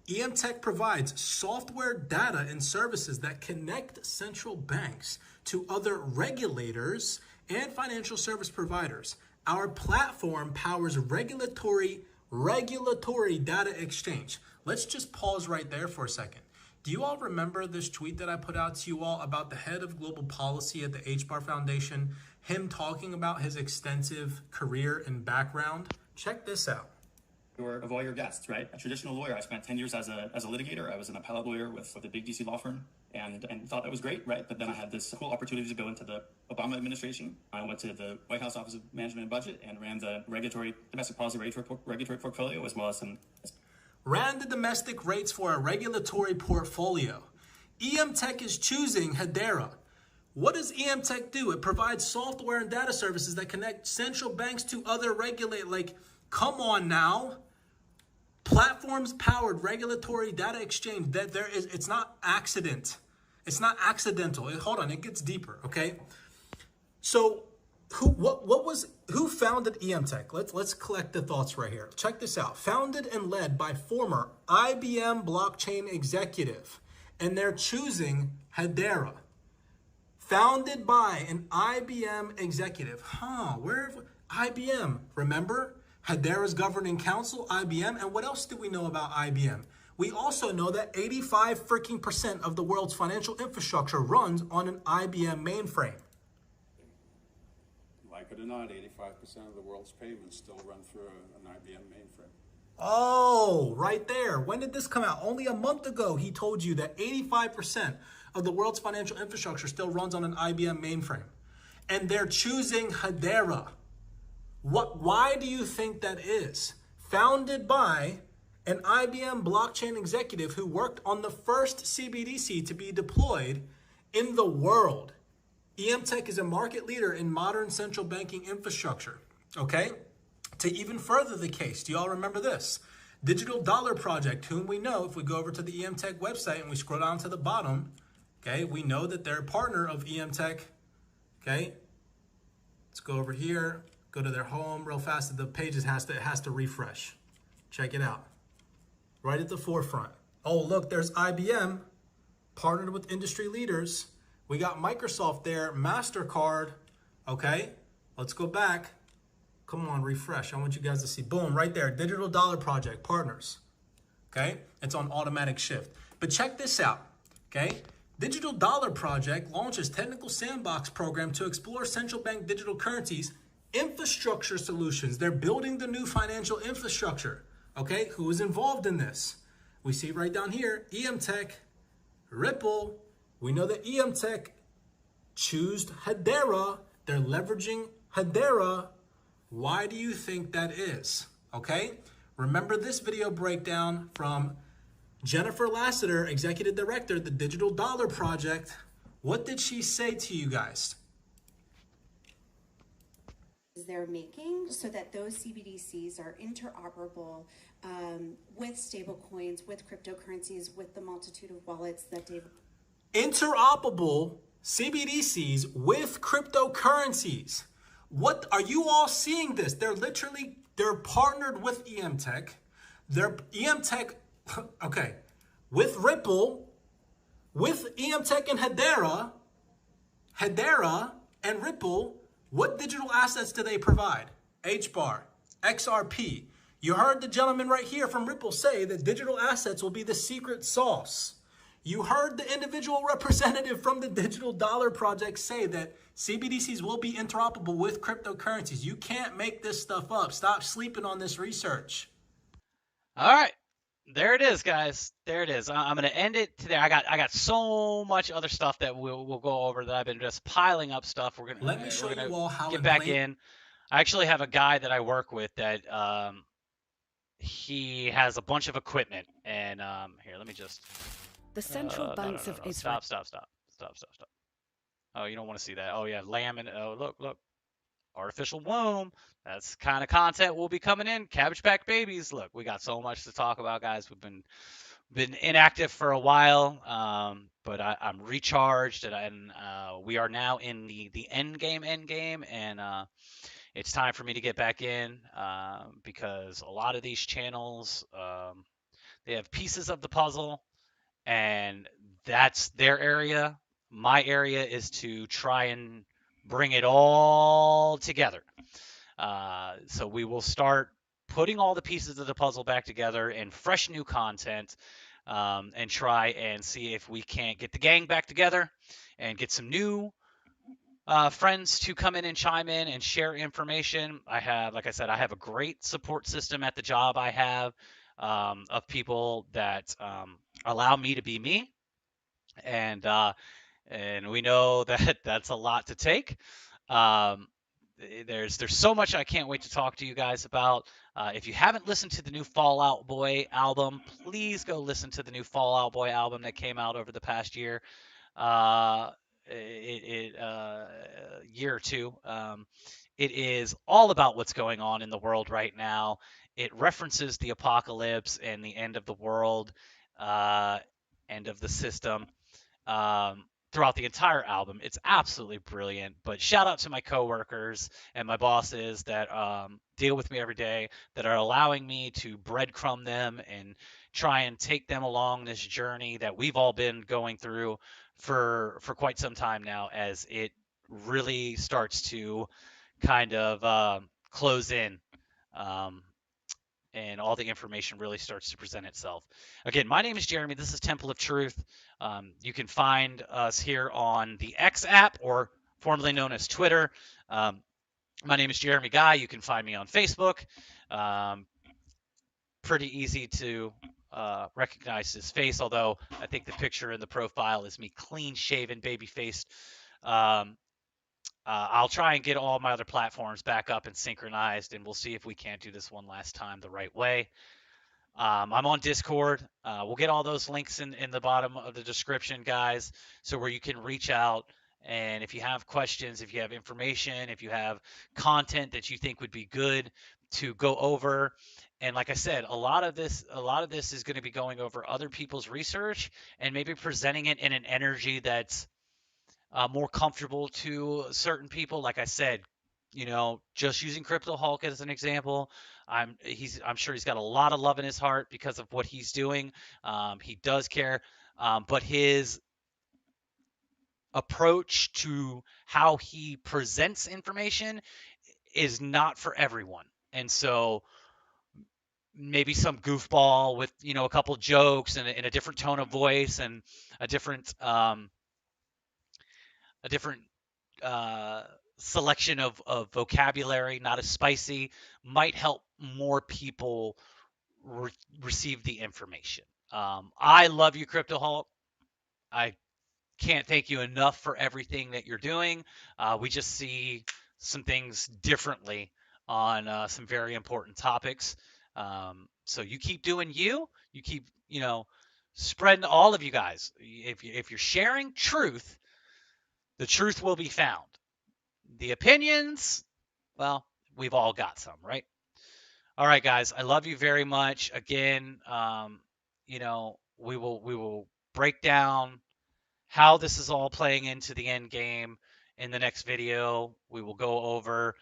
EMTech provides software, data, and services that connect central banks to other regulators and financial service providers. Our platform powers regulatory data exchange. Let's just pause right there for a second. Do you all remember this tweet that I put out to you all about the head of global policy at the HBAR Foundation, him talking about his extensive career and background? Check this out. Of all your guests, right? A traditional lawyer. I spent 10 years as a litigator. I was an appellate lawyer with a big DC law firm and thought that was great, right? But then I had this cool opportunity to go into the Obama administration. I went to the White House Office of Management and Budget and ran the domestic policy regulatory portfolio, as well as some... Ran the domestic rates for a regulatory portfolio. EMTech is choosing Hedera. What does EMTech do? It provides software and data services that connect central banks to other regulators. Like, come on now. Platforms powered regulatory data exchange. It's not accident. It's not accidental. Hold on, it gets deeper, okay? So who founded EMTech? Let's collect the thoughts right here. Check this out. Founded and led by former IBM blockchain executive, and they're choosing Hedera. Founded by an IBM executive. Where IBM? Remember? Hedera's governing council, IBM. And what else do we know about IBM? We also know that 85% of the world's financial infrastructure runs on an IBM mainframe. Like it or not, 85% of the world's payments still run through an IBM mainframe. Oh, right there. When did this come out? Only a month ago, he told you that 85% of the world's financial infrastructure still runs on an IBM mainframe. And they're choosing Hedera. Why do you think that is? Founded by an IBM blockchain executive who worked on the first CBDC to be deployed in the world. EMTech is a market leader in modern central banking infrastructure, okay? To even further the case, do y'all remember this? Digital Dollar Project, whom we know, if we go over to the EMTech website and we scroll down to the bottom, okay, we know that they're a partner of EMTech, okay? Let's go over here, go to their home real fast. The pages has to refresh. Check it out. Right at the forefront. Oh, look, there's IBM, partnered with industry leaders. We got Microsoft there, MasterCard, okay? Let's go back. Come on, refresh. I want you guys to see. Boom, right there. Digital Dollar Project, partners. Okay? It's on automatic shift. But check this out. Okay? Digital Dollar Project launches technical sandbox program to explore central bank digital currencies, infrastructure solutions. They're building the new financial infrastructure. Okay? Who is involved in this? We see right down here, EMTech, Ripple. We know that EMTech chose Hedera. They're leveraging Hedera. Why do you think that is? Okay? Remember this video breakdown from Jennifer Lassiter, Executive Director, the Digital Dollar Project. What did she say to you guys? They're making so that those CBDCs are interoperable with stablecoins, with cryptocurrencies, with the multitude of wallets that they've... Interoperable CBDCs with cryptocurrencies. What are you all seeing this? They're partnered with EMTech. They're EMTech, okay, with Ripple, with EMTech and Hedera and Ripple. What digital assets do they provide? HBAR, XRP. You heard the gentleman right here from Ripple say that digital assets will be the secret sauce. You heard the individual representative from the Digital Dollar Project say that CBDCs will be interoperable with cryptocurrencies. You can't make this stuff up. Stop sleeping on this research. All right. There it is, guys. There it is. I'm going to end it today. I got so much other stuff that we'll go over that I've been just piling up stuff. We're going to show you all how get back in. I actually have a guy that I work with that he has a bunch of equipment. And here, let me just... The central banks of Israel. Stop. Oh, you don't want to see that. Oh, yeah, lamb and look. Artificial womb. That's the kind of content will be coming in. Cabbage Patch babies. Look, we got so much to talk about, guys. We've been inactive for a while, but I'm recharged, and we are now in the end game, and it's time for me to get back in because a lot of these channels they have pieces of the puzzle. And that's their area. My area is to try and bring it all together. So we will start putting all the pieces of the puzzle back together in fresh new content and try and see if we can't get the gang back together and get some new friends to come in and chime in and share information. Like I said, I have a great support system at the job I have. Of people that allow me to be me, and we know that that's a lot to take. There's so much I can't wait to talk to you guys about. If you haven't listened to the new Fall Out Boy album, please go listen to the new Fall Out Boy album that came out over the past year, year or two. It is all about what's going on in the world right now. It references the apocalypse and the end of the world, end of the system throughout the entire album. It's absolutely brilliant. But shout out to my coworkers and my bosses that deal with me every day, that are allowing me to breadcrumb them and try and take them along this journey that we've all been going through for quite some time now, as it really starts to kind of close in. And all the information really starts to present itself. Again, my name is Jeremy. This is Temple of Truth. You can find us here on the X app, or formerly known as Twitter. My name is Jeremy Guy. You can find me on Facebook. Pretty easy to recognize his face, although I think the picture in the profile is me clean-shaven, baby-faced. I'll try and get all my other platforms back up and synchronized, and we'll see if we can't do this one last time the right way. I'm on Discord. We'll get all those links in the bottom of the description, guys, so where you can reach out. And if you have questions, if you have information, if you have content that you think would be good to go over, and like I said, a lot of this is going to be going over other people's research and maybe presenting it in an energy that's more comfortable to certain people. Like I said, just using Crypto Hulk as an example, I'm sure he's got a lot of love in his heart because of what he's doing. He does care, but his approach to how he presents information is not for everyone. And so maybe some goofball with, a couple jokes and a different tone of voice and a different selection of vocabulary, not as spicy, might help more people receive the information. I love you, Crypto Hulk. I can't thank you enough for everything that you're doing. We just see some things differently on some very important topics. So you keep doing you keep, spreading, all of you guys. If you're sharing truth, the truth will be found. The opinions, well, we've all got some, right? All right, guys, I love you very much. Again, we will break down how this is all playing into the end game in the next video. We will go over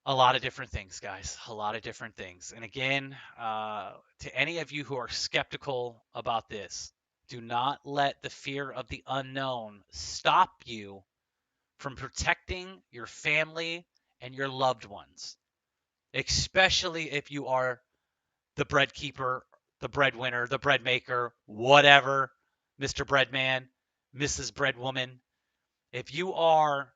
a lot of different things, guys, a lot of different things. And again, to any of you who are skeptical about this, do not let the fear of the unknown stop you from protecting your family and your loved ones, especially if you are the bread keeper, the breadwinner, the bread maker, whatever, Mr. Breadman, Mrs. Breadwoman. If you are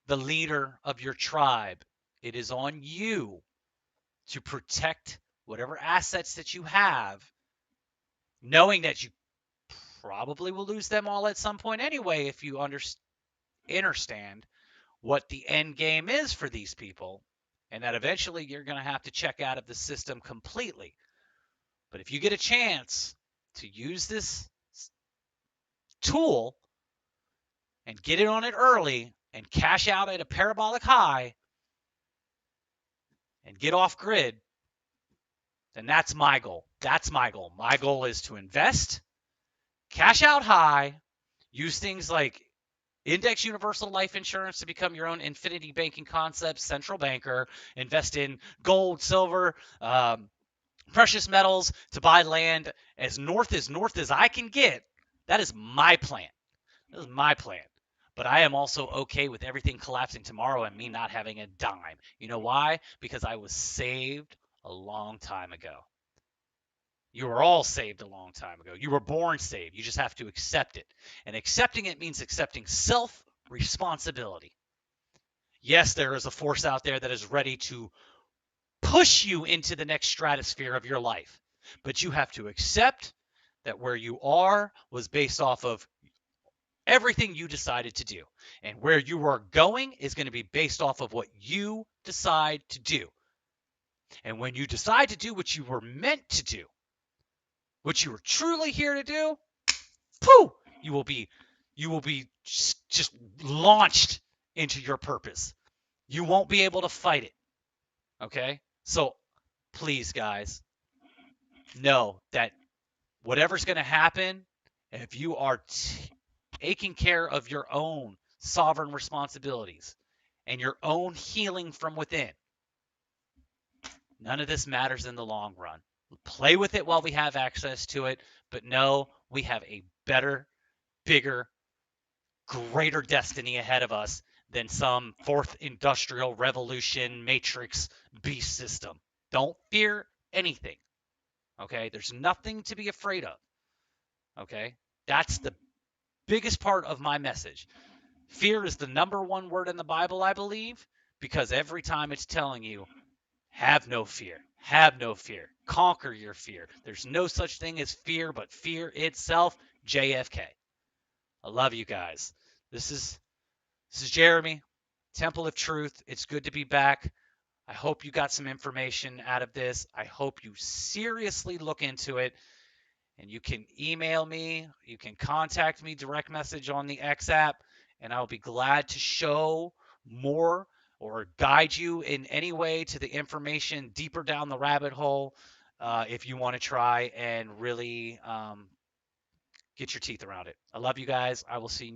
the leader of your tribe, it is on you to protect whatever assets that you have, knowing that you probably will lose them all at some point anyway if you understand what the end game is for these people, and that eventually you're going to have to check out of the system completely. But if you get a chance to use this tool and get in on it early and cash out at a parabolic high and get off grid, then that's my goal. That's my goal. My goal is to invest, cash out high, use things like Index Universal Life Insurance to become your own infinity banking concept, central banker, invest in gold, silver, precious metals to buy land as north as I can get. That is my plan. That is my plan. But I am also okay with everything collapsing tomorrow and me not having a dime. You know why? Because I was saved a long time ago. You were all saved a long time ago. You were born saved. You just have to accept it. And accepting it means accepting self-responsibility. Yes, there is a force out there that is ready to push you into the next stratosphere of your life. But you have to accept that where you are was based off of everything you decided to do. And where you are going is going to be based off of what you decide to do. And when you decide to do what you were meant to do, what you were truly here to do, pooh, you will be just launched into your purpose. You won't be able to fight it. Okay? So please, guys, know that whatever's going to happen, if you are taking care of your own sovereign responsibilities and your own healing from within, none of this matters in the long run. Play with it while we have access to it, but know we have a better, bigger, greater destiny ahead of us than some fourth industrial revolution matrix beast system. Don't fear anything. Okay? There's nothing to be afraid of. Okay? That's the biggest part of my message. Fear is the #1 word in the Bible, I believe, because every time it's telling you, have no fear, have no fear, conquer your fear. There's no such thing as fear, but fear itself. JFK. I love you guys. This is Jeremy, Temple of Truth. It's good to be back. I hope you got some information out of this. I hope you seriously look into it. And you can email me. You can contact me, direct message on the X app, and I'll be glad to show more or guide you in any way to the information deeper down the rabbit hole if you want to try and really get your teeth around it. I love you guys. I will see you.